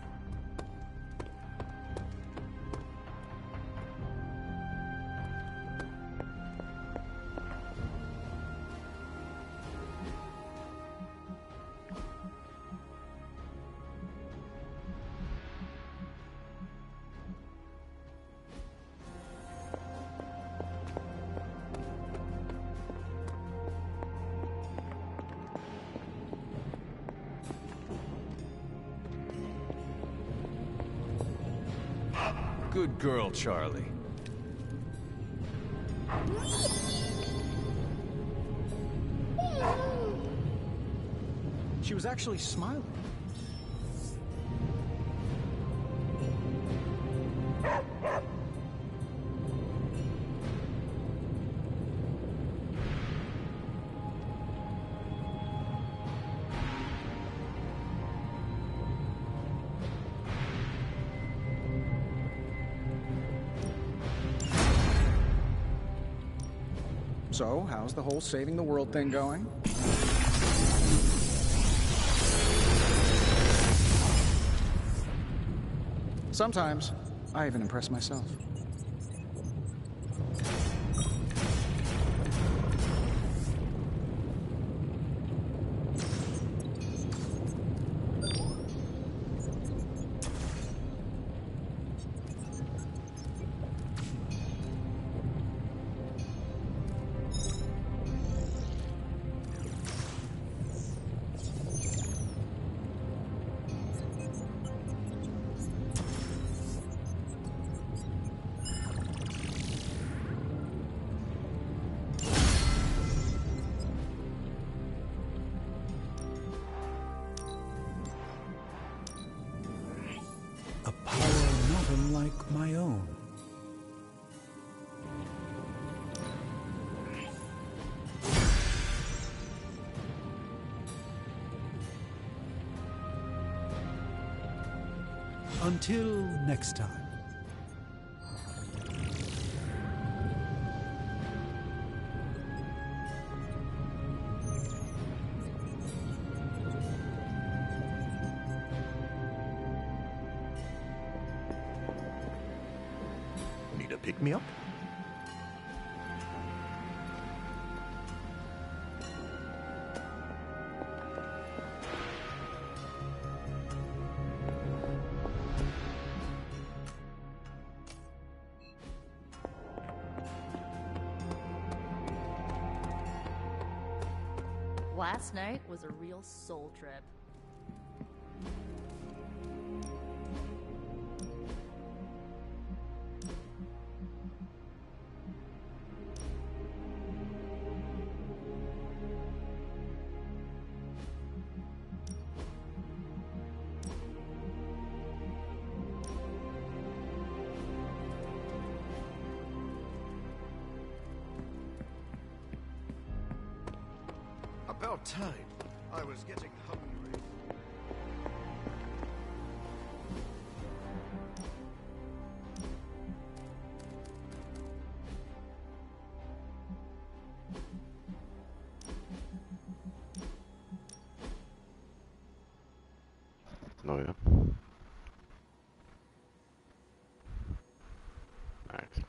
Good girl, Charlie. She was actually smiling. So, how's the whole saving the world thing going? Sometimes, I even impress myself. A power not unlike my own. Until next time. Need a pick-me-up? Last night was a real soul trip. About time. I was getting hungry. Oh yeah. Nice.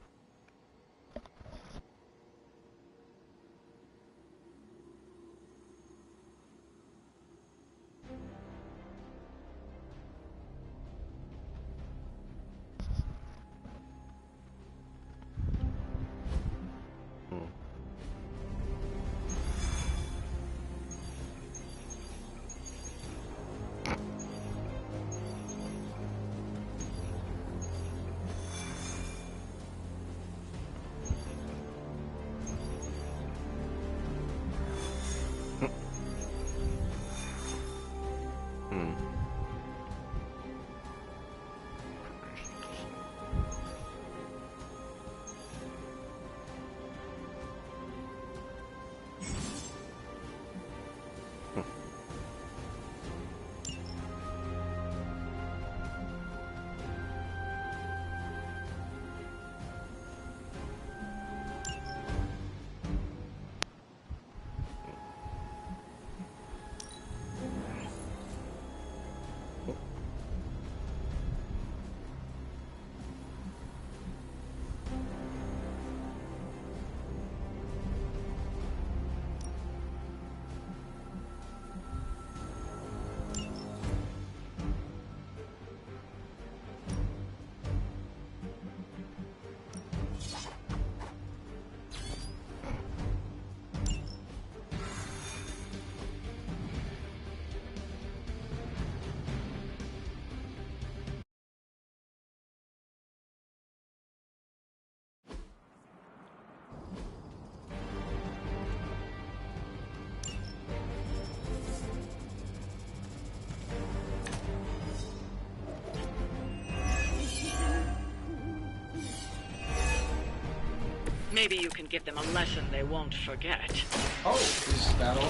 Maybe you can give them a lesson they won't forget. Oh, is that all?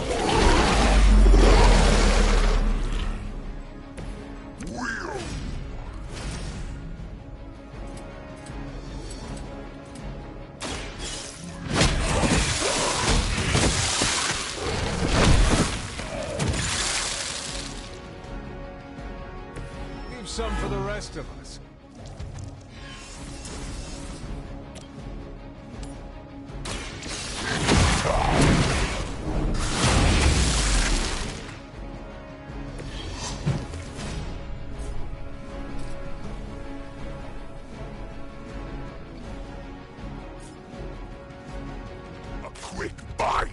Leave some for the rest of us. Quick bite!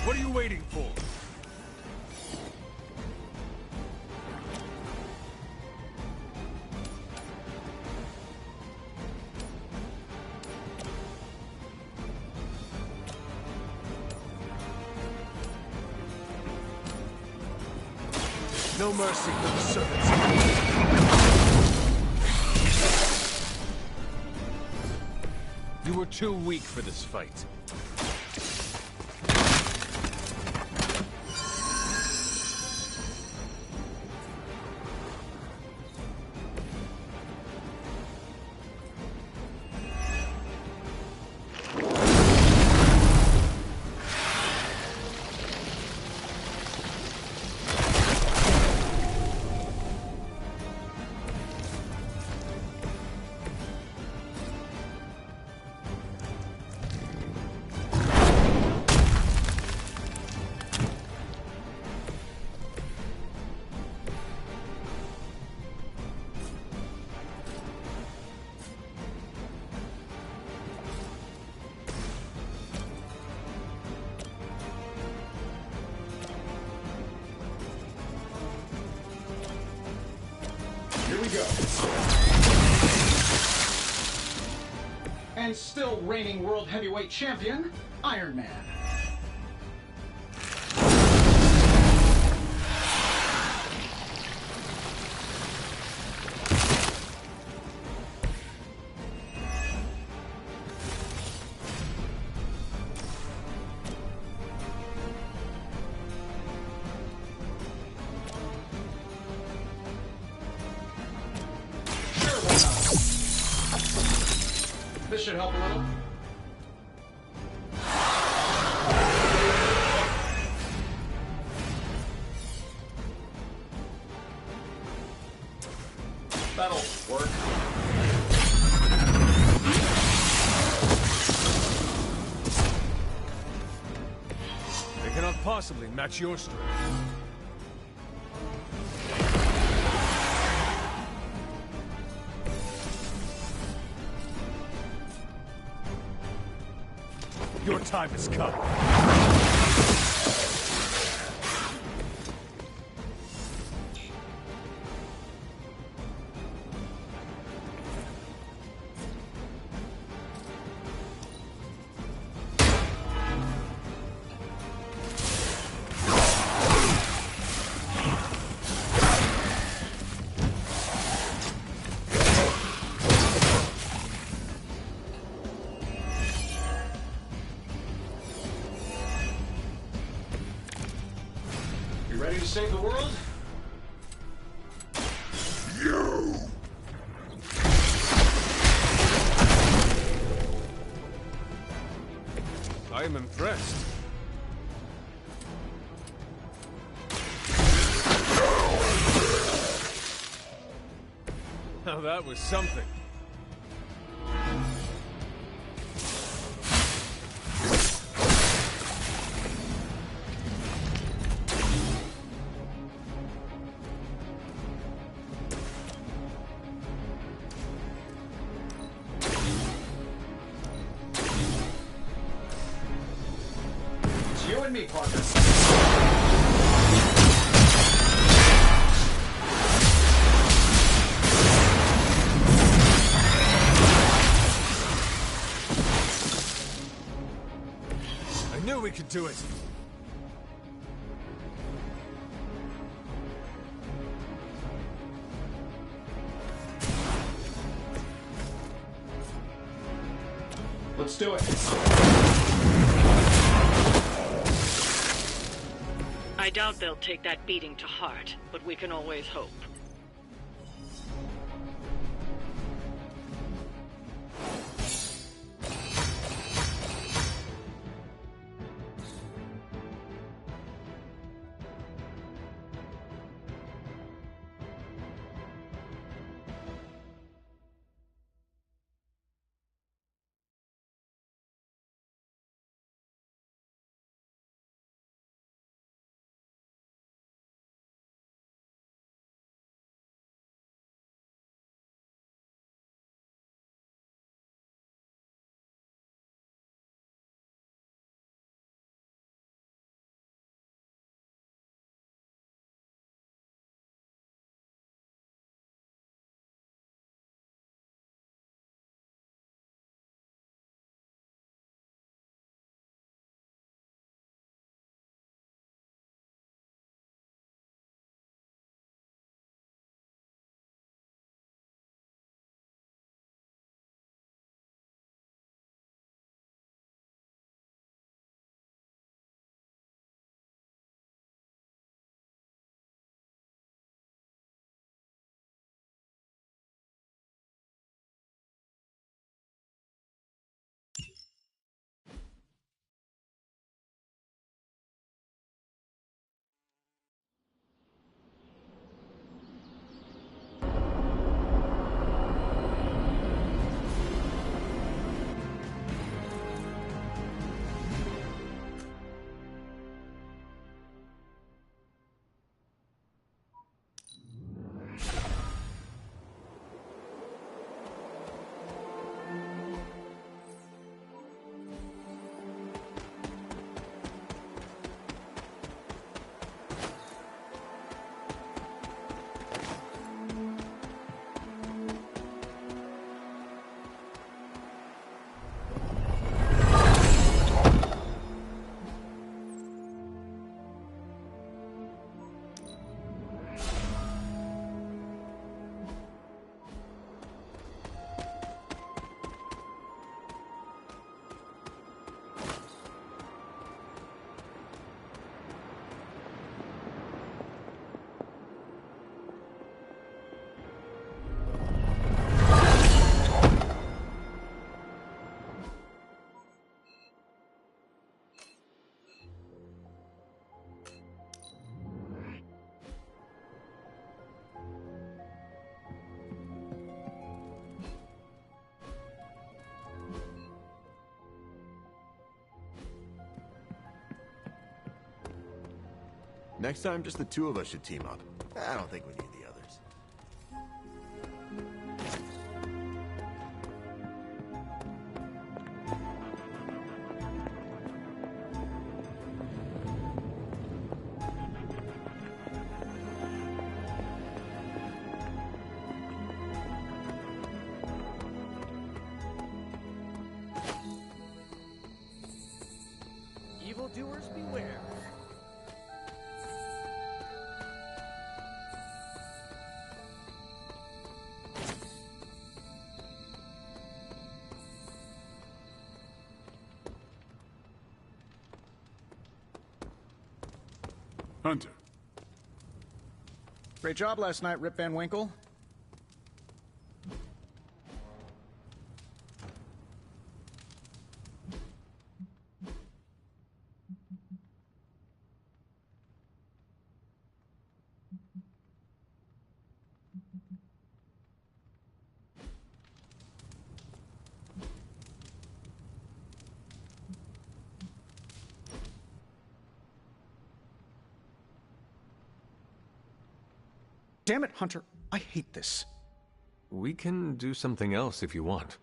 What are you waiting for? No mercy for the servants. You were too weak for this fight. Here we go. And still reigning world heavyweight champion, Iron Man. This should help a little. That'll work. They cannot possibly match your strength. Your time has come. Ready to save the world? You! I am impressed. Now that was something. and me, partner. I knew we could do it. Let's do it. I doubt they'll take that beating to heart, but we can always hope. Next time, just the two of us should team up. I don't think we need the others. Evildoers beware. Hunter. Great job last night, Rip Van Winkle. Damn it, Hunter. I hate this. We can do something else if you want.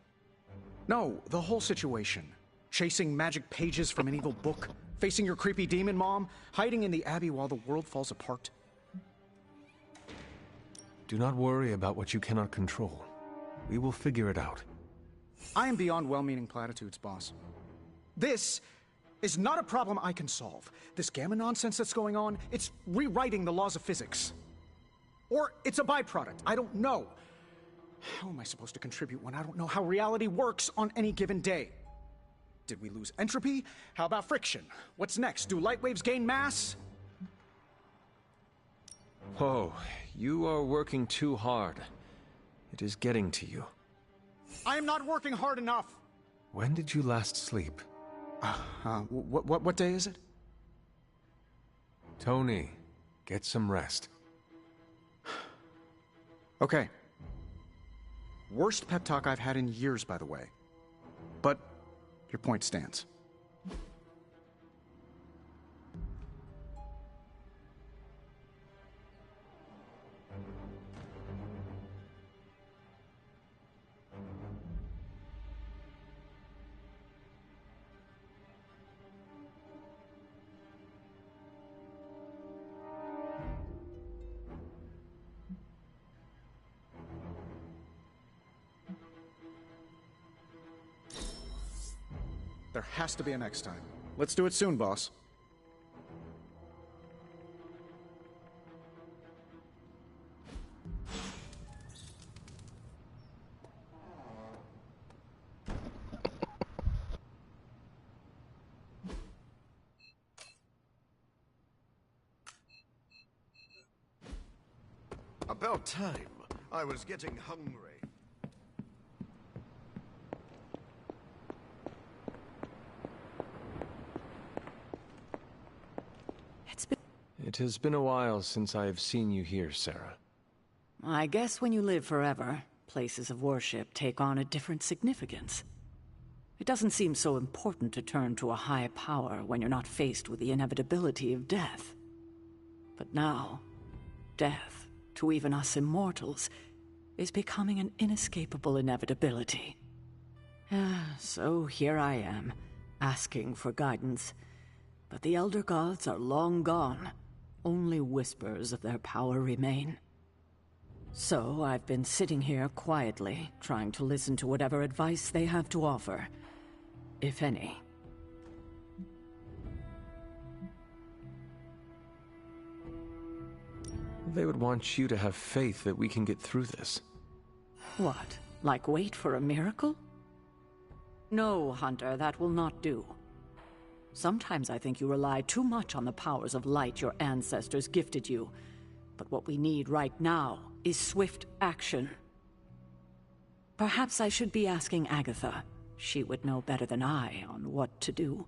No, the whole situation. Chasing magic pages from an evil book? Facing your creepy demon mom? Hiding in the Abbey while the world falls apart? Do not worry about what you cannot control. We will figure it out. I am beyond well-meaning platitudes, boss. This is not a problem I can solve. This gamma nonsense that's going on, it's rewriting the laws of physics. Or it's a byproduct. I don't know. How am I supposed to contribute when I don't know how reality works on any given day? Did we lose entropy? How about friction? What's next? Do light waves gain mass? Whoa, you are working too hard. It is getting to you. I am not working hard enough. When did you last sleep? What day is it? Tony, get some rest. Okay. Worst pep talk I've had in years, by the way. But your point stands. There has to be a next time. Let's do it soon, boss. About time. I was getting hungry. It has been a while since I have seen you here, Sarah. I guess when you live forever, places of worship take on a different significance. It doesn't seem so important to turn to a high power when you're not faced with the inevitability of death. But now, death, to even us immortals, is becoming an inescapable inevitability. So here I am, asking for guidance. But the Elder Gods are long gone. Only whispers of their power remain. So I've been sitting here quietly, trying to listen to whatever advice they have to offer, if any. They would want you to have faith that we can get through this. What? Like wait for a miracle? No, Hunter, that will not do. Sometimes I think you rely too much on the powers of light your ancestors gifted you. But what we need right now is swift action. Perhaps I should be asking Agatha. She would know better than I on what to do.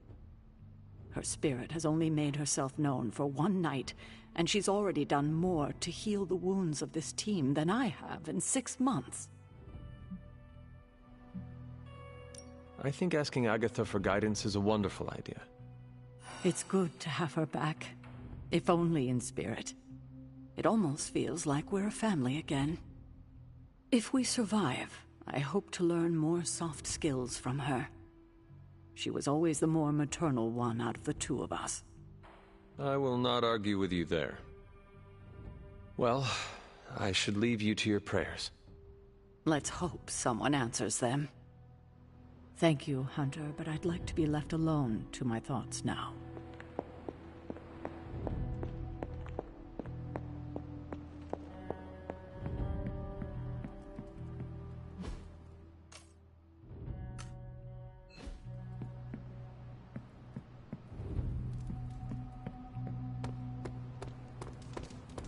Her spirit has only made herself known for one night, and she's already done more to heal the wounds of this team than I have in 6 months. I think asking Agatha for guidance is a wonderful idea. It's good to have her back, if only in spirit. It almost feels like we're a family again. If we survive, I hope to learn more soft skills from her. She was always the more maternal one out of the two of us. I will not argue with you there. Well, I should leave you to your prayers. Let's hope someone answers them. Thank you, Hunter, but I'd like to be left alone to my thoughts now.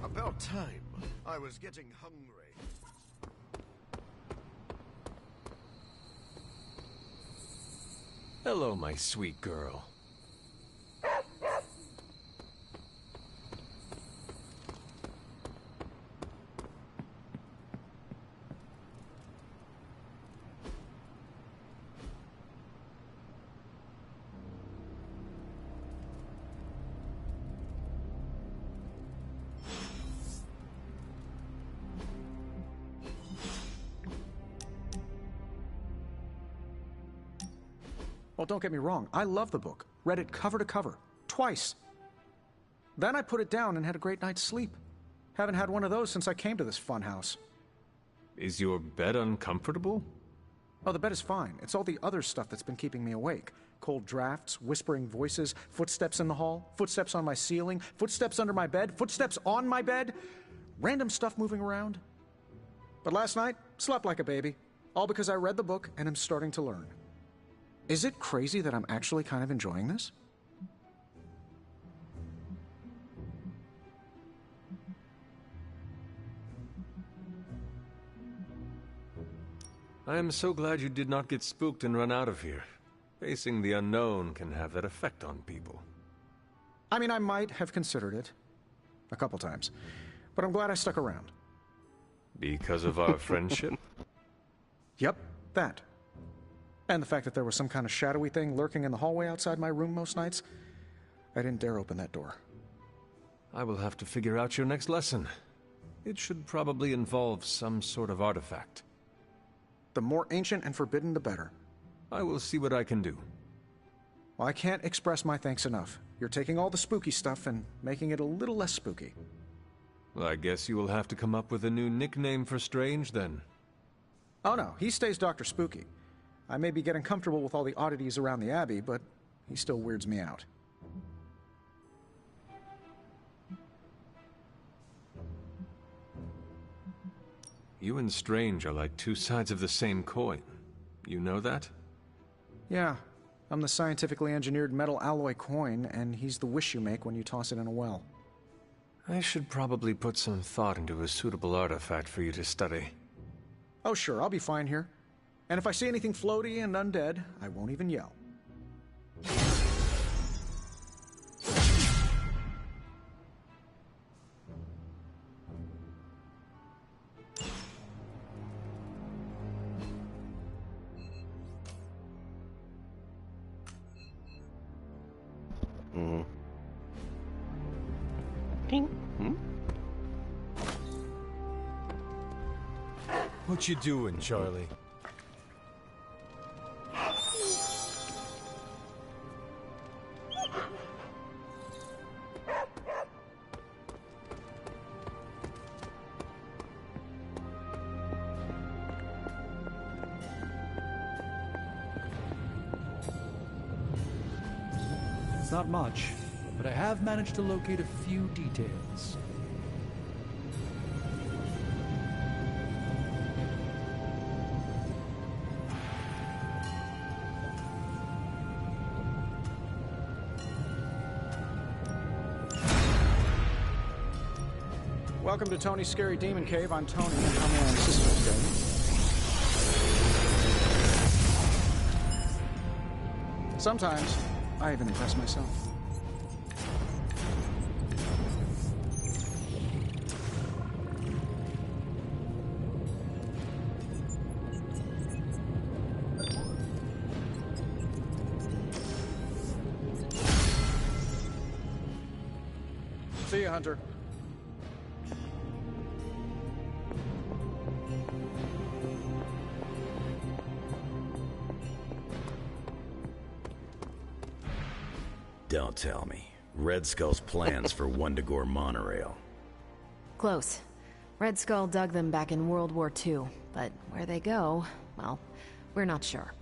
About time. I was getting hungry. Hello, my sweet girl. Oh, don't get me wrong, I love the book. Read it cover to cover, twice. Then I put it down and had a great night's sleep. Haven't had one of those since I came to this fun house. Is your bed uncomfortable? Oh, the bed is fine. It's all the other stuff that's been keeping me awake. Cold drafts, whispering voices, footsteps in the hall, footsteps on my ceiling, footsteps under my bed, footsteps on my bed, random stuff moving around. But last night, slept like a baby. All because I read the book and am starting to learn. Is it crazy that I'm actually kind of enjoying this? I am so glad you did not get spooked and run out of here. Facing the unknown can have that effect on people. I mean, I might have considered it. A couple times. But I'm glad I stuck around. Because of our friendship? Yep, that. And the fact that there was some kind of shadowy thing lurking in the hallway outside my room most nights. I didn't dare open that door. I will have to figure out your next lesson. It should probably involve some sort of artifact. The more ancient and forbidden, the better. I will see what I can do. Well, I can't express my thanks enough. You're taking all the spooky stuff and making it a little less spooky. Well, I guess you will have to come up with a new nickname for Strange, then. Oh no, he stays Dr. Spooky. I may be getting comfortable with all the oddities around the Abbey, but he still weirds me out. You and Strange are like two sides of the same coin. You know that? Yeah, I'm the scientifically engineered metal alloy coin, and he's the wish you make when you toss it in a well. I should probably put some thought into a suitable artifact for you to study. Oh sure, I'll be fine here. And if I see anything floaty and undead, I won't even yell. What you doing, Charlie? It's not much, but I have managed to locate a few details. Welcome to Tony's Scary Demon Cave. I'm Tony, and I'm my assistant today. Sometimes, I even impress myself. See you, Hunter. Don't tell me. Red Skull's plans for Wundagore monorail. Close. Red Skull dug them back in World War II, but where they go, well, we're not sure.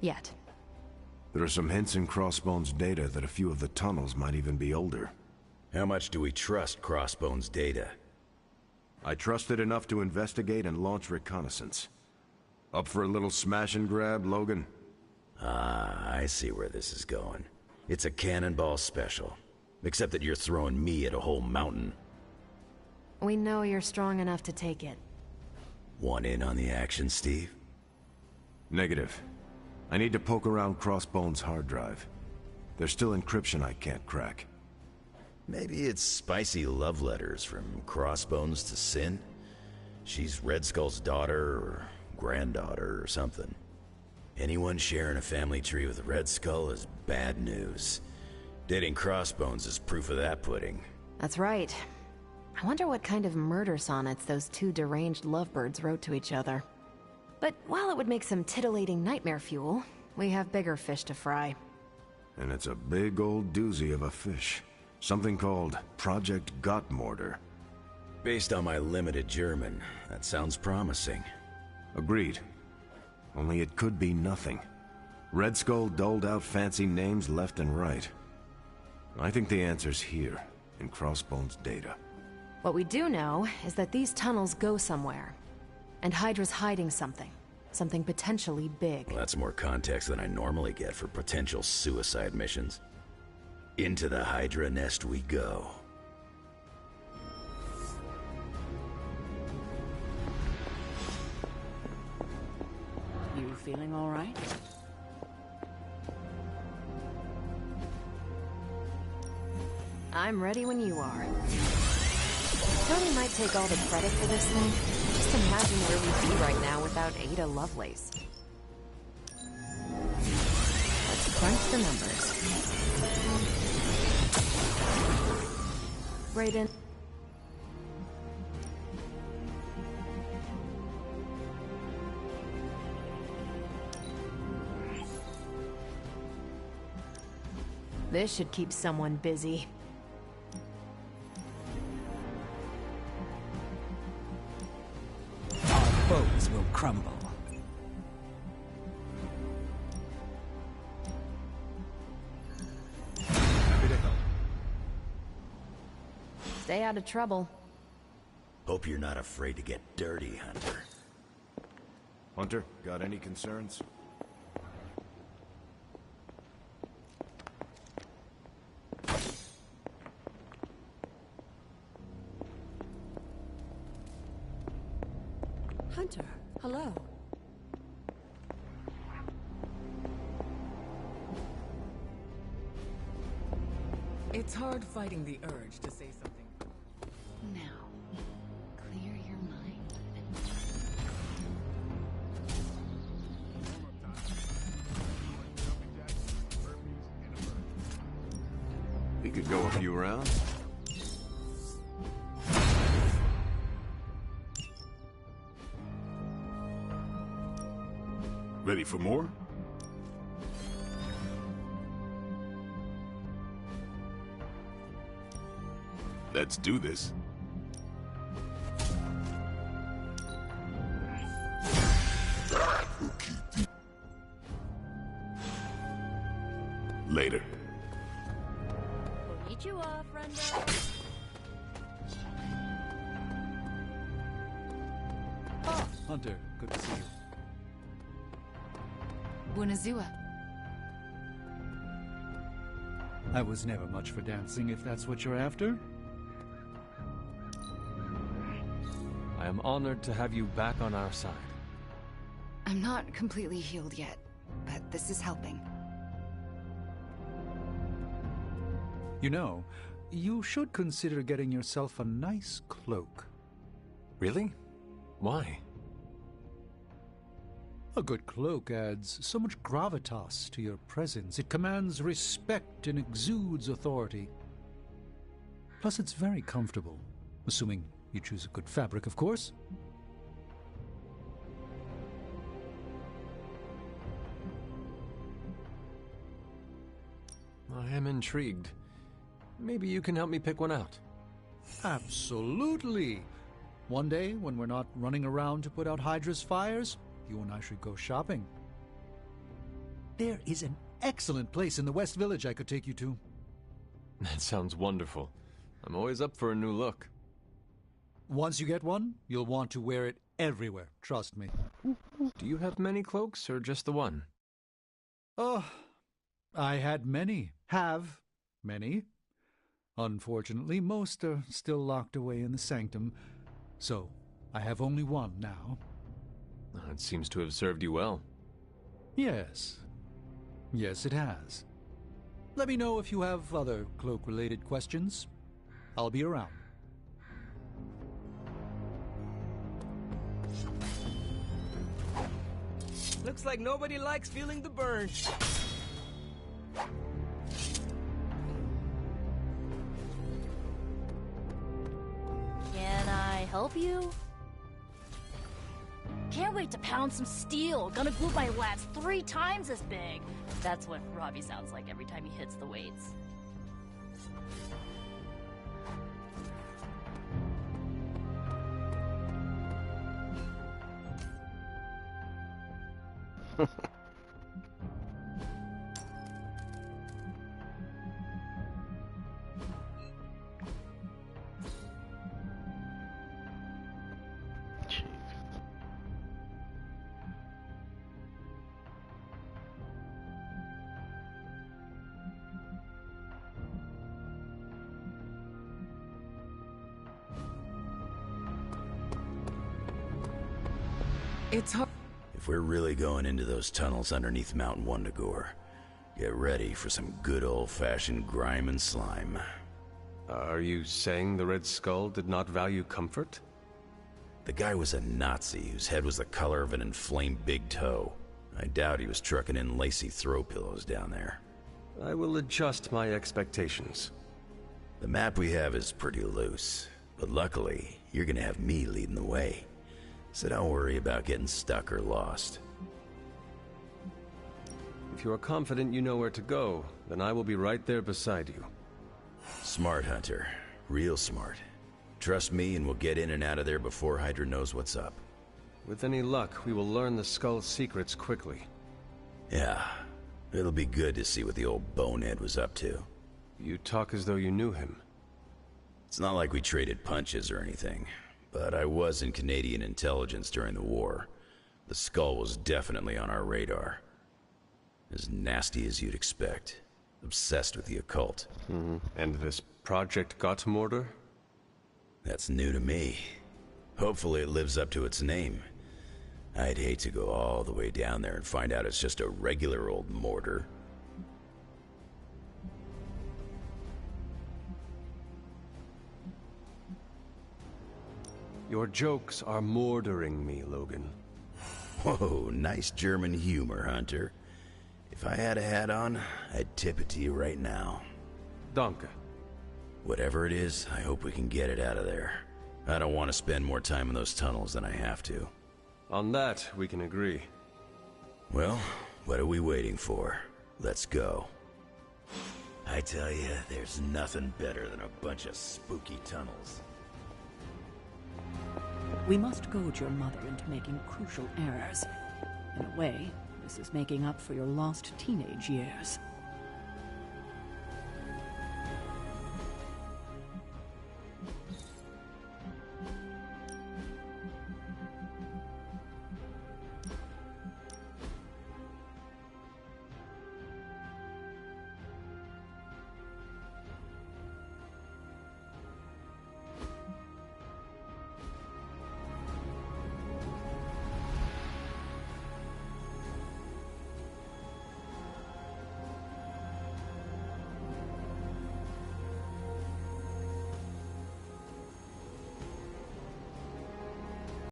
Yet. There are some hints in Crossbone's data that a few of the tunnels might even be older. How much do we trust Crossbone's data? I trust it enough to investigate and launch reconnaissance. Up for a little smash and grab, Logan? Ah, I see where this is going. It's a cannonball special. Except that you're throwing me at a whole mountain. We know you're strong enough to take it. Want in on the action, Steve? Negative. I need to poke around Crossbone's hard drive. There's still encryption I can't crack. Maybe it's spicy love letters from Crossbones to Sin? She's Red Skull's daughter or granddaughter or something. Anyone sharing a family tree with Red Skull is bad news. Dating Crossbones is proof of that pudding. That's right. I wonder what kind of murder sonnets those two deranged lovebirds wrote to each other. But while it would make some titillating nightmare fuel, We have bigger fish to fry. And it's a big old doozy of a fish. Something called Project Gottmortar. Based on my limited German, that sounds promising. Agreed. Only it could be nothing. Red Skull doled out fancy names left and right. I think the answer's here, in Crossbone's data. What we do know is that these tunnels go somewhere. And Hydra's hiding something. Something potentially big. Well, that's more context than I normally get for potential suicide missions. Into the Hydra nest we go. You feeling all right? I'm ready when you are. Tony might take all the credit for this thing. Just imagine where we'd be right now without Ada Lovelace. Let's crunch the numbers. Brayden. This should keep someone busy. Foes will crumble. Stay out of trouble. Hope you're not afraid to get dirty, Hunter. Hunter, got any concerns? Hunter, hello. It's hard fighting the urge to say something. Now, clear your mind and... We could go a few rounds. Ready for more? Let's do this. Later. Konnichiwa, friend. Hunter, good to see you. Bunazua. I was never much for dancing, if that's what you're after. I am honored to have you back on our side. I'm not completely healed yet, but this is helping. You know, you should consider getting yourself a nice cloak. Really? Why? A good cloak adds so much gravitas to your presence. It commands respect and exudes authority. Plus, it's very comfortable, assuming you choose a good fabric, of course. I am intrigued. Maybe you can help me pick one out. Absolutely. One day, when we're not running around to put out Hydra's fires, you and I should go shopping. There is an excellent place in the West Village I could take you to. That sounds wonderful. I'm always up for a new look. Once you get one, you'll want to wear it everywhere, trust me. Do you have many cloaks, or just the one? Oh, I had many. Have many. Unfortunately, most are still locked away in the sanctum, so I have only one now. It seems to have served you well. Yes. Yes, it has. Let me know if you have other cloak-related questions. I'll be around. Looks like nobody likes feeling the burn. Can I help you? Can't wait to pound some steel. Gonna glue my lats 3 times as big. That's what Robbie sounds like every time he hits the weights. It's hard. If we're really going into those tunnels underneath Mount Wundagore, get ready for some good old-fashioned grime and slime. Are you saying the Red Skull did not value comfort? The guy was a Nazi whose head was the color of an inflamed big toe. I doubt he was trucking in lacy throw pillows down there. I will adjust my expectations. The map we have is pretty loose, but luckily, you're gonna have me leading the way. So don't worry about getting stuck or lost. If you are confident you know where to go, then I will be right there beside you. Smart, Hunter. Real smart. Trust me and we'll get in and out of there before Hydra knows what's up. With any luck, we will learn the Skull's secrets quickly. Yeah. It'll be good to see what the old bonehead was up to. You talk as though you knew him. It's not like we traded punches or anything. But I was in Canadian intelligence during the war. The Skull was definitely on our radar. As nasty as you'd expect. Obsessed with the occult. And this Project Gottmorder? That's new to me. Hopefully it lives up to its name. I'd hate to go all the way down there and find out it's just a regular old mortar. Your jokes are mordering me, Logan. Whoa, nice German humor, Hunter. If I had a hat on, I'd tip it to you right now. Danke. Whatever it is, I hope we can get it out of there. I don't want to spend more time in those tunnels than I have to. On that, we can agree. Well, what are we waiting for? Let's go. I tell you, there's nothing better than a bunch of spooky tunnels. We must goad your mother into making crucial errors. In a way, this is making up for your lost teenage years.